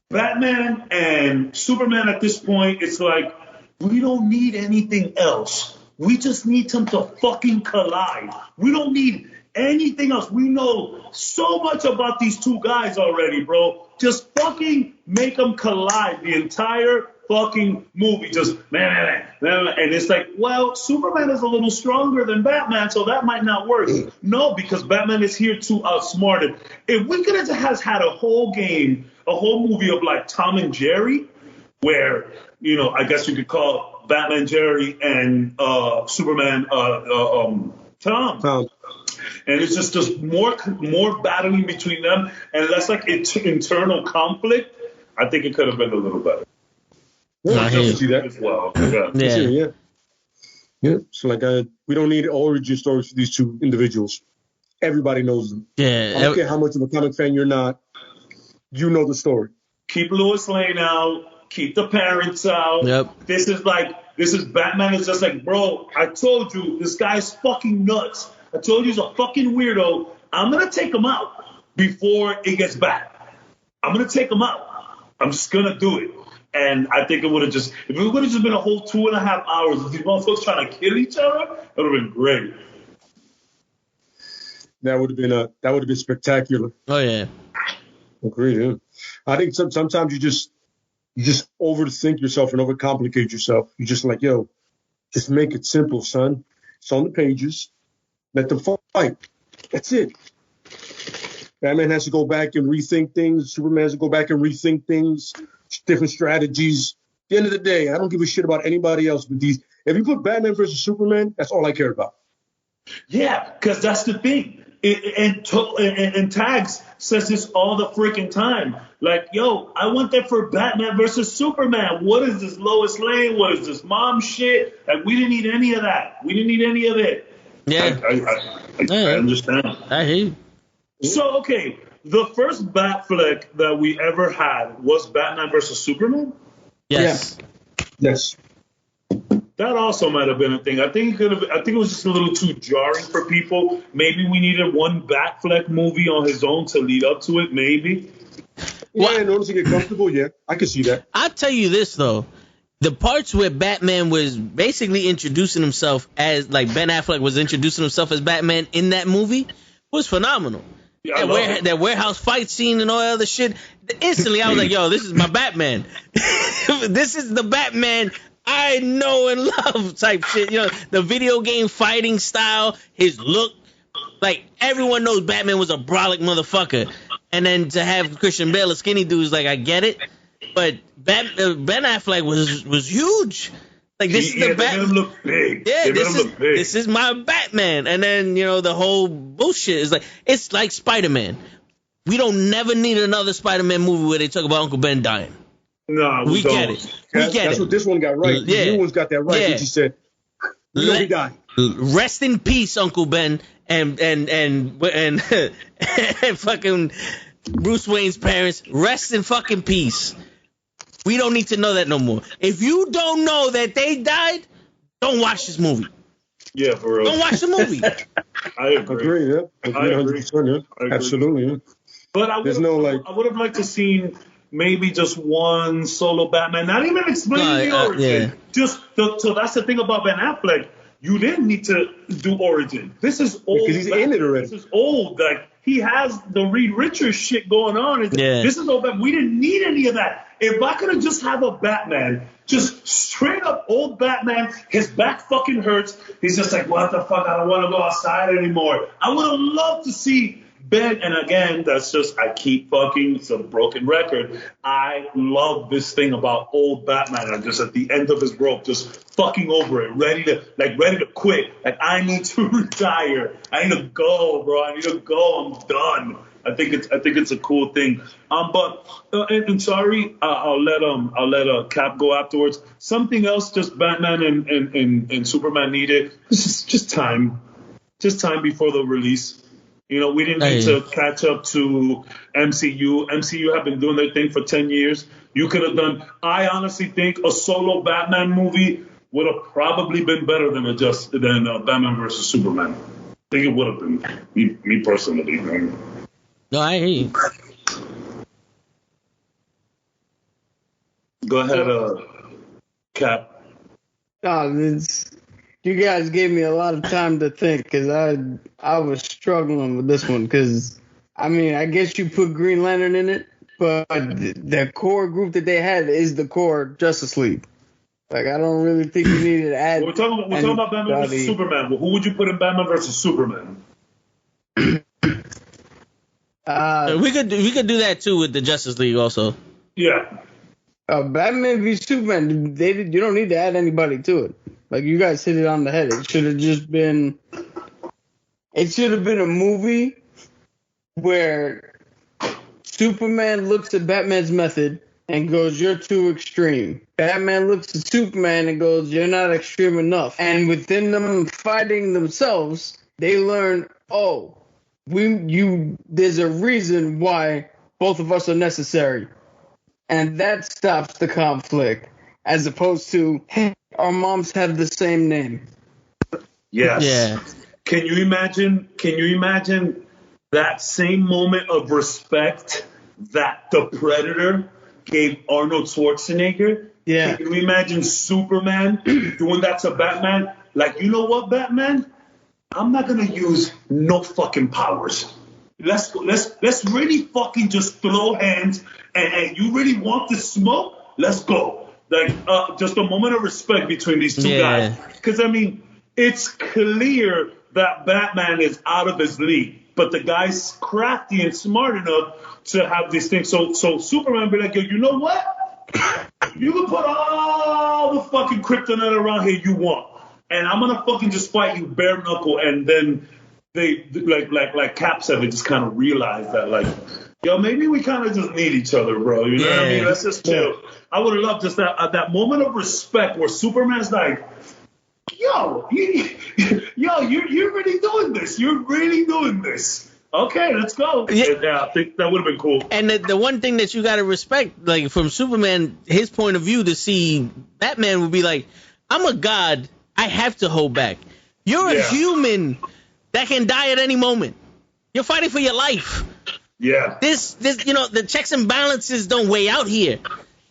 Batman and Superman at this point, it's like, we don't need anything else. We just need them to fucking collide. We don't need anything else. We know so much about these two guys already, bro. Just fucking make them collide the entire fucking movie. Just man. And it's like, well, Superman is a little stronger than Batman, so that might not work. No, because Batman is here to outsmart it. If we could have had a whole movie of like Tom and Jerry, where, I guess you could call Batman Jerry and Superman Tom. And it's just more battling between them and less like internal conflict. I think it could have been a little better. Yeah, I can see that as well. Yeah. So like, we don't need origin stories for these two individuals. Everybody knows them. Yeah. I don't care how much of a comic fan you're not. You know the story. Keep Lois Lane out. Keep the parents out. Yep. This is Batman is just like, bro, I told you, this guy's fucking nuts. I told you he's a fucking weirdo. I'm going to take him out before it gets bad. I'm going to take him out. I'm just going to do it. And I think if it would have just been a whole 2.5 hours of these motherfuckers trying to kill each other, it would have been great. That would have been spectacular. Oh, yeah. Agreed, yeah. I think sometimes you just overthink yourself and overcomplicate yourself. You're just like, yo, just make it simple, son. It's on the pages. Let them fight. That's it. Batman has to go back and rethink things. Superman has to go back and rethink things, different strategies. At the end of the day, I don't give a shit about anybody else but these. If you put Batman versus Superman, that's all I care about. Yeah, because that's the thing. And Tags says this all the freaking time. Like, yo, I want that for Batman versus Superman. What is this Lois Lane? What is this mom shit? Like, we didn't need any of that. We didn't need any of it. Yeah. I understand. I hear you. So, okay, the first Bat flick that we ever had was Batman versus Superman? Yes. Yeah. Yes. That also might have been a thing. I think it was just a little too jarring for people. Maybe we needed one Batfleck movie on his own to lead up to it, maybe. Yeah, in order to get comfortable, yeah. I can see that. I'll tell you this, though. The parts where Batman was basically introducing himself as, like, Ben Affleck was introducing himself as Batman in that movie was phenomenal. Yeah, that warehouse fight scene and all that other shit. Instantly, I was like, yo, this is my Batman. This is the Batman I know and love type shit. The video game fighting style, his look. Like, everyone knows Batman was a brolic motherfucker. And then to have Christian Bale, a skinny dude, is like, I get it. But Ben Affleck was huge. Like, this is the Batman. They made him look big. Yeah, this is my Batman. And then, the whole bullshit is like, it's like Spider-Man. We don't never need another Spider-Man movie where they talk about Uncle Ben dying. No, we get it. That's what this one got right. Yeah. The new one's got that right. Yeah. He said, he died. Rest in peace, Uncle Ben, and fucking Bruce Wayne's parents. Rest in fucking peace. We don't need to know that no more. If you don't know that they died, don't watch this movie. Yeah, for real. Don't watch the movie. I agree. Yeah. I agree. 100%, yeah. Absolutely. Yeah. But I would have liked to seen maybe just one solo Batman, not even explaining the origin. Yeah. So that's the thing about Ben Affleck. You didn't need to do origin. This is old. Because he's in it already. This is old. Like, he has the Reed Richards shit going on. This is old Batman. We didn't need any of that. If I could have just have a Batman, just straight up old Batman, his back fucking hurts. He's just like, what the fuck? I don't want to go outside anymore. I would have loved to see Ben, and again, that's just, I keep fucking, it's a broken record. I love this thing about old Batman. I'm just at the end of his rope, just fucking over it, ready to quit. Like, I need to retire. I need to go, bro. I need to go. I'm done. I think it's a cool thing. And sorry, I'll let Cap go afterwards. Something else, just Batman and Superman needed. Just time before the release. We didn't need to catch up to MCU. MCU have been doing their thing for 10 years. You could have done, I honestly think a solo Batman movie would have probably been better than Batman versus Superman. I think it would have been, me personally. No, I hear you. Go ahead, Cap. You guys gave me a lot of time to think because I was struggling with this one because, I mean, I guess you put Green Lantern in it. but the core group that they had is the core Justice League. Like, I don't really think you needed to add. We're talking about Batman versus Superman. Well, who would you put in Batman versus Superman? We could do that too with the Justice League also. Yeah. Batman v Superman. You don't need to add anybody to it. Like, you guys hit it on the head. It should have just been. It should have been a movie where Superman looks at Batman's method and goes, "You're too extreme." Batman looks at Superman and goes, "You're not extreme enough." And within them fighting themselves, they learn, "Oh, there's a reason why both of us are necessary." And that stops the conflict, as opposed to, "Hey, our moms have the same name." Yes. Yeah. Can you imagine that same moment of respect that the Predator gave Arnold Schwarzenegger? Yeah. Can you imagine Superman doing that to Batman? Like, you know what, Batman? I'm not gonna use no fucking powers. Let's really fucking just throw hands, and you really want the smoke? Let's go. Like, just a moment of respect between these two guys. Because, I mean, it's clear that Batman is out of his league, but the guy's crafty and smart enough to have these things. So Superman be like, "Yo, you know what? You can put all the fucking kryptonite around here you want, and I'm gonna fucking just fight you bare knuckle." And then they like Cap said, they just kind of realized that, like, yo, maybe we kind of just need each other, bro. You know what I mean? Let's just chill. I would have loved just that moment of respect where Superman's like, "Yo, you're really doing this. You're really doing this. Okay, let's go." Yeah, I think that would have been cool. And the one thing that you got to respect, like, from Superman, his point of view, to see Batman would be like, "I'm a god. I have to hold back. You're a human that can die at any moment. You're fighting for your life. Yeah. This, the checks and balances don't weigh out here.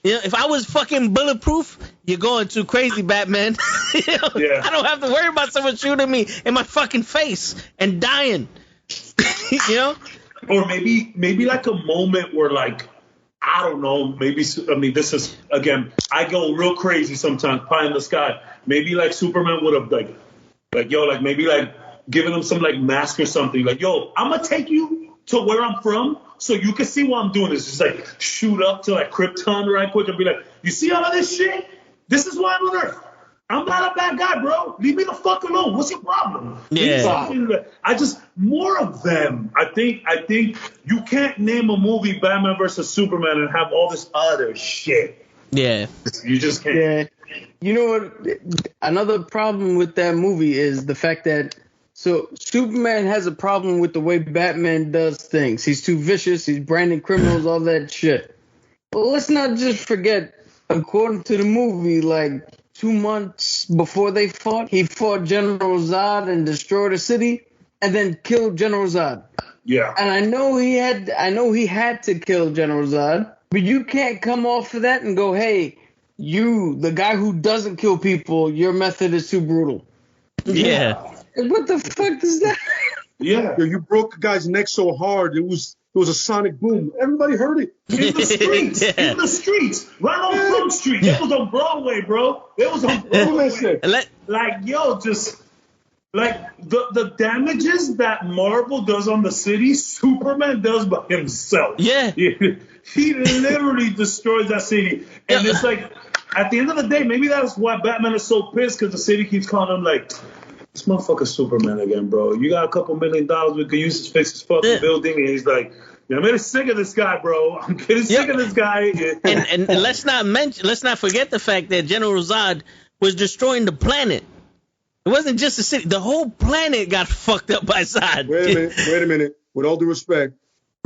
You know, if I was fucking bulletproof, you're going too crazy, Batman. I don't have to worry about someone shooting me in my fucking face and dying." Or maybe like a moment where, like, I don't know, this is, again, I go real crazy sometimes, pie in the sky. Maybe like Superman would have like maybe like giving him some like mask or something, like, "Yo, I'm gonna take you to where I'm from so you can see what I'm doing." It's just like shoot up to like Krypton right quick and be like, "You see all of this shit? This is why I'm on Earth. I'm not a bad guy, bro. Leave me the fuck alone. What's your problem?" More of them. I think you can't name a movie Batman versus Superman and have all this other shit. Yeah. You just can't. Yeah. You know what? Another problem with that movie is the fact that Superman has a problem with the way Batman does things. He's too vicious. He's branding criminals, all that shit. But let's not just forget, according to the movie, like 2 months before they fought, he fought General Zod and destroyed a city and then killed General Zod. Yeah. And I know he had to kill General Zod, but you can't come off of that and go, "Hey, you, the guy who doesn't kill people, your method is too brutal." Yeah. What the fuck is that? Yeah. Yo, you broke a guy's neck so hard, it was a sonic boom. Everybody heard it. In the streets. In the streets. Right on Front Street. It was on Broadway, bro. It was on Broadway. Like, yo, just like the damages that Marvel does on the city, Superman does by himself. Yeah. He literally destroys that city. And it's like, at the end of the day, maybe that's why Batman is so pissed, because the city keeps calling him like, "This motherfucker's Superman again, bro. You got a couple $1 million we could use to fix this fucking building." And he's like, "I'm getting sick of this guy, bro. I'm getting sick of this guy." And let's not forget the fact that General Zod was destroying the planet. It wasn't just the city. The whole planet got fucked up by Zod. Wait a minute. With all due respect,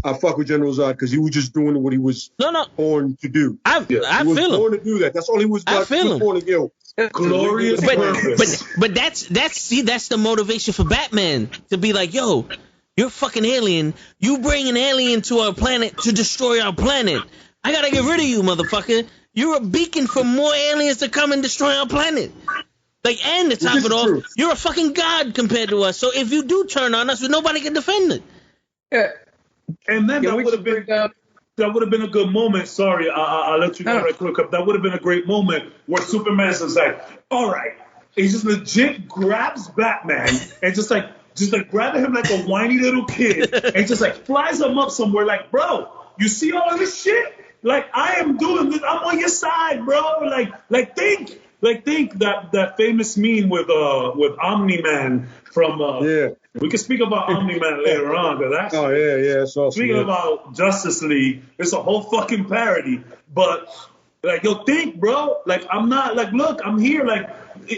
I fuck with General Zod because he was just doing what he was born to do. I he was feel born him. to do that. That's all he was about. He was born to kill. Glorious purpose. But that's the motivation for Batman to be like, "Yo, you're a fucking alien. You bring an alien to our planet to destroy our planet. I gotta get rid of you, motherfucker. You're a beacon for more aliens to come and destroy our planet. Like, and to top it off, you're a fucking god compared to us. So if you do turn on us, nobody can defend it." Yeah. And then that would have been that would have been a good moment. Sorry, I'll let you go right quick. That would have been a great moment where Superman is like, all right. He just legit grabs Batman and just like grabbing him like a whiny little kid and just like flies him up somewhere like, bro, you see all this shit? Like, I am doing this. I'm on your side, bro. Think that famous meme with Omni-Man from we can speak about Omni-Man later on, because that's it's awesome. Speaking about Justice League, it's a whole fucking parody. But like, yo, think, bro. Like, I'm not like, look, I'm here, like,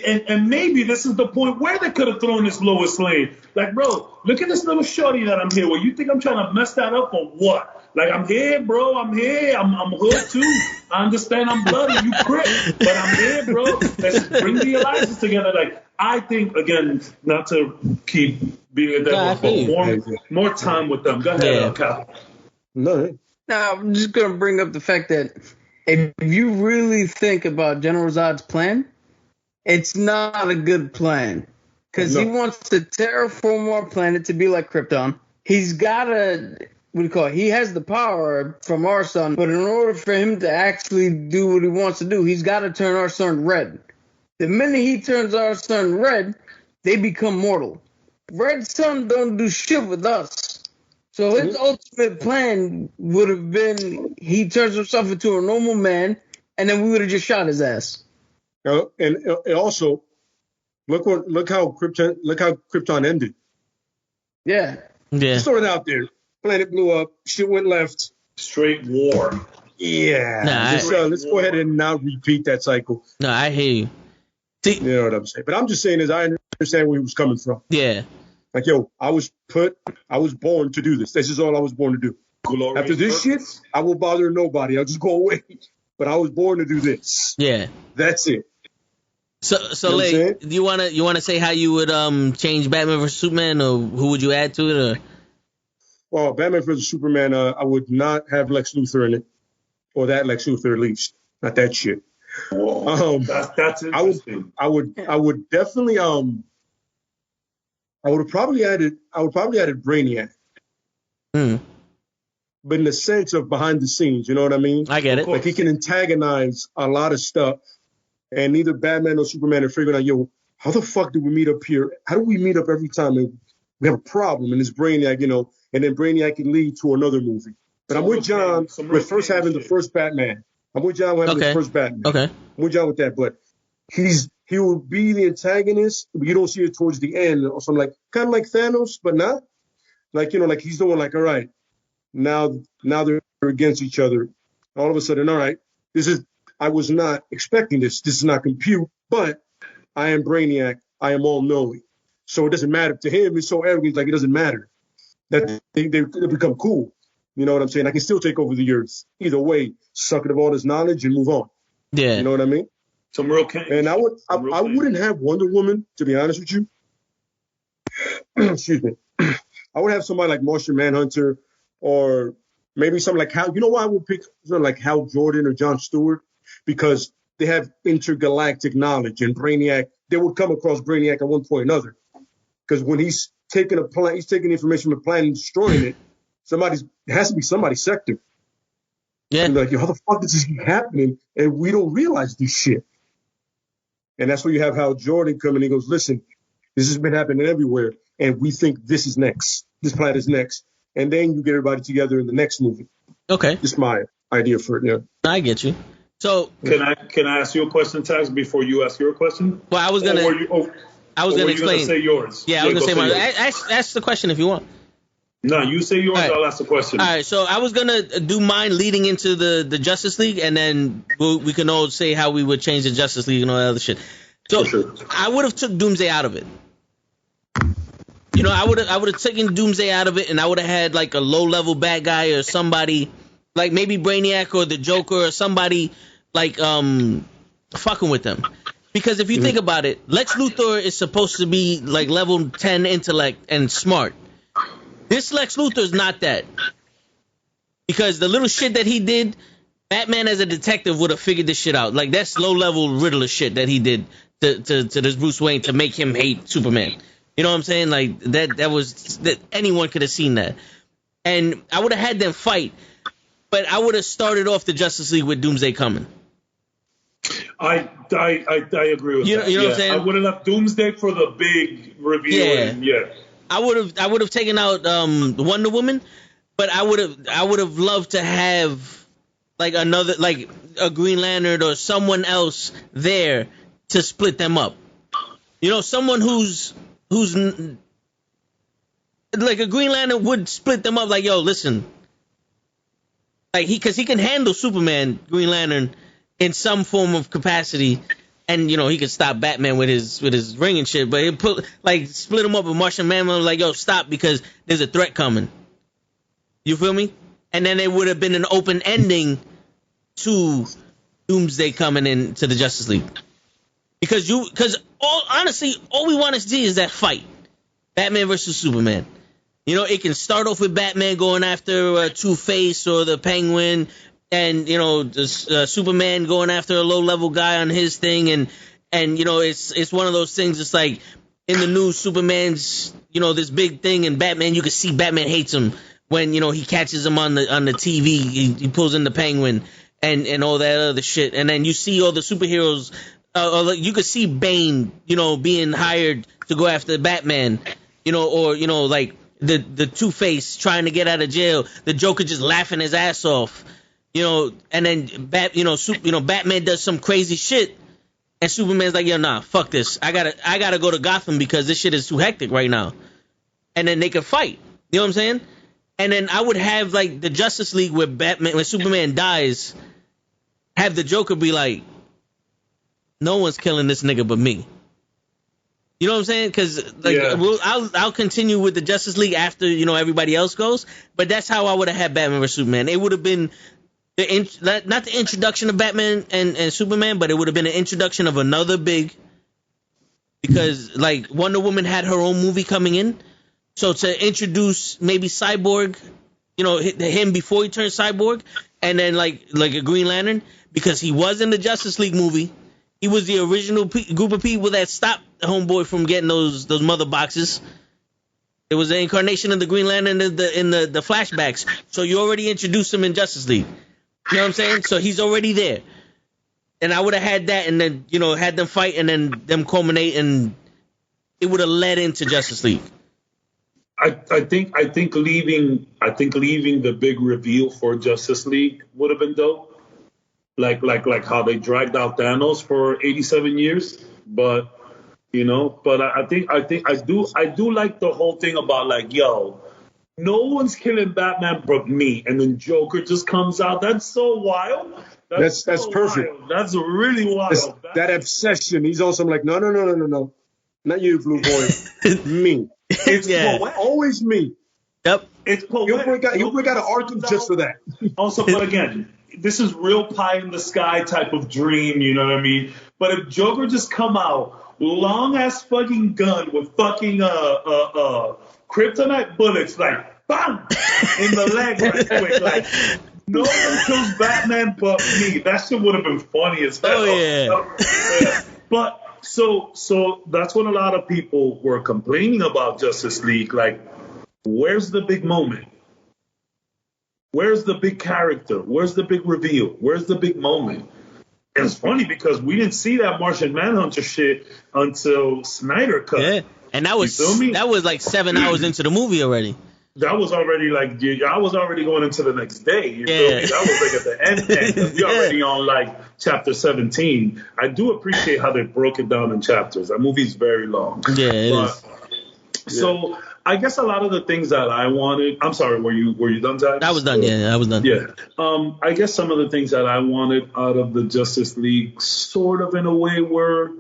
and maybe this is the point where they could have thrown this Lois Lane. Like, bro, look at this little shorty that I'm here with. You think I'm trying to mess that up or what? Like, I'm here, bro. I'm here. I'm hood too. I understand I'm bloody. You prick, but I'm here, bro. Let's bring the alliances together. Like, I think, again, not to keep being a devil, but more time with them. Go ahead, Cal. No. Now, I'm just gonna bring up the fact that if you really think about General Zod's plan, it's not a good plan. Because he wants to terraform our planet to be like Krypton. He's got to, he has the power from our sun, but in order for him to actually do what he wants to do, he's got to turn our sun red. The minute he turns our sun red, they become mortal. Red sun don't do shit with us. So his ultimate plan would have been he turns himself into a normal man, and then we would have just shot his ass. And also, look how Krypton ended. Yeah. Just throw it out there. Planet blew up. Shit went left. Straight war. Yeah. Let's go ahead and not repeat that cycle. No, I hear you. You know what I'm saying? But I'm just saying is I understand where he was coming from. Yeah. Like, yo, I was born to do this. This is all I was born to do. Glorious After this shit, I will bother nobody. I'll just go away. But I was born to do this. Yeah. That's it. So like, do you wanna say how you would change Batman vs Superman, or who would you add to it? Or? Well, Batman vs Superman, I would not have Lex Luthor in it, or that Lex Luthor at least, not that shit. Whoa, that's interesting. I would definitely I would have probably added Brainiac. But in the sense of behind the scenes, you know what I mean? I get it. Like, he can antagonize a lot of stuff. And neither Batman or Superman are figuring out, yo, how the fuck do we meet up here? How do we meet up every time and we have a problem? And it's Brainiac, you know, and then Brainiac can lead to another movie. But I'm with John with first having the first Batman. I'm with John with having the first Batman. Okay. I'm with John with that. But he will be the antagonist, but you don't see it towards the end or something, like kind of like Thanos, but not. Like, you know, like he's the one like, all right, now they're against each other. All of a sudden, all right, I was not expecting this. This is not compute, but I am Brainiac. I am all-knowing. So it doesn't matter. To him, it's so arrogant, like it doesn't matter. That they become cool. You know what I'm saying? I can still take over the earth. Either way, suck it of all this knowledge and move on. Yeah. You know what I mean? Some real change. And I wouldn't have Wonder Woman, to be honest with you. Excuse me. I would have somebody like Martian Manhunter, or maybe something like Hal. You know why I would pick something like Hal Jordan or John Stewart? Because they have intergalactic knowledge, and Brainiac, they would come across Brainiac at one point or another. Because when he's taking information from a planet and destroying it, it has to be somebody's sector. Yeah. And like, yo, how the fuck does this keep happening? And we don't realize this shit. And that's where you have Hal Jordan come and he goes, listen, this has been happening everywhere, and we think this is next. This planet is next. And then you get everybody together in the next movie. Okay. Just my idea for it, yeah. I get you. So can I ask you a question, Tax, before you ask your question? Well, I was gonna explain. Gonna say yours. Yeah, I was gonna say mine. Ask the question if you want. No, you say yours. Right. I'll ask the question. All right. So I was gonna do mine leading into the Justice League, and then we can all say how we would change the Justice League and all that other shit. So sure. I would have took Doomsday out of it. You know, I would have taken Doomsday out of it, and I would have had like a low level bad guy or somebody like maybe Brainiac or the Joker or somebody like fucking with them. Because if you think about it, Lex Luthor is supposed to be like level 10 intellect and smart. This Lex Luthor is not that. Because the little shit that he did, Batman as a detective would have figured this shit out. Like, that's low level Riddler shit that he did to this Bruce Wayne to make him hate Superman. You know what I'm saying? Like, that anyone could have seen that. And I would have had them fight. But I would have started off the Justice League with Doomsday coming. I agree with that. You know what I'm saying? I would have left Doomsday for the big reveal. Yeah. And, yeah. I would have taken out Wonder Woman, but I would have loved to have like another, like a Green Lantern or someone else there to split them up. You know, someone who's like a Green Lantern would split them up. Like, yo, listen, like because he can handle Superman, Green Lantern in some form of capacity. And, you know, he could stop Batman with his ring and shit, but he split him up with Martian Manhunter, like, yo, stop because there's a threat coming. You feel me? And then it would have been an open ending to Doomsday coming into the Justice League. Because honestly, all we want to see is that fight. Batman versus Superman. You know, it can start off with Batman going after Two-Face or the Penguin, and, you know, Superman going after a low-level guy on his thing, and you know, it's one of those things. It's like in the news, Superman's, you know, this big thing, and Batman, you can see Batman hates him when, you know, he catches him on the TV. He pulls in the Penguin and all that other shit, and then you see all the superheroes. You could see Bane, you know, being hired to go after Batman, you know, or, you know, like the Two-Face trying to get out of jail, the Joker just laughing his ass off. You know, and then Batman does some crazy shit, and Superman's like, yo, nah, fuck this. I gotta go to Gotham because this shit is too hectic right now. And then they could fight. You know what I'm saying? And then I would have like the Justice League where when Superman dies, have the Joker be like, no one's killing this nigga but me. You know what I'm saying? Because like I'll continue with the Justice League after, you know, everybody else goes. But that's how I would have had Batman vs Superman. It would have been not the introduction of Batman and Superman, but it would have been an introduction of another big, because like Wonder Woman had her own movie coming in, so to introduce maybe Cyborg, you know, him before he turned Cyborg, and then like a Green Lantern, because he was in the Justice League movie. He was the original group of people that stopped the homeboy from getting those mother boxes. It was the incarnation of the Green Lantern in the flashbacks. So you already introduced him in Justice League. You know what I'm saying? So he's already there. And I would have had that, and then, you know, had them fight, and then them culminate, and it would have led into Justice League. I think leaving the big reveal for Justice League would have been dope. Like how they dragged out Thanos for 87 years. But, you know, but I do like the whole thing about like, yo, no one's killing Batman but me, and then Joker just comes out. That's so wild. That's so perfect. Wild. That's really wild. That obsession. He's also like, no, not you, Blue Boy, me. It's always me. Yep. It's poetic. He'll bring out an Arkham just for that. Also, but again, this is real pie in the sky type of dream. You know what I mean? But if Joker just come out, long ass fucking gun with fucking kryptonite bullets, like, bam, in the leg right quick. Like, no one kills Batman but me. That shit would have been funny as hell. Oh, yeah. But, so that's what a lot of people were complaining about Justice League. Like, where's the big moment? Where's the big character? Where's the big reveal? Where's the big moment? And it's funny because we didn't see that Martian Manhunter shit until Snyder cut. Yeah. And that was like 7 hours into the movie already. That was already like, I was already going into the next day. You feel me? That was like at the end. We already on like chapter 17. I do appreciate how they broke it down in chapters. That movie's very long. Yeah, it is. So I guess a lot of the things that I wanted. I'm sorry, were you done, Zach? I was done. Yeah, I was done. Yeah. I guess some of the things that I wanted out of the Justice League, sort of in a way, were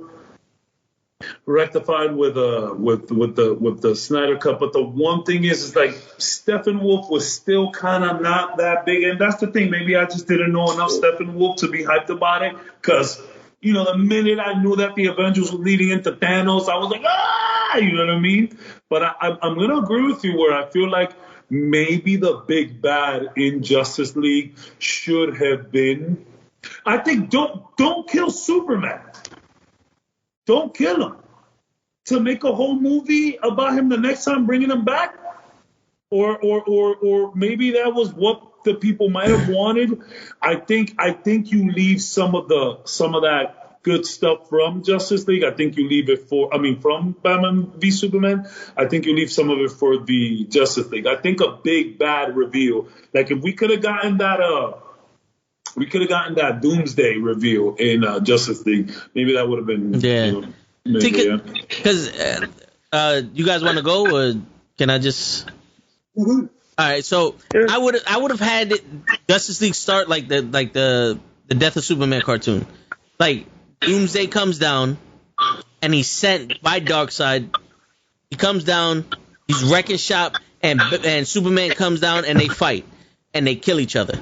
rectified with the Snyder Cut. But the one thing is like Steppenwolf was still kind of not that big, and that's the thing. Maybe I just didn't know enough Steppenwolf to be hyped about it, because you know, the minute I knew that the Avengers were leading into Thanos, I was like, you know what I mean? But I'm going to agree with you where I feel like maybe the big bad in Justice League should have been, I think, don't kill Superman. Don't kill him. To make a whole movie about him the next time, bringing him back? Or maybe that was what that people might have wanted. I think you leave some of that good stuff from Justice League. I think you leave it from Batman v Superman. I think you leave some of it for the Justice League. I think a big bad reveal, like if we could have gotten that Doomsday reveal in Justice League, maybe that would have been Because you guys want to go, or can I just? Mm-hmm. All right, so yeah. I would have had Justice League start like the Death of Superman cartoon, like Doomsday comes down and he's sent by Darkseid. He comes down, he's wrecking shop, and Superman comes down and they fight and they kill each other,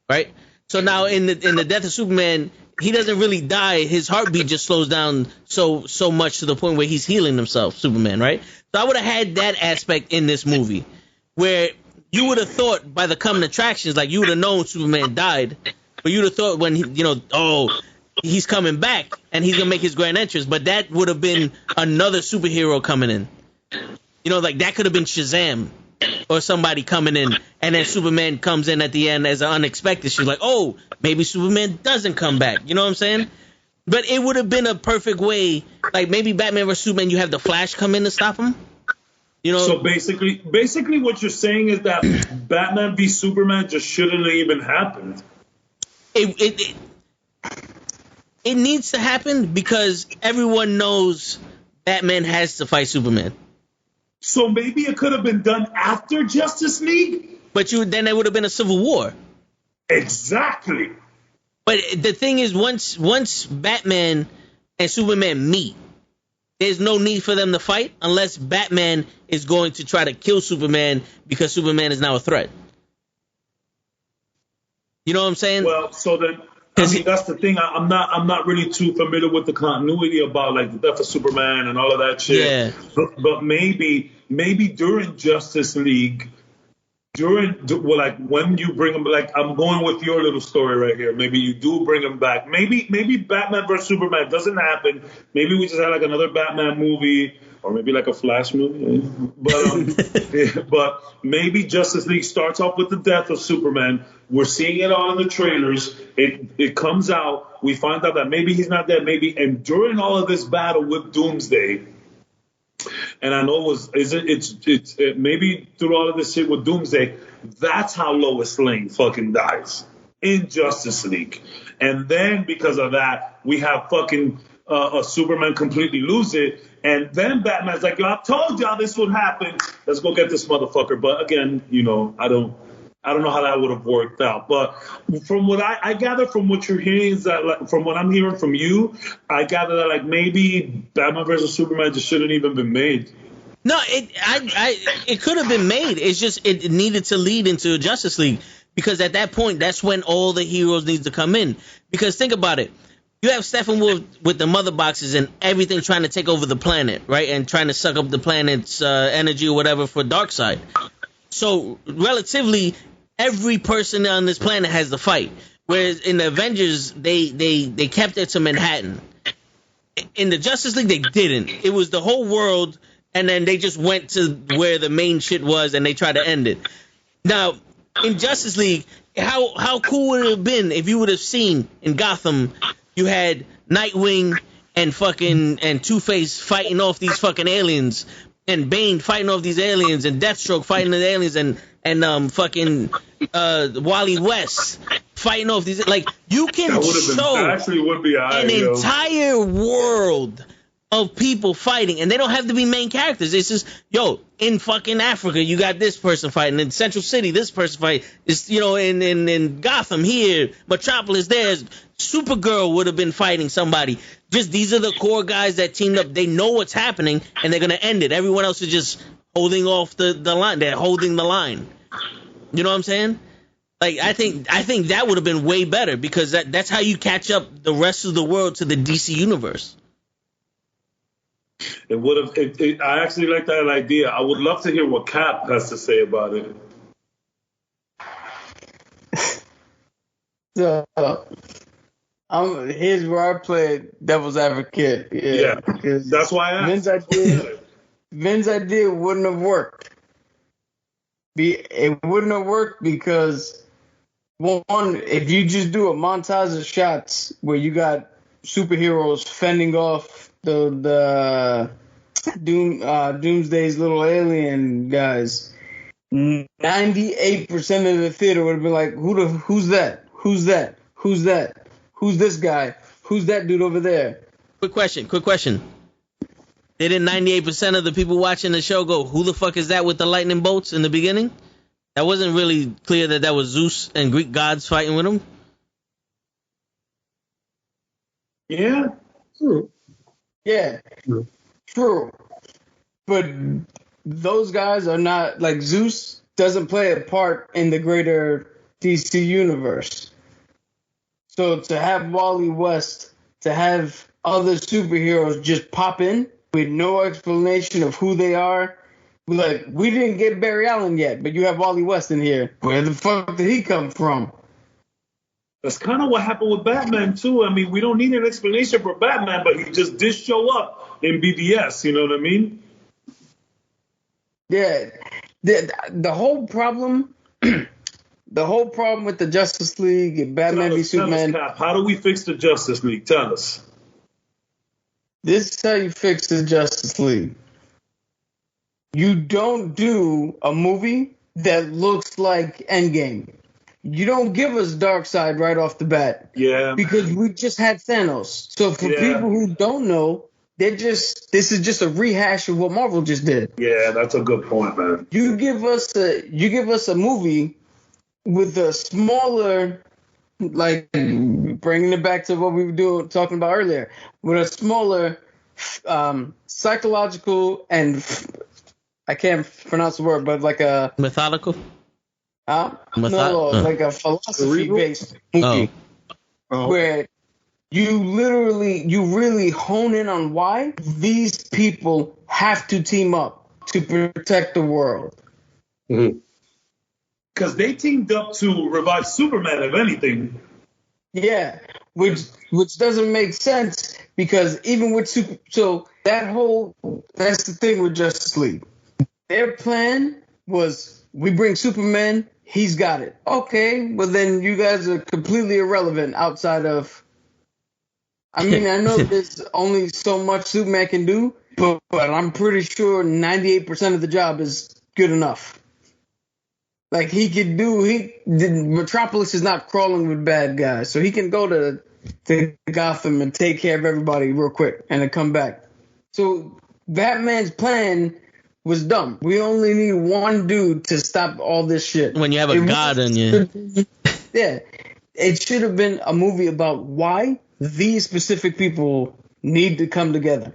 right? So now in the Death of Superman, he doesn't really die. His heartbeat just slows down so much to the point where he's healing himself, Superman, right? So I would have had that aspect in this movie, where you would have thought by the coming attractions, like you would have known Superman died, but you would have thought when he's coming back and he's gonna make his grand entrance, but that would have been another superhero coming in. Like that could have been Shazam or somebody coming in, and then Superman comes in at the end as an unexpected. She's like, oh, maybe Superman doesn't come back. You know what I'm saying? But it would have been a perfect way, like maybe Batman vs Superman, you have the Flash come in to stop him. So basically what you're saying is that Batman v Superman just shouldn't have even happened. It needs to happen because everyone knows Batman has to fight Superman. So maybe it could have been done after Justice League? But then there would have been a civil war. Exactly. But the thing is, once Batman and Superman meet, there's no need for them to fight unless Batman is going to try to kill Superman because Superman is now a threat. You know what I'm saying? Well, so then, that's the thing. I'm not really too familiar with the continuity about like the Death of Superman and all of that shit. Yeah. But maybe during Justice League, when you bring him, like I'm going with your little story right here. Maybe you do bring him back. Maybe Batman vs Superman doesn't happen. Maybe we just have like another Batman movie. Or maybe like a Flash movie. But maybe Justice League starts off with the death of Superman. We're seeing it all in the trailers. It comes out. We find out that maybe he's not dead. And during all of this battle with Doomsday, and I know it's maybe through all of this shit with Doomsday, that's how Lois Lane fucking dies in Justice League. And then because of that, we have fucking Superman completely lose it. And then Batman's like, yo, I told y'all this would happen. Let's go get this motherfucker. But again, I don't know how that would have worked out. But from what I gather from what you're hearing is that, like, from what I'm hearing from you, I gather that like maybe Batman versus Superman just shouldn't even been made. No, it could have been made. It's just it needed to lead into Justice League because at that point, that's when all the heroes need to come in. Because think about it. You have Steppenwolf with the mother boxes and everything trying to take over the planet, right? And trying to suck up the planet's energy or whatever for Darkseid. So, relatively, every person on this planet has to fight. Whereas in the Avengers, they kept it to Manhattan. In the Justice League, they didn't. It was the whole world, and then they just went to where the main shit was, and they tried to end it. Now, in Justice League, how cool would it have been if you would have seen in Gotham... You had Nightwing and Two-Face fighting off these fucking aliens, and Bane fighting off these aliens, and Deathstroke fighting the aliens, and Wally West fighting off these. Like, you can show an entire world of people fighting, and they don't have to be main characters. It's just, in fucking Africa, you got this person fighting. In Central City, this person fighting. It's, in Gotham here, Metropolis there's Supergirl would have been fighting somebody. Just these are the core guys that teamed up. They know what's happening, and they're going to end it. Everyone else is just holding off the line. They're holding the line. You know what I'm saying? Like, I think that would have been way better because that's how you catch up the rest of the world to the DC universe. It would have. I actually like that idea. I would love to hear what Cap has to say about it. So, here's where I play devil's advocate. Yeah, that's why I asked. Vin's idea wouldn't have worked. It wouldn't have worked because One, if you just do a montage of shots where you got superheroes fending off the Doomsday's little alien guys, 98% of the theater would have been like, who's that? Who's that? Who's that? Who's this guy? Who's that dude over there? Quick question. Didn't 98% of the people watching the show go, who the fuck is that with the lightning bolts in the beginning? That wasn't really clear that was Zeus and Greek gods fighting with him. Yeah. True. Yeah. True. But those guys are not, like, Zeus doesn't play a part in the greater DC universe. So to have Wally West, to have other superheroes just pop in with no explanation of who they are, like, we didn't get Barry Allen yet, but you have Wally West in here. Where the fuck did he come from? That's kind of what happened with Batman, too. I mean, we don't need an explanation for Batman, but he just did show up in BVS, you know what I mean? Yeah. The whole problem... The whole problem with the Justice League and Batman v Superman... Tell us, Cap, how do we fix the Justice League? Tell us. This is how you fix the Justice League. You don't do a movie that looks like Endgame. You don't give us Darkseid right off the bat. Yeah. Because we just had Thanos. So for people who don't know, this is just a rehash of what Marvel just did. Yeah, that's a good point, man. You give us a movie with a smaller, like, bringing it back to what we were talking about earlier, with a smaller psychological and I can't pronounce the word, but like a methodical. Like a philosophy-based movie, where you really hone in on why these people have to team up to protect the world. Mm-hmm. Because they teamed up to revive Superman, if anything. Yeah, which doesn't make sense because even with that's the thing with Justice League. Their plan was we bring Superman, he's got it. Okay, but then you guys are completely irrelevant outside of. I mean, I know there's only so much Superman can do, but I'm pretty sure 98% of the job is good enough. Like, Metropolis is not crawling with bad guys, so he can go to Gotham and take care of everybody real quick and then come back. So Batman's plan was dumb. We only need one dude to stop all this shit. When you have a god in you. Yeah. It should have been a movie about why these specific people need to come together.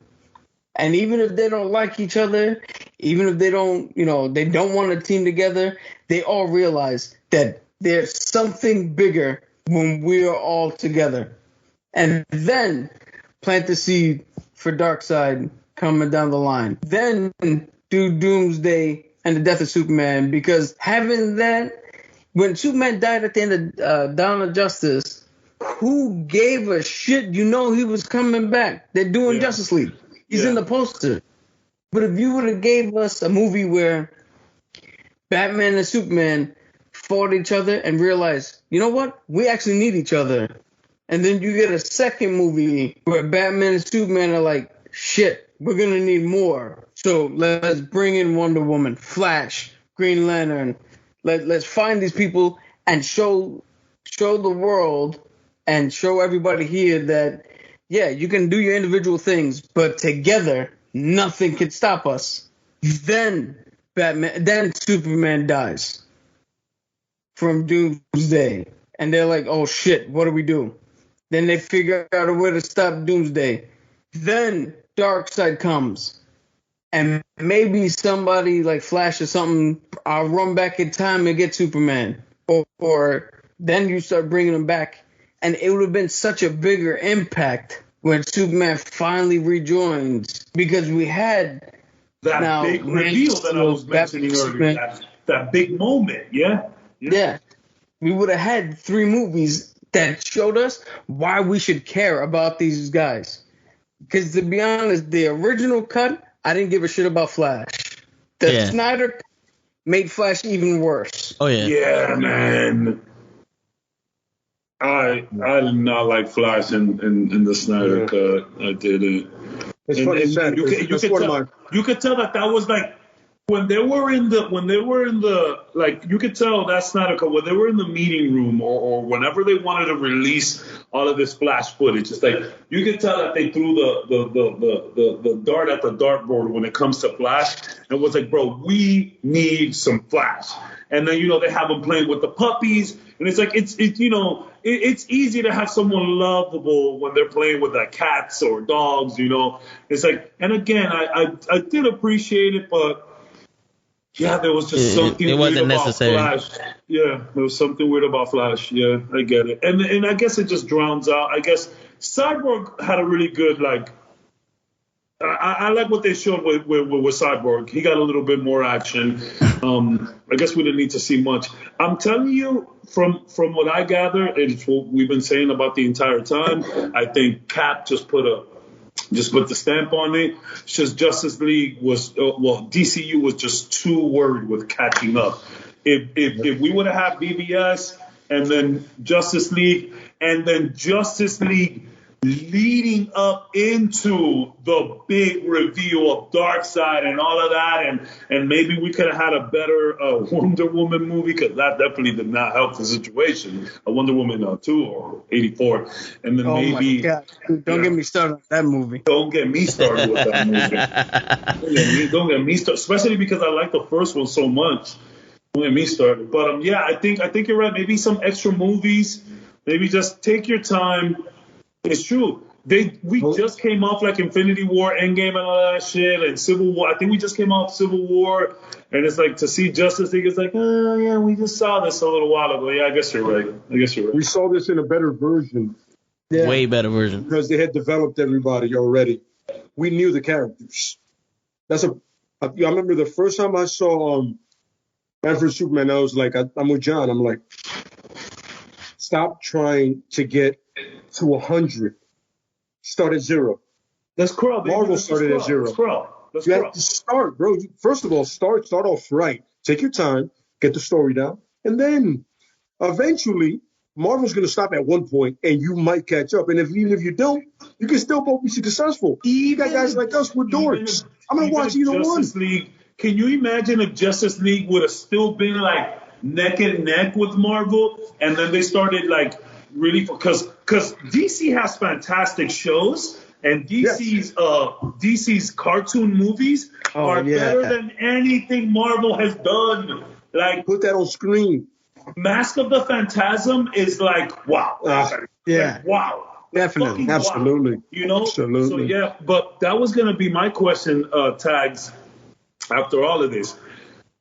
And even if they don't like each other, even if they don't, they don't want to team together, they all realize that there's something bigger when we are all together. And then plant the seed for Darkseid coming down the line. Then do Doomsday and the death of Superman, because having that, when Superman died at the end of Dawn of Justice, who gave a shit? He was coming back. They're doing Justice League. He's in the poster. But if you would have gave us a movie where Batman and Superman fought each other and realized, you know what? We actually need each other. And then you get a second movie where Batman and Superman are like, shit, we're going to need more. So let's bring in Wonder Woman, Flash, Green Lantern. Let's find these people and show the world and show everybody here that, yeah, you can do your individual things, but together, nothing can stop us. Then Superman dies from Doomsday. And they're like, oh shit, what do we do? Then they figure out a way to stop Doomsday. Then Darkseid comes. And maybe somebody like Flash or something, I'll run back in time and get Superman. Or then you start bringing him back. And it would have been such a bigger impact when Superman finally rejoins, because we had that big reveal that I was mentioning earlier. That big moment, yeah? Yeah. We would have had 3 movies that showed us why we should care about these guys. Because to be honest, the original cut, I didn't give a shit about Flash. The Snyder made Flash even worse. Oh, yeah. Yeah, man. I did not like Flash in the Snyder cut. I didn't. It's funny, it's sad. You could tell that was like when they were in the like you could tell that Snyder cut when they were in the meeting room or whenever they wanted to release all of this Flash footage. It's like you could tell that they threw the dart at the dartboard when it comes to Flash and was like, bro, we need some Flash. And then they have them playing with the puppies, and it's like it's easy to have someone lovable when they're playing with like cats or dogs. It's like, and again, I did appreciate it, but yeah, there was just something weird about necessary. Flash. Yeah, there was something weird about Flash. Yeah, I get it, and I guess it just drowns out. I guess Cyborg had a really good like. I like what they showed with Cyborg. He got a little bit more action. I guess we didn't need to see much. I'm telling you, from what I gather, it's what we've been saying about the entire time. I think Cap just put the stamp on it. It's just Justice League was DCU was just too worried with catching up. If we would have had BVS and then Justice League leading up into the big reveal of Darkseid and all of that, and maybe we could have had a better Wonder Woman movie, because that definitely did not help the situation. A Wonder Woman 2 or 84, and then maybe. My God. Don't get me started on that movie. Don't get me started with that movie. Don't get me started, especially because I like the first one so much. Don't get me started. But yeah, I think you're right. Maybe some extra movies. Maybe just take your time. It's true. We just came off like Infinity War, Endgame, and all that shit, and Civil War. I think we just came off Civil War, and it's like to see Justice League. It's like, oh yeah, we just saw this a little while ago. Yeah, I guess you're right. We saw this in a better version. Yeah. Way better version. Because they had developed everybody already. We knew the characters. I remember the first time I saw Batman Superman, I was like, I'm with John. I'm like, stop trying to get to 100. Start at 0. Let's crawl, baby. Marvel started at 0. You have to start, bro. First of all, start off right. Take your time, get the story down, and then eventually Marvel's going to stop at one point, and you might catch up. And even if you don't, you can still both be successful. You got guys like us, we're dorks. I'm going to watch either Justice one. League. Can you imagine if Justice League would have still been like neck and neck with Marvel, and then they started like really, because DC has fantastic shows, and DC's cartoon movies are better than anything Marvel has done. Like, put that on screen. Mask of the Phantasm is like, wow. Yeah. Like, wow. Definitely. Absolutely. Wow. Absolutely. So yeah, but that was going to be my question, Tags, after all of this.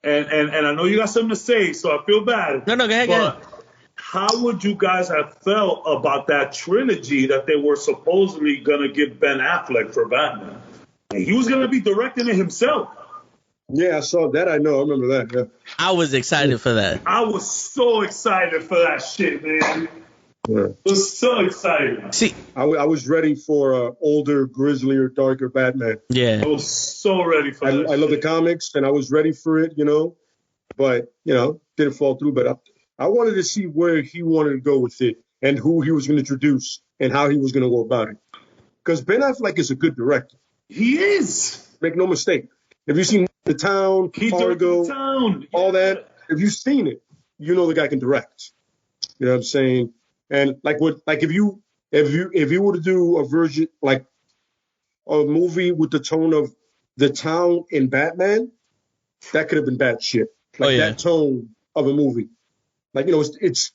And I know you got something to say, so I feel bad. No, go ahead. How would you guys have felt about that trilogy that they were supposedly going to give Ben Affleck for Batman? And he was going to be directing it himself. Yeah, I saw that. I know. I remember that. Yeah. I was excited for that. I was so excited for that shit, man. Yeah. I was so excited. See, I was ready for an older, grislier, darker Batman. Yeah. I was so ready for that. I love the comics, and I was ready for it, but, didn't fall through. But I wanted to see where he wanted to go with it and who he was going to introduce and how he was going to go about it. Because Ben Affleck is a good director. He is. Make no mistake. If you've seen The Town, Fargo, all that, if you've seen it, you know the guy can direct. You know what I'm saying? And if you were to do a version, like a movie with the tone of The Town in Batman, that could have been bad shit. That tone of a movie. It's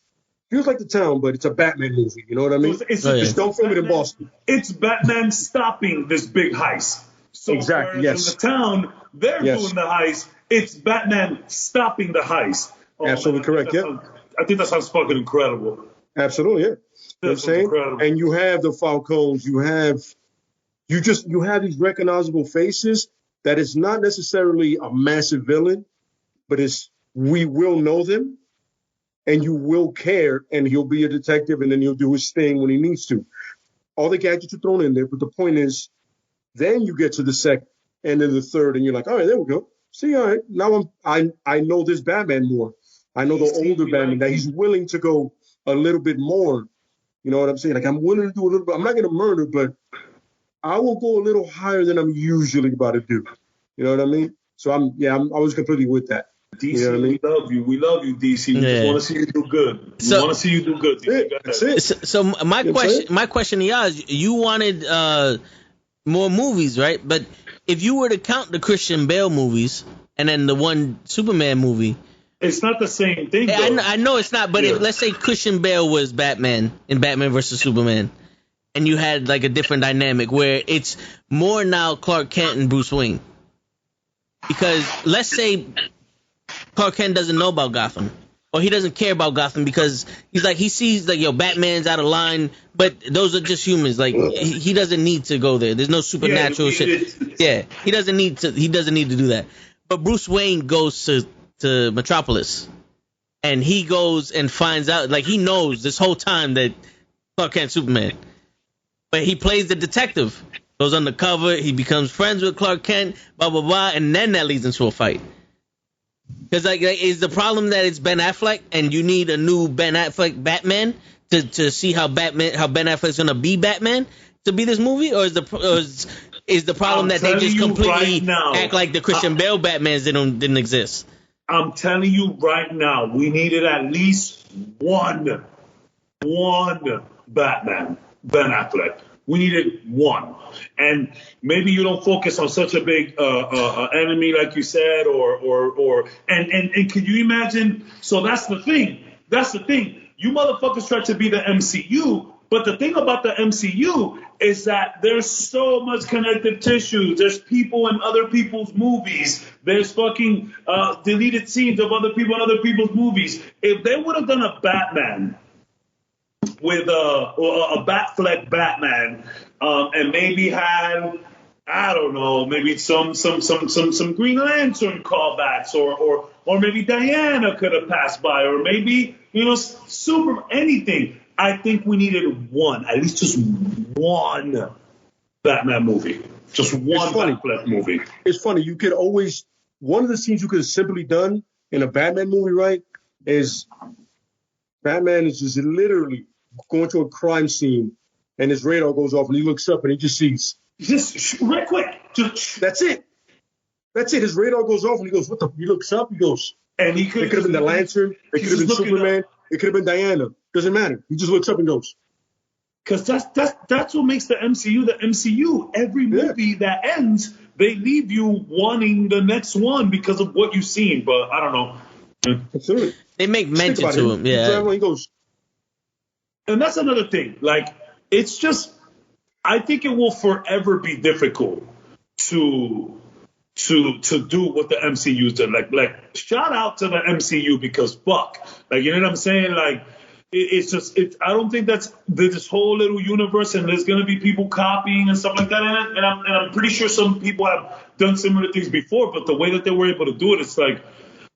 feels like The Town, but it's a Batman movie. You know what I mean? Just don't film it in Boston. It's Batman stopping this big heist. So exactly, yes. In The Town, they're doing the heist. It's Batman stopping the heist. Absolutely correct, I think that sounds fucking incredible. Absolutely, yeah. You know what I'm saying? Incredible. And you have the Falcons, you have these recognizable faces that is not necessarily a massive villain, but we will know them and you will care, and he'll be a detective and then he'll do his thing when he needs to. All the gadgets are thrown in there, but the point is, then you get to the second and then the third, and you're like, all right, there we go. See, all right, now I know this Batman more. I know the older Batman that he's willing to go a little bit more You know what I'm saying? Like, I'm willing to do a little bit. I'm not going to murder, but I will go a little higher than I'm usually about to do. You know what I mean? So I was completely with that. DC, you know what I mean? we love you, DC. We just want to see you do good. We want to see you do good, DC. That's it. So my question to y'all is, you wanted more movies, right? But if you were to count the Christian Bale movies and then the one Superman movie, it's not the same thing. Though. I know it's not, but if let's say Christian Bale was Batman in Batman versus Superman, and you had like a different dynamic where it's more now Clark Kent and Bruce Wayne, because let's say Clark Kent doesn't know about Gotham, or he doesn't care about Gotham because he sees like, yo, Batman's out of line, but those are just humans. Like he doesn't need to go there. There's no supernatural shit. Yeah, he doesn't need to do that. But Bruce Wayne goes to Metropolis, and he goes and finds out, like, he knows this whole time that Clark Kent's Superman, but he plays the detective, goes undercover, he becomes friends with Clark Kent, blah blah blah, and then that leads into a fight. Because like is the problem that it's Ben Affleck and you need a new Ben Affleck Batman to see how Ben Affleck's gonna be Batman to be this movie, or is the problem that they just completely act like the Christian Bale Batmans didn't exist? I'm telling you right now, we needed at least one Batman, Ben Affleck. We needed one. And maybe you don't focus on such a big enemy like you said, and can you imagine? So that's the thing. You motherfuckers try to be the MCU, but the thing about the MCU is that there's so much connective tissue. There's people in other people's movies. There's fucking deleted scenes of other people in other people's movies. If they would have done a Batman with a Batfleck Batman, and maybe had, I don't know, maybe some Green Lantern callbacks, or maybe Diana could have passed by, or maybe Super anything. I think we needed one, at least just one Batman movie, just one Batfleck movie. It's funny. You could always, one of the scenes you could have simply done in a Batman movie, right, is Batman is just literally going to a crime scene, and his radar goes off, and he looks up, and he just sees. Just real quick. That's it. His radar goes off, and he goes, what the? He looks up, he goes. And it could have been the Lantern. It could have been Superman. It could have been Diana. Doesn't matter. He just looks up and goes. Because that's what makes the MCU the MCU. Every movie that ends, they leave you wanting the next one because of what you've seen. But I don't know. Absolutely. They make mention to him. Yeah. He goes. And that's another thing. Like, it's just, I think it will forever be difficult to do what the MCU's done. Like shout out to the MCU, because fuck. Like, you know what I'm saying? Like, I don't think there's this whole little universe, and there's gonna be people copying and stuff like that in it. And I'm pretty sure some people have done similar things before, but the way that they were able to do it, it's like,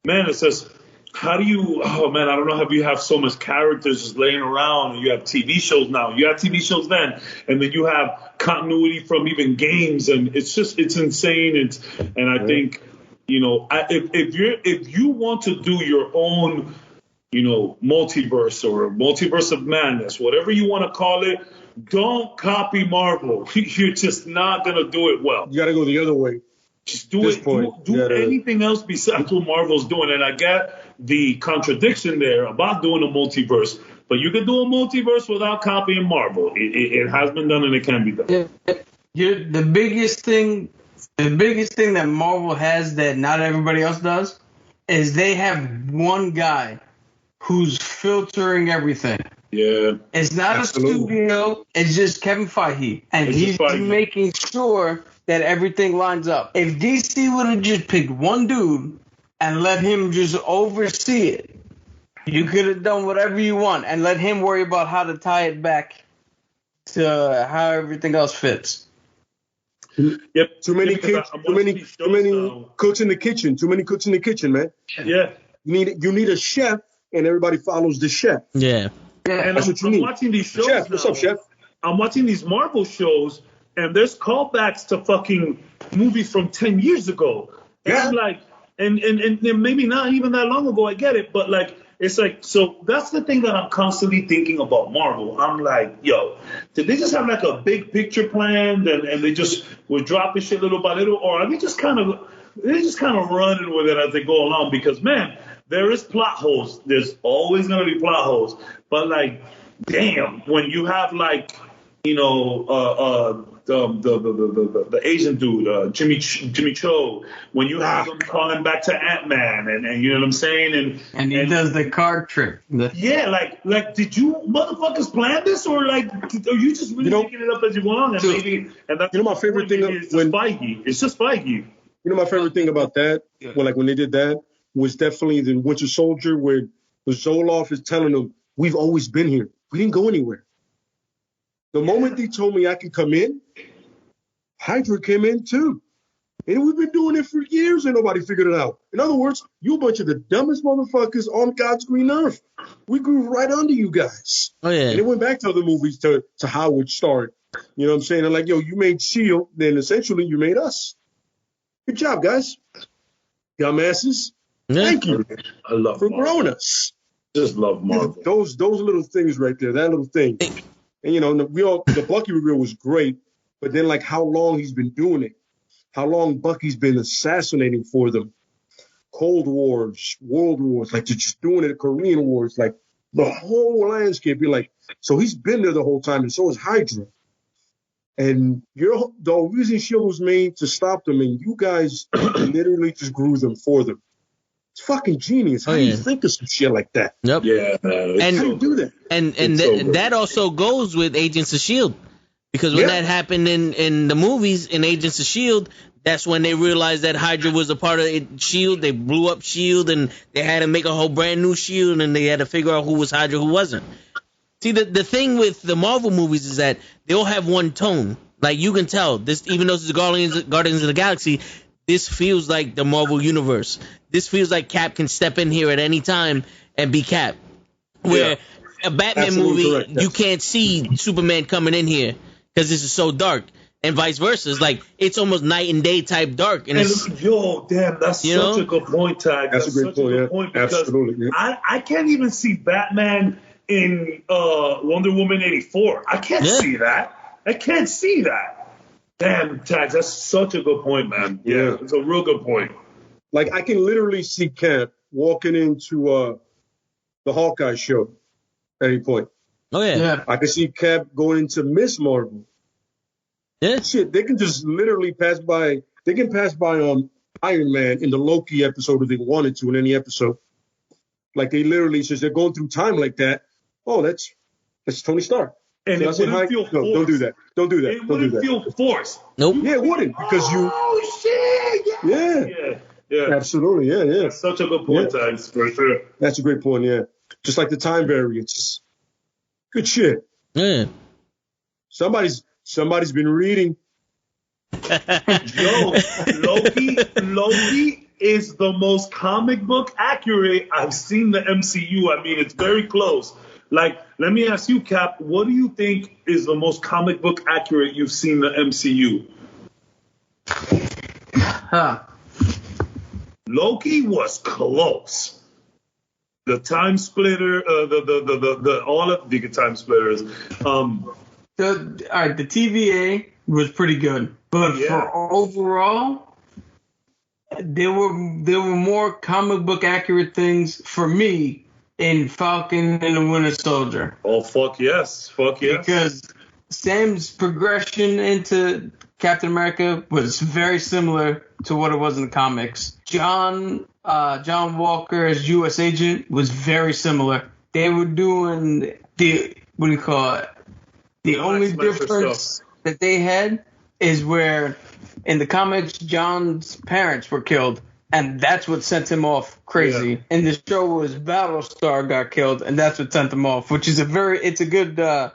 man, it's just, how do you, oh man, I don't know how you have so much characters just laying around, and you have TV shows now, you have TV shows then, and then you have continuity from even games, and it's insane. And I think, if you want to do your own, multiverse or multiverse of madness, whatever you want to call it, don't copy Marvel. You're just not going to do it well. You got to go the other way. Just do it. Do anything else besides what Marvel's doing. And I get the contradiction there about doing a multiverse, but you can do a multiverse without copying Marvel. It has been done, and it can be done. The biggest thing that Marvel has that not everybody else does is they have one guy who's filtering everything. Yeah. It's not a studio. It's just Kevin Feige, and he's making sure that everything lines up. If DC would have just picked one dude and let him just oversee it, you could have done whatever you want and let him worry about how to tie it back to how everything else fits. Yep. Too many cooks in the kitchen. Too many cooks in the kitchen, man. Yeah. You need a chef, and everybody follows the chef. Yeah. And I'm watching these shows Chef, now. what's up, Chef? I'm watching these Marvel shows, and there's callbacks to fucking movies from 10 years ago. And I'm like, and maybe not even that long ago, I get it, but like, it's like, so that's the thing that I'm constantly thinking about Marvel. I'm like, yo, did they just have like a big picture planned and they just were dropping shit little by little, or are they just kind of running with it as they go along? Because man, there is plot holes. There's always gonna be plot holes. But like, damn, when you have like, you know, the Asian dude, Jimmy Cho, when you have him calling back to Ant-Man, and you know what I'm saying, and he does the card trick. Yeah, like, did you motherfuckers plan this, or like, are you just really making it up as you go along? And that's my favorite thing it's just Feige. It's just Feige. You know, my favorite thing about that, when they did that, was definitely the Winter Soldier, where Zoloff is telling them, "We've always been here. We didn't go anywhere." The moment they told me I could come in, Hydra came in too. And we've been doing it for years and nobody figured it out. In other words, you a bunch of the dumbest motherfuckers on God's green earth. We grew right under you guys. Oh, yeah. And it went back to other movies to how it started. You know what I'm saying? And like, yo, you made S.H.I.E.L.D., then essentially you made us. Good job, guys. Dumbasses. Yeah. Thank you I love for Marvel. growing us. Just love Marvel. Those little things right there, that little thing. And, you know, the Bucky reveal was great, but then, like, how long he's been doing it, how long Bucky's been assassinating for them. Cold Wars, World Wars, like, they're just doing it, Korean Wars, like, the whole landscape. You're like, so he's been there the whole time, and so is Hydra. And the reason S.H.I.E.L.D. was made to stop them, and you guys literally just grew them for them. It's fucking genius. How do you think of some shit like that? Yep. Yeah, man. And how do you do that? And that also goes with Agents of S.H.I.E.L.D. Because when that happened in the movies, in Agents of S.H.I.E.L.D., that's when they realized that Hydra was a part of S.H.I.E.L.D. They blew up S.H.I.E.L.D. and they had to make a whole brand new S.H.I.E.L.D. and they had to figure out who was Hydra, who wasn't. See, the thing with the Marvel movies is that they all have one tone. Like, you can tell, this, even though this is Guardians of the Galaxy, this feels like the Marvel Universe. This feels like Cap can step in here at any time and be Cap. Where a Batman Absolutely movie, correct, yes. you can't see Superman coming in here because this is so dark. And vice versa. It's like, it's almost night and day type dark. And yo, damn, that's such a good point, Tag. That's a great point, yeah. Because absolutely. Yeah. I can't even see Batman in Wonder Woman 84. I can't see that. I can't see that. Damn, Tags, that's such a good point, man. Yeah, it's a real good point. Like, I can literally see Cap walking into the Hawkeye show at any point. Oh, yeah. I can see Cap going into Miss Marvel. Yeah. Shit, they can just literally pass by. They can pass by Iron Man in the Loki episode if they wanted to in any episode. Like, they literally, since they're going through time like that, oh, that's Tony Stark. And so it wouldn't feel forced. No, don't do that. Don't do that. It don't do wouldn't that. feel forced. Nope. Yeah, it wouldn't because you. Oh shit! Yeah. Absolutely, yeah. That's such a good point, Tags, for sure. That's a great point. Yeah, just like the time variance. Good shit. Yeah. Somebody's been reading. Yo, Loki is the most comic book accurate I've seen the MCU. I mean, it's very close. Like, let me ask you, Cap, what do you think is the most comic book accurate you've seen the MCU? Loki was close. The time splitter, all of the time splitters. All right, the TVA was pretty good, but for overall, there were more comic book accurate things for me in Falcon and the Winter Soldier. Oh, fuck yes. Because Sam's progression into Captain America was very similar to what it was in the comics. John Walker as U.S. agent was very similar. They were doing the only difference that they had is where in the comics John's parents were killed, and that's what sent him off crazy. Yeah. In the show was Battlestar got killed, and that's what sent him off, which is a good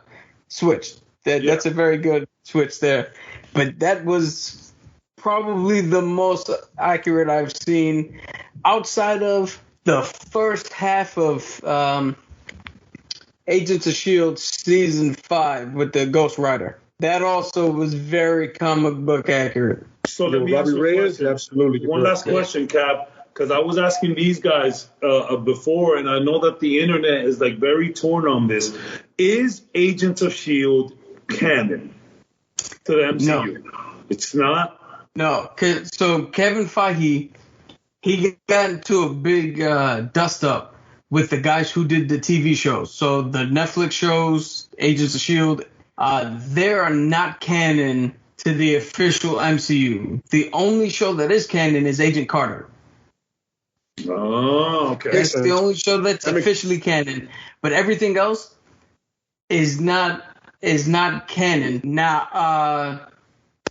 switch. That's a very good switch there. But that was probably the most accurate I've seen outside of the first half of Agents of S.H.I.E.L.D. Season 5 with the Ghost Rider. That also was very comic book accurate. So let me ask you a question. Absolutely. One last question, Cap. because I was asking these guys before, and I know that the internet is like very torn on this. Is Agents of S.H.I.E.L.D. canon to the MCU? No. It's not? No. So Kevin Feige, he got into a big dust-up with the guys who did the TV shows. So the Netflix shows, Agents of S.H.I.E.L.D., they are not canon to the official MCU. The only show that is canon is Agent Carter. Oh, okay. That's the only show that's officially canon. But everything else is not canon. Now,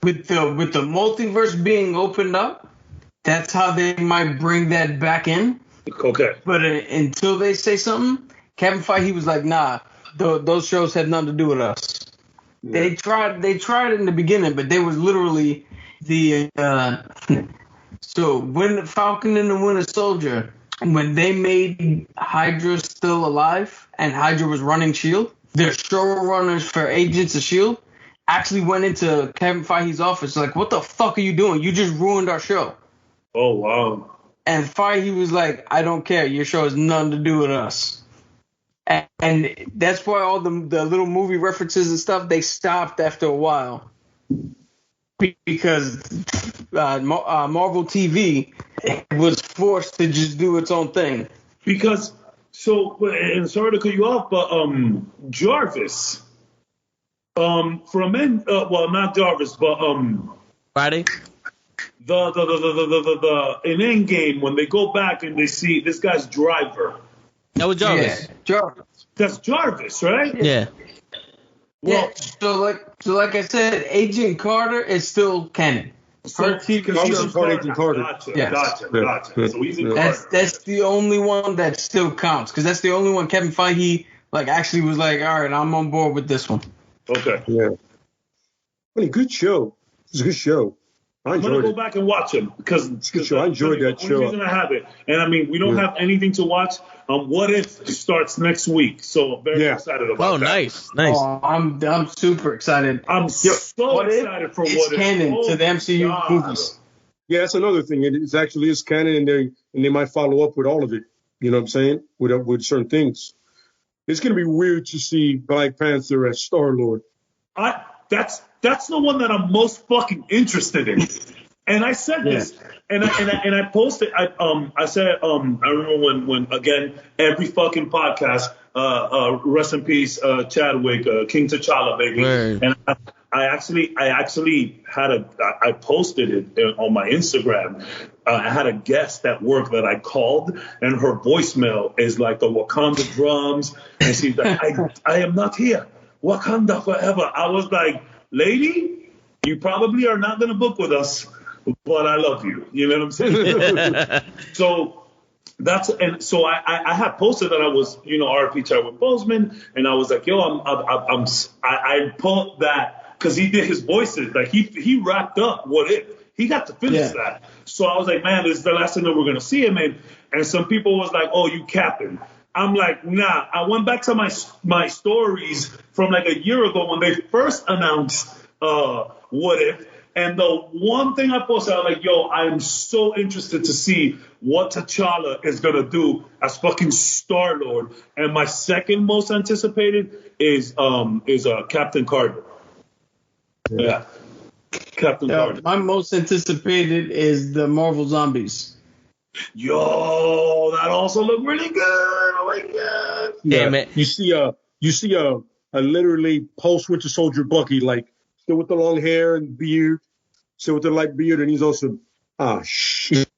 with the multiverse being opened up, that's how they might bring that back in. Okay. But until they say something, Kevin Feige was like, nah, those shows had nothing to do with us. Yeah. They tried in the beginning, but they was literally the so when Falcon and the Winter Soldier, when they made Hydra still alive and Hydra was running S.H.I.E.L.D., their showrunners for Agents of S.H.I.E.L.D. actually went into Kevin Feige's office like, what the fuck are you doing? You just ruined our show. Oh, wow. And Feige was like, I don't care. Your show has nothing to do with us. And that's why all the little movie references and stuff, they stopped after a while. Because Marvel TV was forced to just do its own thing. Because, and sorry to cut you off, but Jarvis, not Jarvis, but Friday? The in Endgame, when they go back and they see this guy's driver. That was Jarvis. Yeah, Jarvis. That's Jarvis, right? Yeah. Well, yeah. So like I said, Agent Carter is still canon. Agent Carter. Gotcha. Yes. Gotcha. So he's in Carter. That's the only one that still counts, because that's the only one Kevin Feige actually was like, all right, I'm on board with this one. Okay. Yeah. Good show. It's a good show. I'm going to go back and watch him because I enjoyed that show. The reason I have it. And I mean, we don't have anything to watch. What If starts next week. So very excited about that. Nice. Oh, I'm super excited. I'm so excited for What If. It's canon to the MCU movies. Yeah, that's another thing. It actually is canon, and they might follow up with all of it. You know what I'm saying? With certain things. It's going to be weird to see Black Panther as Star-Lord. That's the one that I'm most fucking interested in. And I said this, and I posted. I said, I remember when again every fucking podcast. Rest in peace, Chadwick, King T'Challa, baby. Right. And I actually I posted it on my Instagram. I had a guest at work that I called, and her voicemail is like the Wakanda drums, and she's like, I am not here. Wakanda forever. I was like, lady, you probably are not going to book with us, but I love you. You know what I'm saying? So I had posted that I was, RP Chadwick Boseman, and I was like, yo, I pulled that because he did his voices. Like he wrapped up What If. He got to finish that. So I was like, man, this is the last time that we're going to see him. And some people was like, oh, you capping. I'm like, nah. I went back to my stories from like a year ago when they first announced What If. And the one thing I posted, I was like, yo, I am so interested to see what T'Challa is going to do as fucking Star-Lord. And my second most anticipated is Captain Carter. Yeah. Captain Carter. My most anticipated is the Marvel Zombies. Yo, that also looked really good. Oh my god. Yeah, man. You see a literally post-Winter Soldier Bucky, like still with the long hair and beard, still with the light beard, and he's also shit.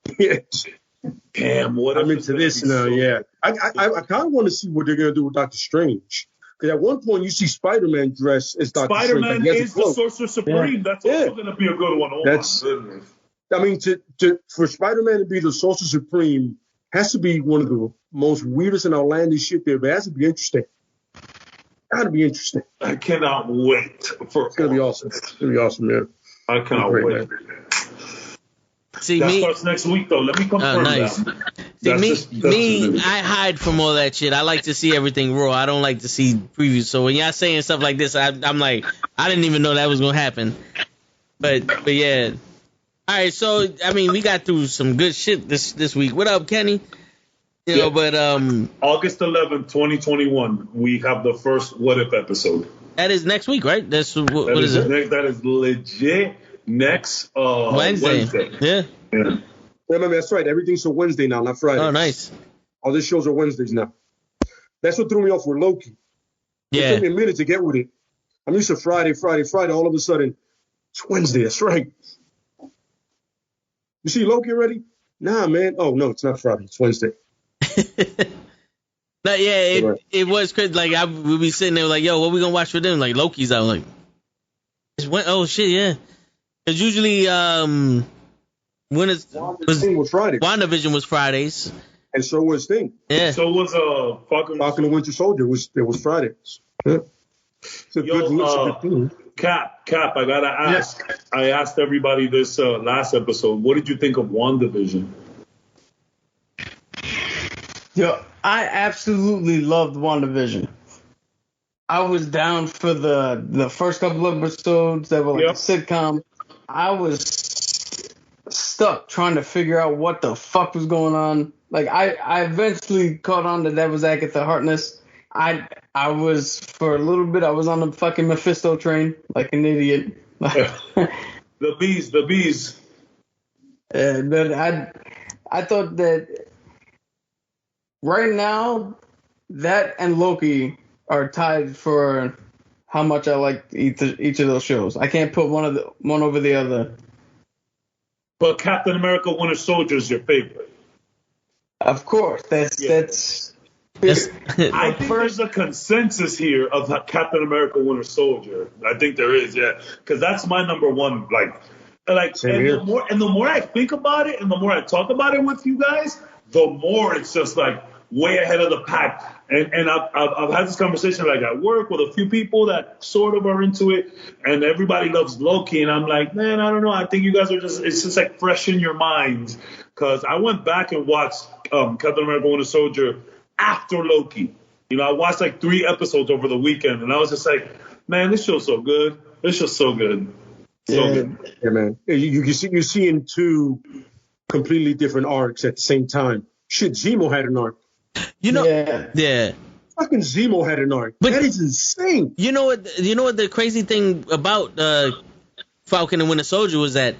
Damn, what I'm into this now. Yeah, I kind of want to see what they're gonna do with Doctor Strange. Because at one point you see Spider-Man dressed as Doctor Strange. Spider-Man is the Sorcerer Supreme. Yeah. That's also going to be a good one. Oh, that's, my goodness. I mean, for Spider-Man to be the Sorcerer Supreme has to be one of the most weirdest and outlandish shit there, but it has to be interesting. Got to be interesting. I cannot wait for It's going to be awesome. It's going to be awesome, man. I cannot wait. See, that starts next week, though. Let me confirm that. See, I hide from all that shit. I like to see everything raw. I don't like to see previews. So when y'all saying stuff like this, I'm like, I didn't even know that was going to happen. But yeah, All right, so I mean, we got through some good shit this week. What up, Kenny? You know, but August 11th, 2021, we have the first What If episode. That is next week, right? What is it? That is legit next Wednesday. Yeah. Remember, that's right. Everything's a Wednesday now, not Friday. Oh, nice. All these shows are Wednesdays now. That's what threw me off with Loki. Yeah. It took me a minute to get with it. I'm used to Friday. All of a sudden, it's Wednesday. That's right. You see Loki already? Nah, man. Oh, no, it's not Friday. It's Wednesday. No, yeah, it was crazy. Like, we'd be sitting there like, yo, what we gonna watch for them? Like, Loki's out. Like, oh, shit, yeah. Because usually, WandaVision was Friday. WandaVision was Fridays. And so was Thing. Yeah. So was Falcon and Winter Soldier. It was Fridays. Yeah. It's a good thing. Cap, I gotta ask. Yeah. I asked everybody this last episode. What did you think of WandaVision? Yo, I absolutely loved WandaVision. I was down for the first couple of episodes that were like a sitcom. I was stuck trying to figure out what the fuck was going on. Like, I eventually caught on that was Agatha Harkness. I was, for a little bit, I was on the fucking Mephisto train, like an idiot. The bees. But I thought that right now, that and Loki are tied for how much I like each of those shows. I can't put one over the other. But Captain America: Winter Soldier is your favorite. Of course, that's. I think there's a consensus here of Captain America: Winter Soldier. I think there is, because that's my number one. The more I think about it, and the more I talk about it with you guys, the more it's just like way ahead of the pack. And I've had this conversation like at work with a few people that sort of are into it, and everybody loves Loki, and I'm like, man, I don't know. I think you guys are it's just like fresh in your minds, because I went back and watched Captain America: Winter Soldier after Loki. You know, I watched like 3 episodes over the weekend, and I was just like, man, this show's so good. This show's so good. Good. Yeah, man. You're seeing 2 completely different arcs at the same time. Shit, Zemo had an arc. You know, yeah. Fucking Zemo had an arc. But that is insane. You know what the crazy thing about Falcon and Winter Soldier was that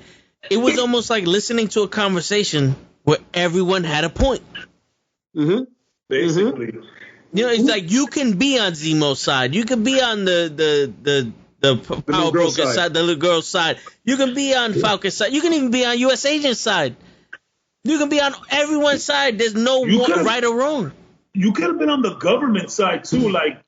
it was almost like listening to a conversation where everyone had a point. Mm-hmm. Basically. You know, it's like you can be on Zemo's side. You can be on the power broker side, the little girl's side. You can be on Falcon's side. You can even be on U.S. Agent's side. You can be on everyone's side. There's no right or wrong. You could have been on the government side too. Like,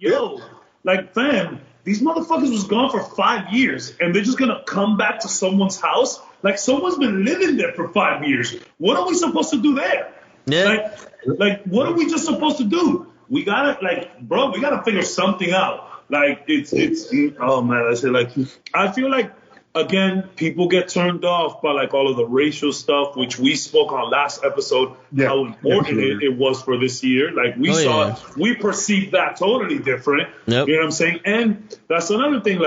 fam, these motherfuckers was gone for 5 years, and they're just gonna come back to someone's house. Like, someone's been living there for 5 years. What are we supposed to do there? Yeah. Like, what are we just supposed to do? We gotta, we gotta figure something out. Like, it's oh man, I say, I feel like, again, people get turned off by like all of the racial stuff, which we spoke on last episode, how important it was for this year. Like, we perceived that totally different. Yep. You know what I'm saying? And that's another thing,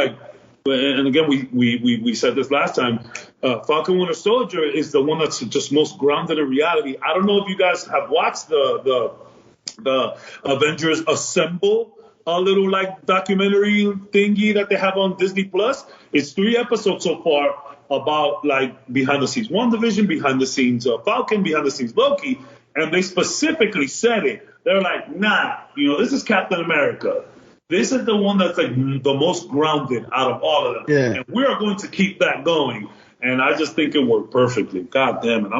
and again, we said this last time, Falcon Winter Soldier is the one that's just most grounded in reality. I don't know if you guys have watched the Avengers Assemble, a little documentary thingy that they have on Disney Plus. It's 3 episodes so far about behind the scenes WandaVision, behind the scenes Falcon, behind the scenes Loki, and they specifically said it. They're like, nah, this is Captain America. This is the one that's the most grounded out of all of them. Yeah. And we are going to keep that going. And I just think it worked perfectly. God damn it.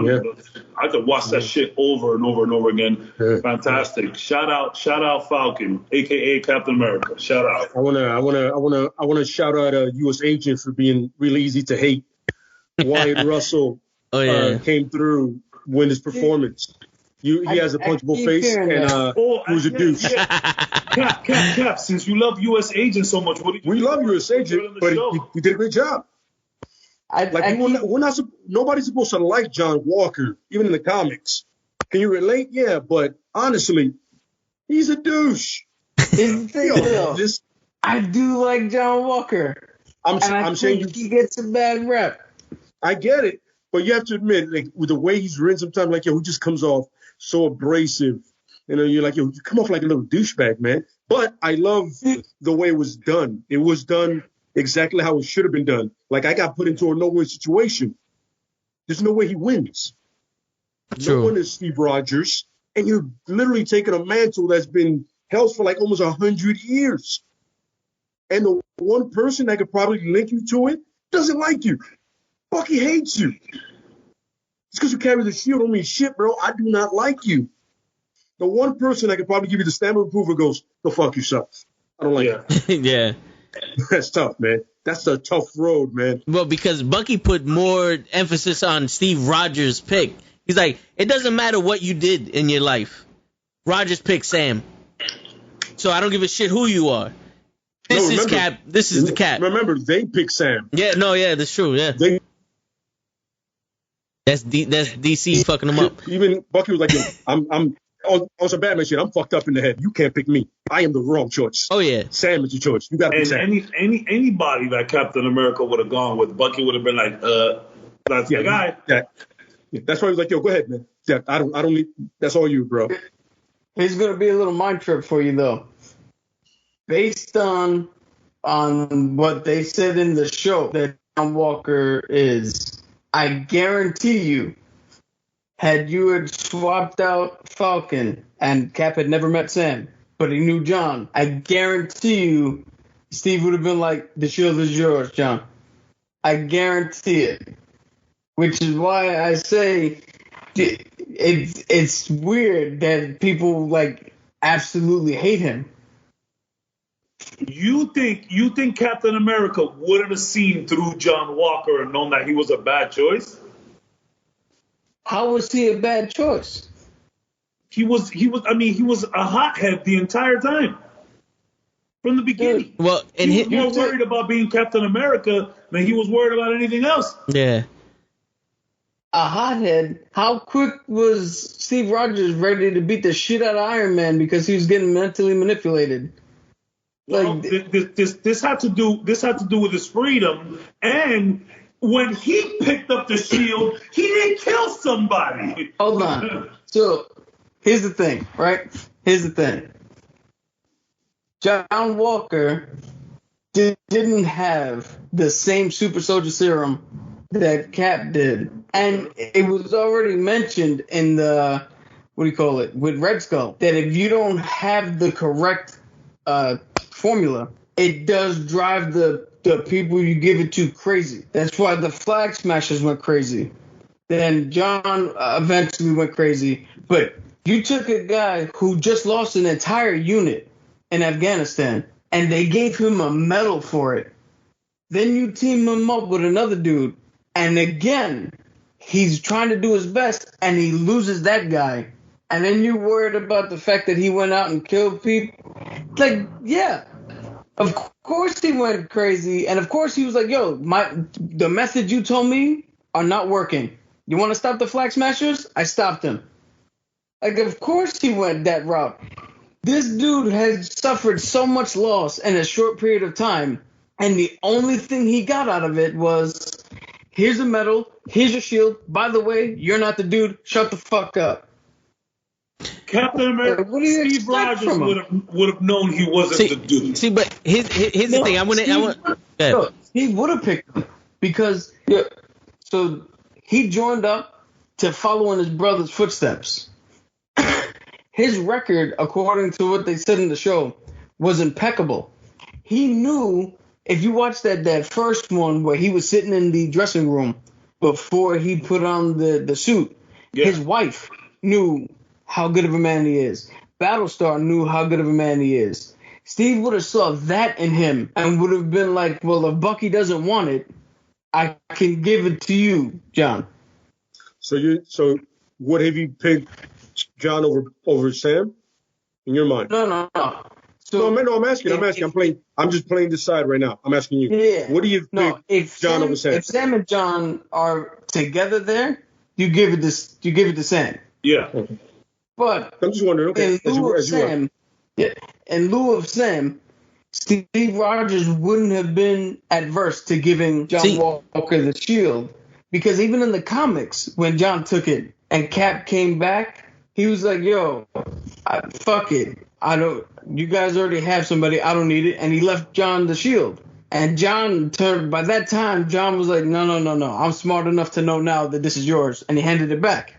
I could watch that shit over and over and over again. Yeah. Fantastic. Shout out Falcon, aka Captain America. Shout out. I wanna shout out a US agent for being really easy to hate. Wyatt Russell came through with his performance. He has a punchable face, and who's a douche. Cap, since you love U.S. Agent so much, what did you We love U.S. Agent, but he did a great job. Nobody's supposed to like John Walker, even in the comics. Can you relate? Yeah, but honestly, he's a douche. I do like John Walker. I'm saying he gets a bad rep. I get it, But you have to admit, like, with the way he's written sometimes, like, yo, he just comes off so abrasive. You know, you're like, yo, you come off like a little douchebag, man. But I love the way it was done. It was done exactly how it should have been done. Like, I got put into a no-win situation. There's no way he wins. True. No one is Steve Rogers. And you're literally taking a mantle that's been held for like almost 100 years. And the one person that could probably link you to it doesn't like you. Bucky hates you. It's because you carry the shield don't mean shit, bro. I do not like you. The one person that could probably give you the stamp of approval goes, go fuck yourself. I don't like it. Yeah. That's tough, man. That's a tough road, man. Well, because Bucky put more emphasis on Steve Rogers' pick. He's like, it doesn't matter what you did in your life. Rogers picked Sam. So I don't give a shit who you are. This is Cap. This is the Cap. Remember, they picked Sam. Yeah, no, yeah, that's true. Yeah. That's DC fucking them up. Even Bucky was like, yo, I'm on some Batman shit. I'm fucked up in the head. You can't pick me. I am the wrong choice. Oh yeah, Sam is your choice. You got to pick Sam. Anybody that Captain America would have gone with, Bucky would have been like, that's the guy. Yeah. That's why he was like, yo, go ahead, man. Yeah, I don't need. That's all you, bro. Here's gonna be a little mind trip for you though. Based on what they said in the show that John Walker is, I guarantee you, had you had swapped out Falcon and Cap had never met Sam, but he knew John, I guarantee you, Steve would have been like, the shield is yours, John. I guarantee it. Which is why I say it's weird that people like absolutely hate him. You think Captain America wouldn't have seen through John Walker and known that he was a bad choice? How was he a bad choice? He was a hothead the entire time. From the beginning. Well, and he was more worried about being Captain America than he was worried about anything else. Yeah. A hothead. How quick was Steve Rogers ready to beat the shit out of Iron Man because he was getting mentally manipulated? Well, this had to do with his freedom, and when he picked up the shield, he didn't kill somebody. Hold on. So here's the thing, right? Here's the thing. John Walker didn't have the same super soldier serum that Cap did. And it was already mentioned in the, with Red Skull, that if you don't have the correct formula, it does drive the people you give it to crazy. That's why the Flag Smashers went crazy. Then John eventually went crazy. But you took a guy who just lost an entire unit in Afghanistan, and they gave him a medal for it. Then you team him up with another dude, and again, he's trying to do his best, and he loses that guy. And then you're worried about the fact that he went out and killed people. Like, yeah, of course he went crazy, and of course he was like, yo, the methods you told me are not working. You want to stop the Flag Smashers? I stopped them. Like, of course he went that route. This dude has suffered so much loss in a short period of time, and the only thing he got out of it was, here's a medal, here's your shield. By the way, you're not the dude. Shut the fuck up. Captain America, Steve Rogers would have known he wasn't the dude. See, but here's the thing. He would have picked him because so he joined up to follow in his brother's footsteps. His record, according to what they said in the show, was impeccable. He knew, if you watch that first one where he was sitting in the dressing room before he put on the suit, his wife knew how good of a man he is. Battlestar knew how good of a man he is. Steve would have saw that in him and would have been like, well, if Bucky doesn't want it, I can give it to you, John. So what have you picked John over Sam in your mind? No. So I'm asking. I'm just playing this side right now. I'm asking you. Yeah. What do you pick John over Sam? If Sam and John are together there, you give it to Sam. Yeah. Okay. But I'm just wondering. Okay. In lieu of Sam, Steve Rogers wouldn't have been adverse to giving John Walker the shield Because even in the comics, when John took it and Cap came back, he was like, yo, fuck it. You guys already have somebody. I don't need it. And he left John the shield. And by that time, John was like, no. I'm smart enough to know now that this is yours. And he handed it back.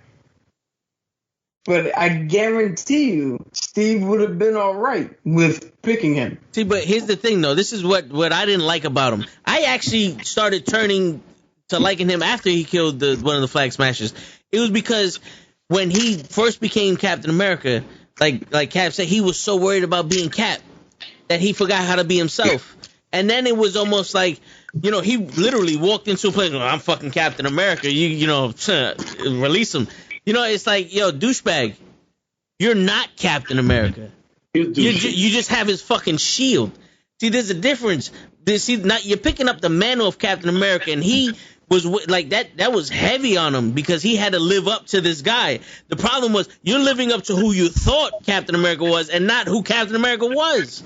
But I guarantee you, Steve would have been all right with picking him. See, but here's the thing, though. This is what I didn't like about him. I actually started turning to liking him after he killed one of the Flag Smashers. It was because when he first became Captain America, like Cap said, he was so worried about being Cap that he forgot how to be himself. And then it was almost like, he literally walked into a place, I'm fucking Captain America, release him. It's like, yo, douchebag, you're not Captain America. You just have his fucking shield. See, there's a difference. You're picking up the mantle of Captain America, and he was like that was heavy on him because he had to live up to this guy. The problem was you're living up to who you thought Captain America was and not who Captain America was.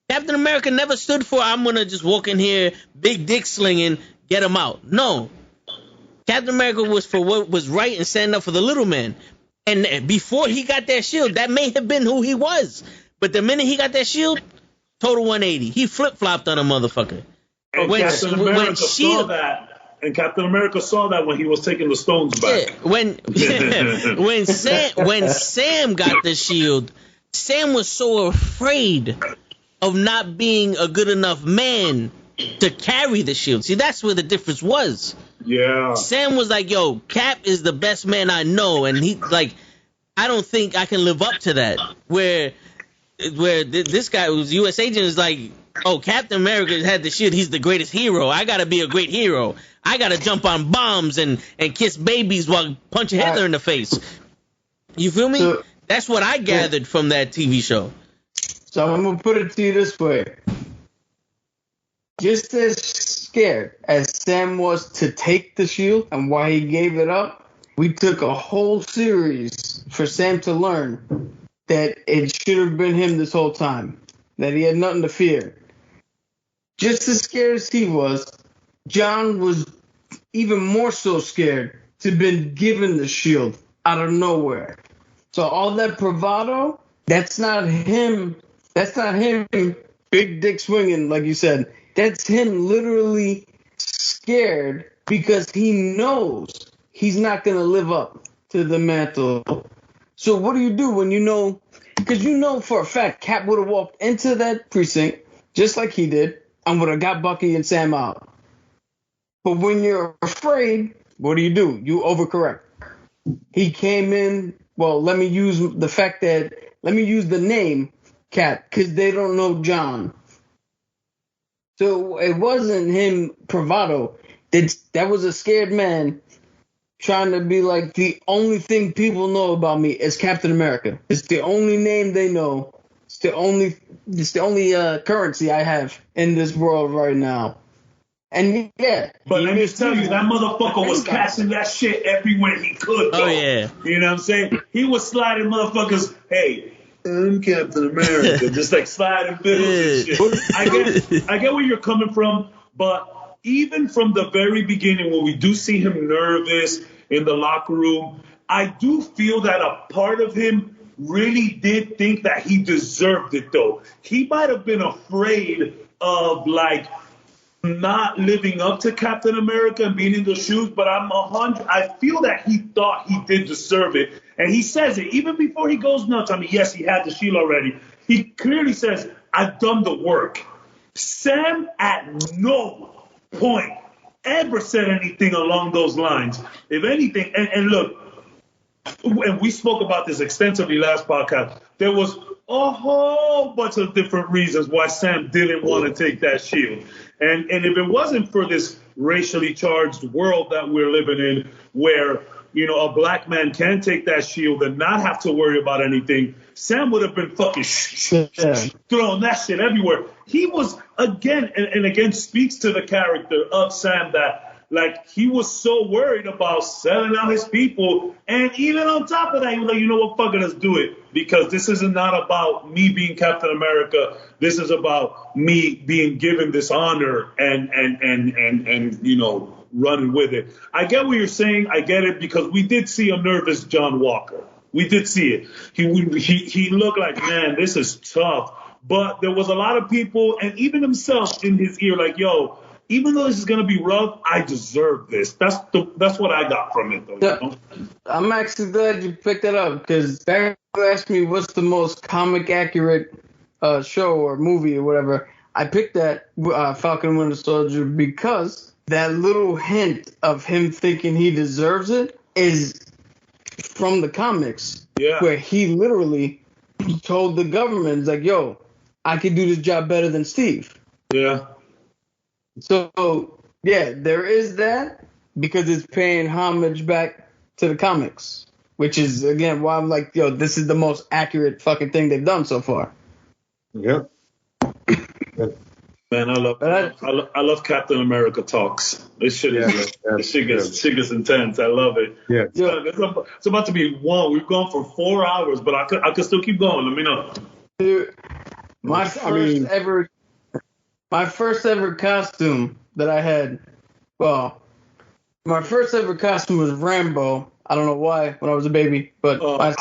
Captain America never stood for, I'm going to just walk in here, big dick slinging, get him out. No. Captain America was for what was right and standing up for the little man. And before he got that shield, that may have been who he was. But the minute he got that shield, total 180. He flip-flopped on a motherfucker. And Captain America saw that. And Captain America saw that when he was taking the stones back. Yeah, when Sam got the shield, Sam was so afraid of not being a good enough man to carry the shield. See, that's where the difference was. Yeah. Sam was like, yo, Cap is the best man I know, and he I don't think I can live up to that. Where this guy who's U.S. agent is like, oh, Captain America had the shield, he's the greatest hero. I gotta be a great hero. I gotta jump on bombs and kiss babies while punching Hitler in the face. You feel me? So, that's what I gathered from that TV show. So I'm gonna put it to you this way. Just as scared as Sam was to take the shield and why he gave it up, we took a whole series for Sam to learn that it should have been him this whole time, that he had nothing to fear. Just as scared as he was, John was even more so scared to have been given the shield out of nowhere. So all that bravado, that's not him. That's not him big dick swinging, like you said. That's him literally scared because he knows he's not going to live up to the mantle. So what do you do when you know? Because you know for a fact Cap would have walked into that precinct just like he did and would have got Bucky and Sam out. But when you're afraid, what do? You overcorrect. He came in, well, let me use the name Cap because they don't know John. So it wasn't him bravado. That was a scared man trying to be like, the only thing people know about me is Captain America. It's the only name they know. It's the only currency I have in this world right now. And yeah. But let me tell you, that motherfucker was catching that shit everywhere he could, though. Oh, yeah. You know what I'm saying? He was sliding motherfuckers, hey, I'm Captain America. Just like sliding fiddles and shit. I get where you're coming from, but even from the very beginning when we do see him nervous in the locker room, I do feel that a part of him really did think that he deserved it, though. He might have been afraid of, like, not living up to Captain America and being in the shoes, but I feel that he thought he did deserve it. And he says it even before he goes nuts. I mean, yes, he had the shield already. He clearly says, I've done the work. Sam at no point ever said anything along those lines. If anything, and look, and we spoke about this extensively last podcast, there was a whole bunch of different reasons why Sam didn't want to take that shield. And if it wasn't for this racially charged world that we're living in where, you know, a black man can take that shield and not have to worry about anything, Sam would have been fucking throwing that shit everywhere. He was, again, and again speaks to the character of Sam that, like, he was so worried about selling out his people. And even on top of that, he was like, you know what, fuck it, let's do it. Because this is not about me being Captain America. This is about me being given this honor and you know, running with it. I get what you're saying. I get it because we did see a nervous John Walker. We did see it. He looked like, man, this is tough. But there was a lot of people, and even himself in his ear, like, yo, even though this is gonna be rough, I deserve this. That's what I got from it, though. You know? I'm actually glad you picked that up because Barry asked me what's the most comic accurate show or movie or whatever. I picked that Falcon and Winter Soldier because that little hint of him thinking he deserves it is from the comics, where he literally told the government, like, yo, I could do this job better than Steve. Yeah. So, yeah, there is that because it's paying homage back to the comics, which is, again, why I'm like, yo, this is the most accurate fucking thing they've done so far. Yeah. Man, I love Captain America talks. This shit gets intense. I love it. Yeah. It's about to be one. We've gone for 4 hours, but I could still keep going. Let me know. Dude, my first ever costume that I had, well, my first ever costume was Rambo. I don't know why when I was a baby, but my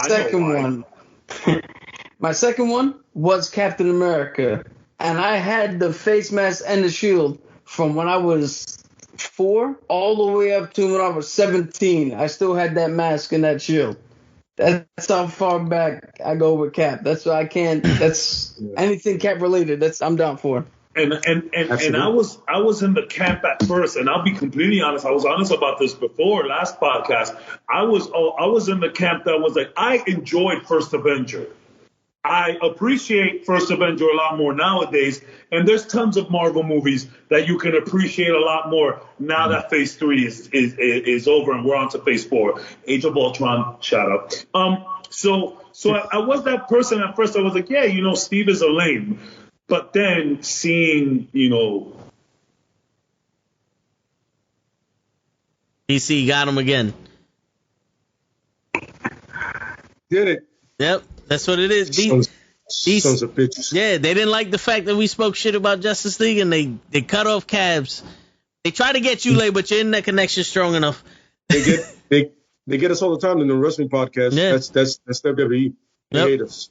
second one was Captain America. And I had the face mask and the shield from when I was 4 all the way up to when I was 17. I still had that mask and that shield. That's how far back I go with Cap. That's why I can't. That's anything Cap related. I'm down for. And I was in the camp at first, and I'll be completely honest. I was honest about this before last podcast. I was in the camp that was like, I enjoyed First Avenger. I appreciate First Avenger a lot more nowadays, and there's tons of Marvel movies that you can appreciate a lot more now that Phase 3 is over and we're on to Phase 4. Age of Ultron, shout out. So I was that person at first. I was like, yeah, Steve is a lame. But then seeing, DC got him again. Did it. Yep. That's what it is. Sons of bitches. Yeah, they didn't like the fact that we spoke shit about Justice League, and they cut off cabs. They try to get you late, but your internet connection strong enough. They get us all the time in the wrestling podcast. Yeah. That's WWE. They hate us.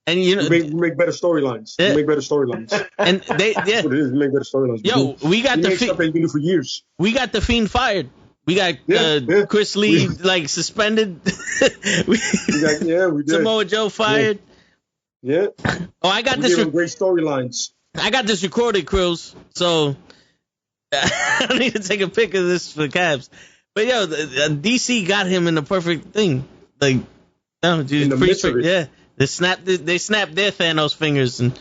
And we make better storylines. Yeah. We make better storylines. And that's what it is. We make better storylines. We got the stuff that you can do for years. We got the Fiend fired. We got Chris Lee suspended. we did. Samoa Joe fired. Yeah. Oh, I got this. Great storylines. I got this recorded, Krills. So I don't need to take a pic of this for Cavs. But DC got him in the perfect thing. Like, no, dude, They snapped their Thanos fingers and.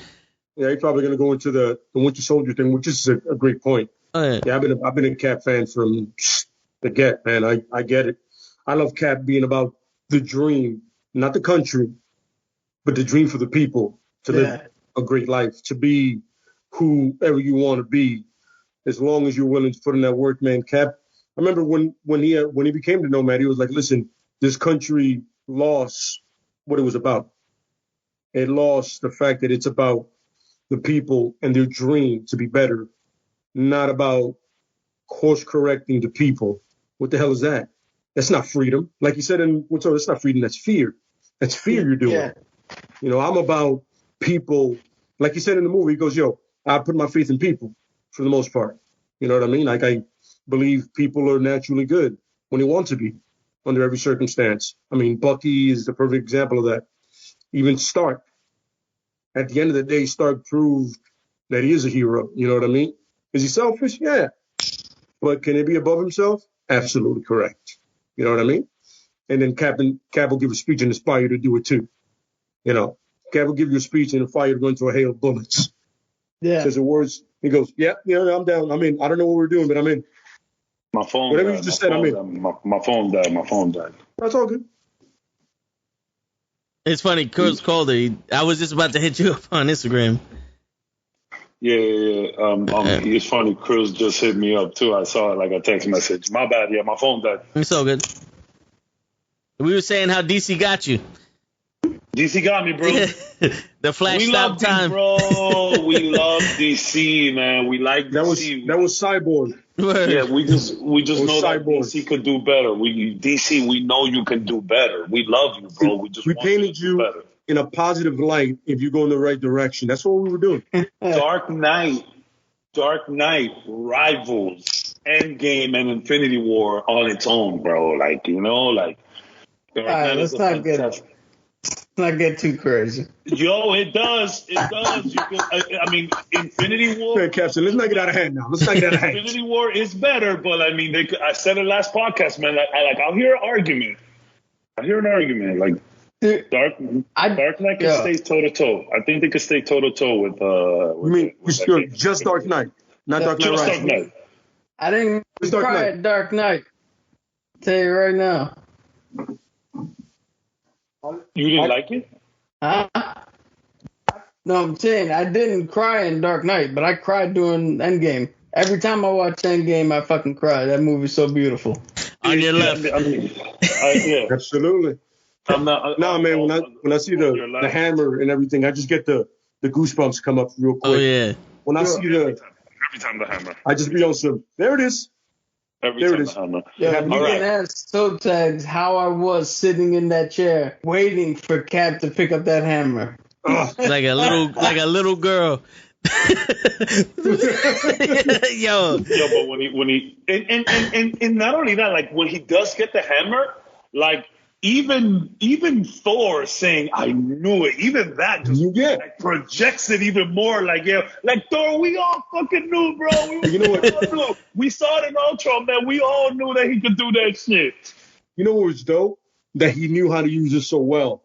Yeah, he's probably going to go into the Winter Soldier thing, which is a great point. Oh, yeah. I've been a Cap fan from the get, man. I get it. I love Cap being about the dream, not the country, but the dream for the people to live a great life, to be whoever you want to be, as long as you're willing to put in that work, man. Cap. I remember when he became the Nomad, he was like, "Listen, this country lost what it was about. It lost the fact that it's about the people and their dream to be better, not about course correcting the people." What the hell is that? That's not freedom. Like you said that's not freedom. That's fear. That's fear you're doing. Yeah. I'm about people. Like you said in the movie, he goes, I put my faith in people for the most part. You know what I mean? Like, I believe people are naturally good when they want to be under every circumstance. I mean, Bucky is the perfect example of that. Even Stark. At the end of the day, Stark proved that he is a hero. You know what I mean? Is he selfish? Yeah. But can he be above himself? Absolutely correct. You know what I mean? And then Cap will give a speech and inspire you to do it too. Cap will give you a speech and inspire you to go into a hail of bullets. Yeah. Says the words. He goes, I'm down. I'm in. I don't know what we're doing, but I'm in. My phone. Whatever died. You just said, I'm in. My phone died. That's all good. It's funny. Kurt's called her. I was just about to hit you up on Instagram. Yeah. It's funny. Chris just hit me up too. I saw it like a text message. My bad. Yeah, my phone died. It's so good. We were saying how DC got you. DC got me, bro. The flash We stop love time, bro. We love DC, man. We like DC. That was Cyborg. Yeah, we just know that Cyborg. DC could do better. DC, we know you can do better. We love you, bro. We just we want painted you to do you better. in a positive light if you go in the right direction. That's what we were doing. Dark Knight rivals Endgame and Infinity War on its own, bro. Like, you know, like Dark Knight let's is not get too crazy. Yo, it does. It does. You can. I mean, Infinity War. Man, Captain, let's not get out of hand now. Infinity War is better, but I mean, I said it last podcast, man. I'll hear an argument. Like Dark Knight can stay toe to toe. I think they could stay toe to toe with. You mean just Dark Knight, not Dark Knight just Rises? Dark Knight. I didn't cry at Dark Knight. Tell you right now. You didn't like it? Huh? No, I'm saying I didn't cry in Dark Knight, but I cried during Endgame. Every time I watch Endgame, I fucking cry. That movie's so beautiful. on your left. I mean, yeah. Absolutely. I'm not. Man, when I see the hammer and everything, I just get the goosebumps come up real quick. Oh yeah. When I see every time the hammer. I just be on some. There it is. Every There time it is. the hammer. Yeah, you All right. can ask toe tags how I was sitting in that chair waiting for Cap to pick up that hammer. Like a little girl. Yo, but when he and not only that, like when he does get the hammer, like even Thor saying I knew it, even that just like, projects it even more. Like like Thor, we all fucking knew, bro. You know what? Knew. We saw it in Ultron, man. We all knew that he could do that shit. You know what was dope? That he knew how to use it so well,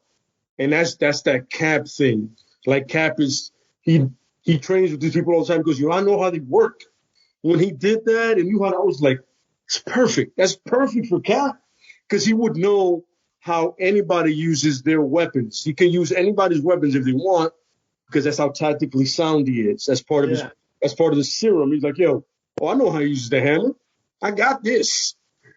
and that's that Cap thing. Like Cap is he trains with these people all the time because I know how they work. When he did that and knew how, I was like, it's perfect. That's perfect for Cap because he would know how anybody uses their weapons. He can use anybody's weapons if they want because that's how tactically sound he is. That's part of the serum. He's like, I know how he uses the hammer. I got this.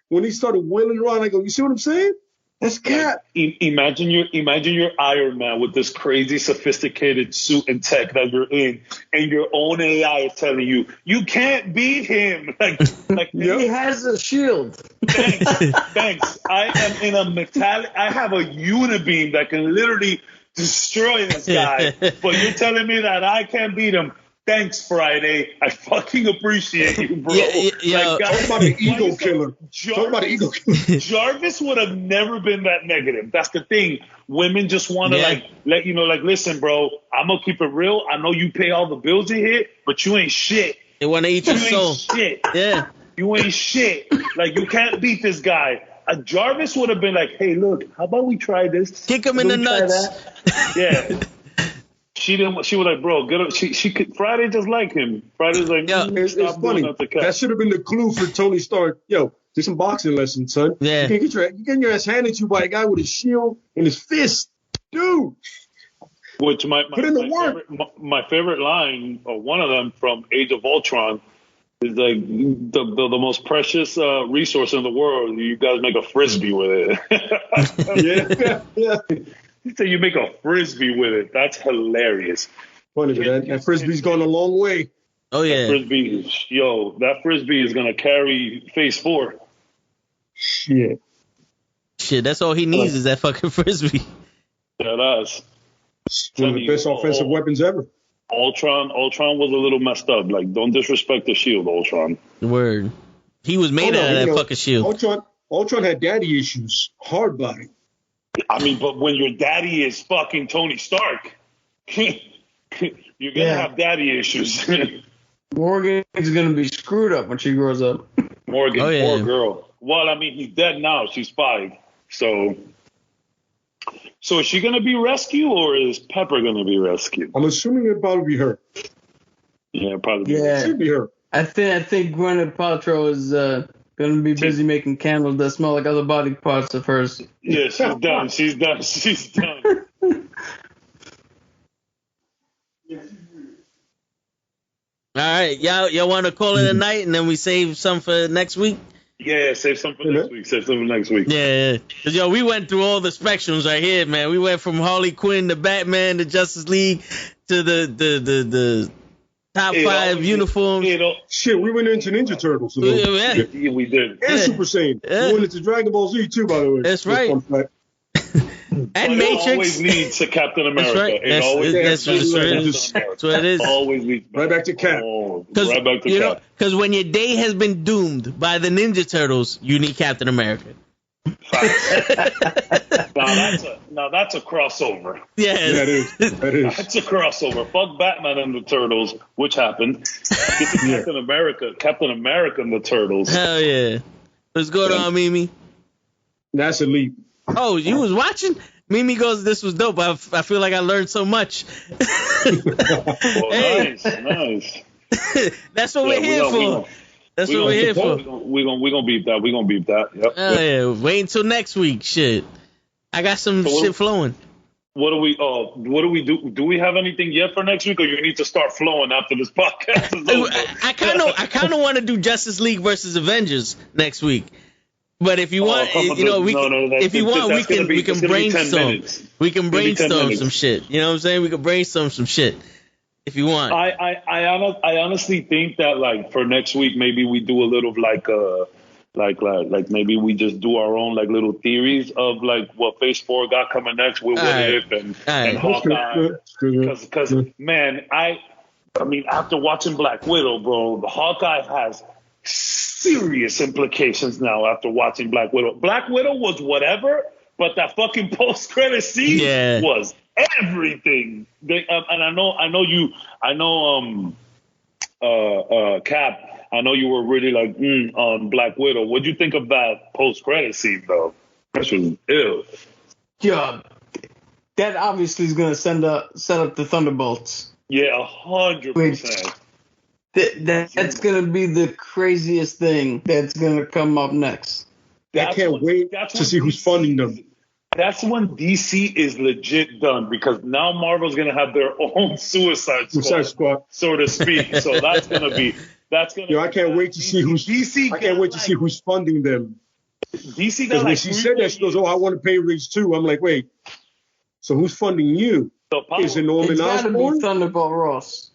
When he started wheeling around, I go, you see what I'm saying? That's Cap. Imagine your Iron Man with this crazy sophisticated suit and tech that you're in, and your own AI is telling you you can't beat him. Like He has a shield. Thanks. I am in a metallic. I have a unibeam that can literally destroy this guy. But you're telling me that I can't beat him. Thanks, Friday. I fucking appreciate you, bro. Yeah. Talk about the ego killer. Jarvis would have never been that negative. That's the thing. Women just want to let you know, like, listen, bro, I'm going to keep it real. I know you pay all the bills you hit, but you ain't shit. they want to eat your soul. Shit. Yeah. You ain't shit. Like, you can't beat this guy. Jarvis would have been like, hey, look, how about we try this? Kick him in the nuts. Yeah. She didn't. She was like, "Bro, get up." She could. Friday just like him. Friday's like, it's funny. That should have been the clue for Tony Stark. Do some boxing lessons, son. Yeah. You getting your ass handed to you by a guy with a shield and his fist, dude. Which put in the work. My favorite line, or one of them from Age of Ultron, is like the most precious resource in the world. You guys make a frisbee with it. Yeah. You say you make a frisbee with it. That's hilarious. Funny, but that frisbee's gone a long way. Oh yeah. That frisbee is gonna carry Phase 4. Shit. That's all he needs is that fucking frisbee. That is. One of the best offensive weapons ever. Ultron was a little messed up. Like, don't disrespect the shield, Ultron. Word. He was made out of that fucking shield. Ultron had daddy issues. Hard body. I mean, but when your daddy is fucking Tony Stark, you're gonna have daddy issues. Morgan is gonna be screwed up when she grows up. Morgan, poor girl. Well, I mean, he's dead now. She's 5. So is she gonna be rescued or is Pepper gonna be rescued? I'm assuming it'll probably be her. Yeah, probably. It should be her. I think Gwyneth Paltrow is gonna be busy making candles that smell like other body parts of hers. Yeah, she's done. She's done. All right, y'all want to call it a night and then we save some for next week? Yeah, save some for next week. Save some for next week. Yeah. 'Cause, yo, we went through all the spectrums right here, man. We went from Harley Quinn to Batman to Justice League to the top 5 uniforms. Shit, we went into Ninja Turtles. Yeah, we did. And Super Saiyan. Yeah. We went into Dragon Ball Z too, by the way. That's right. And Matrix. It always leads to Captain America. That's right. It always That's what it is. Always leads right back to Cap. Right back to Cap. Because when your day has been doomed by the Ninja Turtles, you need Captain America. Now that's a crossover. Yeah, that is. That's a crossover. Fuck Batman and the Turtles, which happened. Get to Captain America and the Turtles. Hell yeah. What's going on, Mimi? That's a leap. Oh, you was watching? Mimi goes, this was dope. I feel like I learned so much. Nice. That's what we're here for. That's what we're here for. We're gonna beat that. We're gonna beat that. Yep. Yeah. Wait until next week. Shit. I got some shit flowing. What do we do? Do we have anything yet for next week, or you need to start flowing after this podcast is over? I kind of want to do Justice League versus Avengers next week. But if you want, we can brainstorm. We can brainstorm some shit. You know what I'm saying? We can brainstorm some shit if you want. I honestly think that like for next week, maybe we do a little like maybe we just do our own like little theories of like what Phase 4 got coming next with What If and Hawkeye. Because man, I mean after watching Black Widow, bro, the Hawkeye has serious implications now after watching Black Widow. Black Widow was whatever, but that fucking post-credit scene was everything. And I know Cap, I know you were really like on Black Widow. What'd you think of that post-credit scene though? That was ill. Yeah, that obviously is gonna set up the Thunderbolts. Yeah, 100%. That's going to be the craziest thing that's going to come up next. I can't wait to see who's funding them. That's when DC is legit done because now Marvel's going to have their own Suicide Squad, so to speak. So that's going to be. I can't wait to see who's DC. I can't wait to see who's funding them. DC got when she said that, she goes, "Oh, I want to pay raise too." I'm like, wait. So who's funding you? Is it Norman Osborn? Thunderbolt Ross.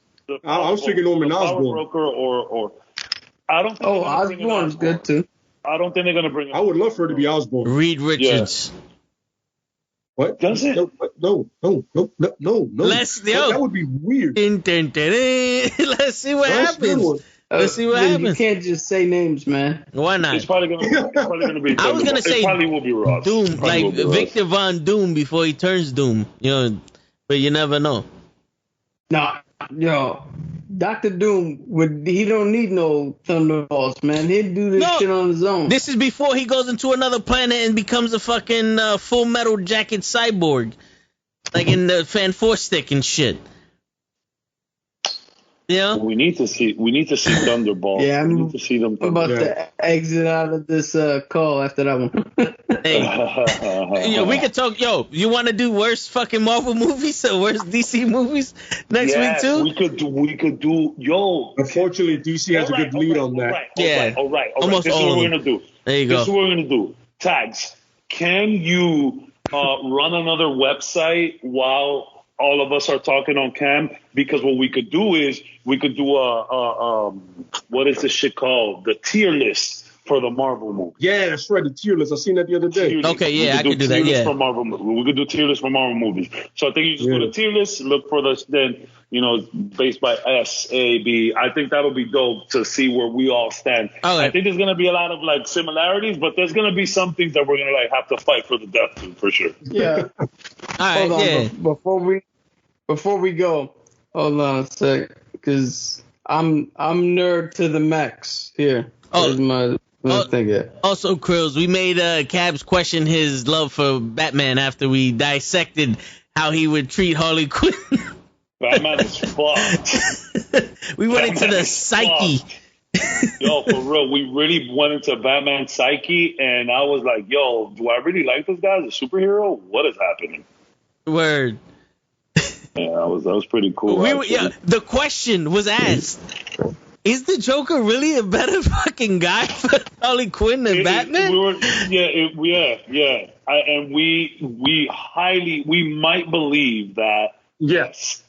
I was thinking Norman Osborn. Broker or I don't think Osborn's good too. I don't think they're gonna bring. I would love for her to be Osborn. Reed Richards. Yeah. What? Does it? No. That would be weird. Let's see what happens. Let's see what happens. You can't just say names, man. Why not? It's probably gonna be. I was gonna say it probably will be Ross. Doom, like Victor Von Doom before he turns Doom. You know, but you never know. Nah, yo, Dr. Doom he don't need no Thunderbolts, man. He'd do this shit on his own. This is before he goes into another planet and becomes a fucking Full Metal Jacket cyborg, like in the Fan Force stick and shit. Yeah, we need to see Thunderbolts. Yeah, we need to see them. I'm about to exit out of this call after that one. Hey, we could talk. Yo, you want to do worst fucking Marvel movies or worst DC movies next week too? We could do. Yo, unfortunately, DC has a good lead on that. All right. Almost this is what we're gonna do. There you go. This is what we're gonna do. Tags. Can you run another website while all of us are talking on cam? Because what we could do is we could do what is this shit called? The tier list for the Marvel movie. Yeah, that's right. The tier list. I seen that the other day. Okay, yeah, I could do that. Yeah, for Marvel, we could do tier list for Marvel movies. So I think you just go to tier list, look for this. Then based by S, A, B. I think that'll be dope to see where we all stand. Okay. I think there's gonna be a lot of like similarities, but there's gonna be some things that we're gonna like have to fight for the death to for sure. Yeah. All right. Hold on, yeah. Before we go, hold on a sec, because I'm nerd to the max here. Here's my thing here. Also, Krills, we made Cabs question his love for Batman after we dissected how he would treat Harley Quinn. Batman is fucked. We went into the psyche. Yo, for real, we really went into Batman's psyche, and I was like, yo, do I really like this guy as a superhero? What is happening? Word. Yeah, that was pretty cool. The question was asked. Is the Joker really a better fucking guy for Harley Quinn than Batman? We might believe that. Yes.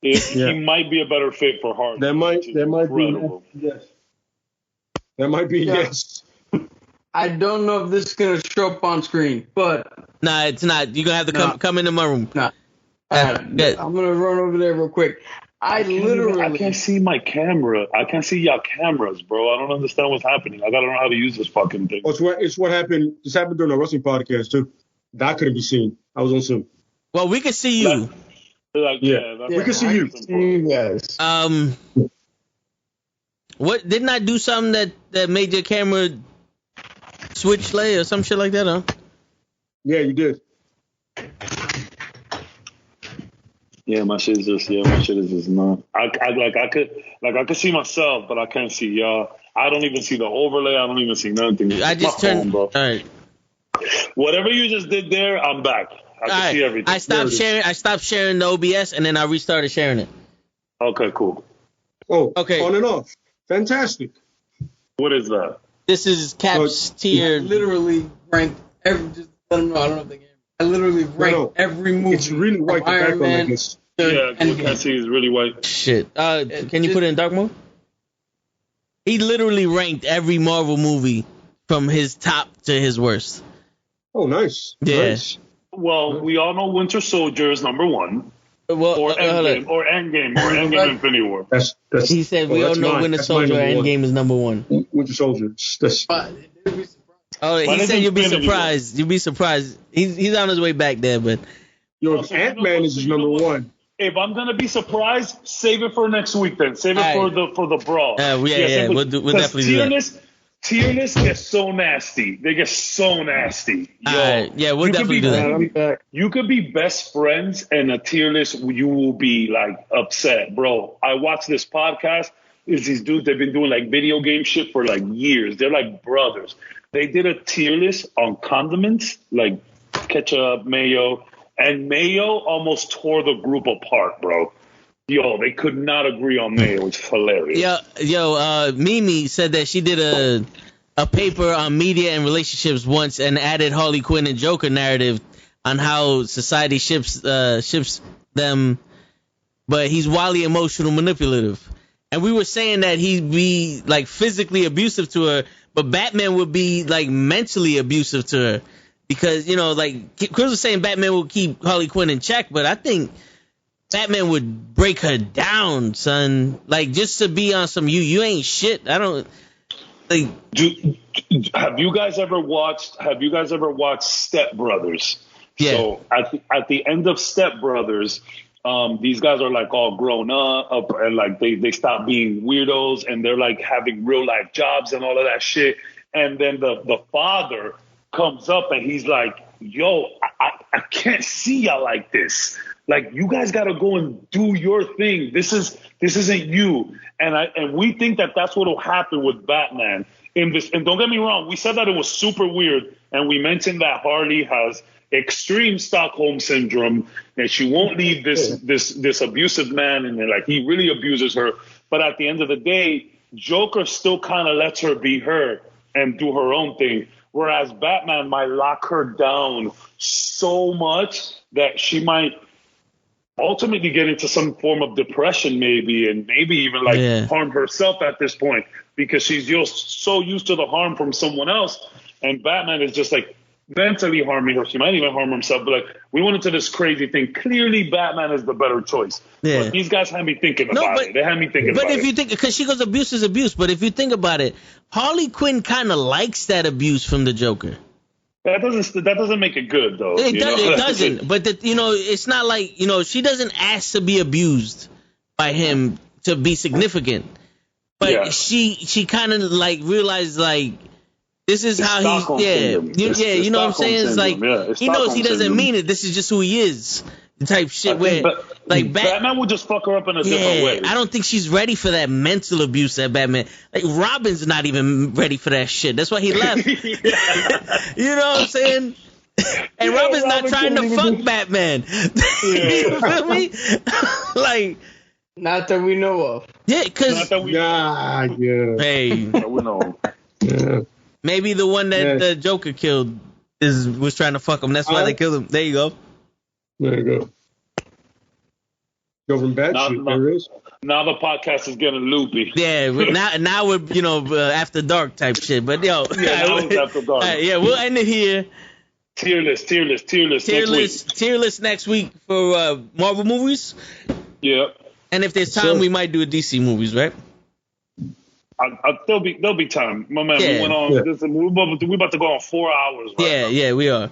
He might be a better fit for Harley. That might be yes. That might be yes. I don't know if this is gonna show up on screen, but Nah, it's not. You're gonna have to come into my room. nah. I'm gonna run over there real quick. I can't see my camera. I can't see y'all cameras, bro. I don't understand what's happening. I gotta learn how to use this fucking thing. It's what happened. This happened during a wrestling podcast too. That couldn't be seen. I was on Zoom. Well, we can see you. We can see you. Yes. What didn't I do something that made your camera switch lay or some shit like that, huh? Yeah, you did. Yeah, my shit is just not. I could see myself, but I can't see y'all. I don't even see the overlay. I don't even see nothing. I just turned. All right. Whatever you just did there, I'm back. I can see everything. I stopped sharing the OBS and then I restarted sharing it. Okay, cool. Oh, okay. On and off. Fantastic. What is that? This is Cap's tier. Literally ranked every. Just let them know. I don't know if they can. I literally ranked every movie. It's really white. The Iron background, Man. I guess. Yeah, what I see is really white. Shit. Can you put it in dark mode? He literally ranked every Marvel movie from his top to his worst. Oh, nice. Yeah. Nice. Well, we all know Winter Soldier is number one. Well, or Endgame, Infinity War. That's he said we all know Winter Soldier Endgame is number one. Winter Soldier. Oh, he said you'll be surprised. You'll be surprised. He's on his way back there, but Ant-Man is his number one. If I'm gonna be surprised, save it for next week. Then save it for the brawl. We'll definitely do that. Tier lists get so nasty. They get so nasty. Yo, we'll definitely do that. You could be best friends, and a tier list, you will be like upset, bro. I watched this podcast. It's these dudes. They've been doing like video game shit for like years. They're like brothers. They did a tier list on condiments, like ketchup, mayo, and mayo almost tore the group apart, bro. Yo, they could not agree on mayo. It's hilarious. Mimi said that she did a paper on media and relationships once and added Harley Quinn and Joker narrative on how society ships them, but he's wildly emotional, manipulative. And we were saying that he'd be like physically abusive to her, but Batman would be like mentally abusive to her because, like Chris was saying, Batman will keep Harley Quinn in check, but I think Batman would break her down, son. Like, just to be on some you ain't shit. I don't like. Have you guys ever watched Step Brothers? Yeah. So at the end of Step Brothers, these guys are like all grown up and like they stop being weirdos and they're like having real life jobs and all of that shit. And then the father comes up and he's like, "Yo, I can't see y'all like this. Like, you guys got to go and do your thing. This isn't you." And we think that that's what will happen with Batman in this. And don't get me wrong, we said that it was super weird, and we mentioned that Harley has extreme Stockholm syndrome, and she won't leave this abusive man, and like he really abuses her. But at the end of the day, Joker still kind of lets her be her and do her own thing, whereas Batman might lock her down so much that she might ultimately get into some form of depression, maybe, and maybe even harm herself at this point because she's just so used to the harm from someone else. And Batman is just like mentally harming her. She might even harm herself. But like, we went into this crazy thing. Clearly, Batman is the better choice. Yeah. But these guys had me thinking about it. They had me thinking about it. But if you think, because she goes, abuse is abuse. But if you think about it, Harley Quinn kind of likes that abuse from the Joker. That doesn't make it good, though. It doesn't. But it's not like, she doesn't ask to be abused by him to be significant. But she kind of like realized like this is how he's you know what I'm saying? It's like he knows he doesn't mean it. This is just who he is. The type shit where like Batman would just fuck her up in a different way. I don't think she's ready for that mental abuse that Batman. Like Robin's not even ready for that shit. That's why he left. You know what I'm saying? And Robin's not trying to fuck Batman. You feel me? Like Not that we know of. Yeah, because Not that we Yeah. hey, that we know. Yeah. maybe the one that Yeah. the Joker killed was trying to fuck him. That's why they killed him. There you go. There you go. Government bad Now- shit. now- There it is. Now the podcast is getting loopy. Yeah, now we're after dark type shit. But yo, Yeah, now it's after dark. all right, yeah, we'll end it here. Tier list Tier next week. list next week for Marvel movies. Yeah. And if there's time, Sure. we might do a DC movies, right? There'll be time. My man, Yeah. we went on. Yeah. We're about to go on 4 hours right now. Yeah, we are.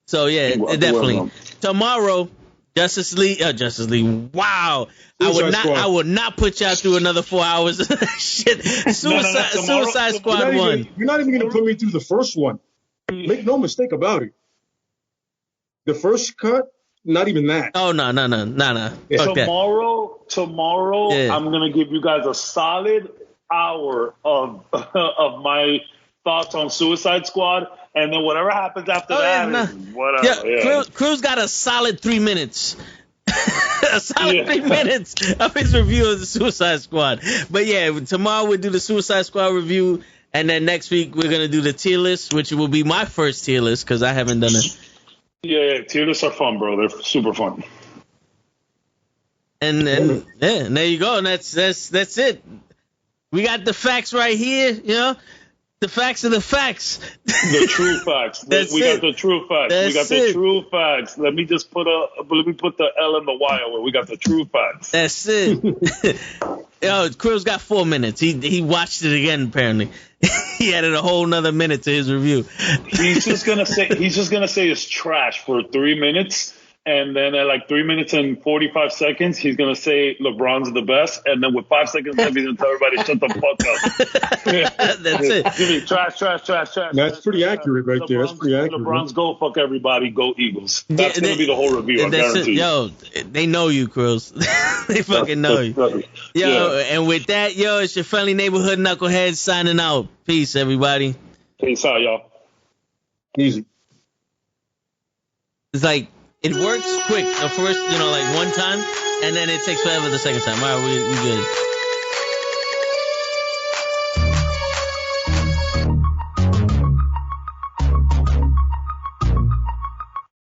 So yeah, Well, definitely. well, Tomorrow, Justice League. Wow, Suicide Squad. I would not put y'all through another 4 hours. Shit, tomorrow- Suicide Squad one. You're not even going to put me through the first one. Make no mistake about it. The first cut, not even that. Oh no. Yeah. Fuck that. Tomorrow, Yeah. I'm gonna give you guys a solid hour of of my thoughts on Suicide Squad, and then whatever happens after that, yeah, is whatever. Yeah, Cruz got a solid 3 minutes. A solid Yeah. 3 minutes of his review of the Suicide Squad. But yeah, tomorrow we'll do the Suicide Squad review, and then next week we're gonna do the tier list, which will be my first tier list because I haven't done it. Yeah, tier lists are fun, bro. They're super fun. And there you go. And that's it. We got the facts right here. You know, the facts are the facts. The true facts. That's we it. got the true facts. That's we got it. the true facts. Let me put the L in the Y where we got the true facts. That's it. Yo, Cruz got 4 minutes. He watched it again. Apparently, he added a whole nother minute to his review. He's just gonna say it's trash for 3 minutes, and then at like 3 minutes and 45 seconds, he's gonna say LeBron's the best, and then with 5 seconds left, he's gonna tell everybody shut the fuck up. That's it. Give me trash. That's pretty accurate right there. That's pretty accurate. LeBron's go fuck everybody, go Eagles. That's gonna be the whole review. I That's guarantee it. you. Yo, they know you, Cruz. They fucking know you. Yo, Yeah. and with that, yo, it's your friendly neighborhood knucklehead signing out. Peace, everybody. Peace out, y'all. Easy. It's like it works quick the first, like one time, and then it takes forever the second time. All right, we good.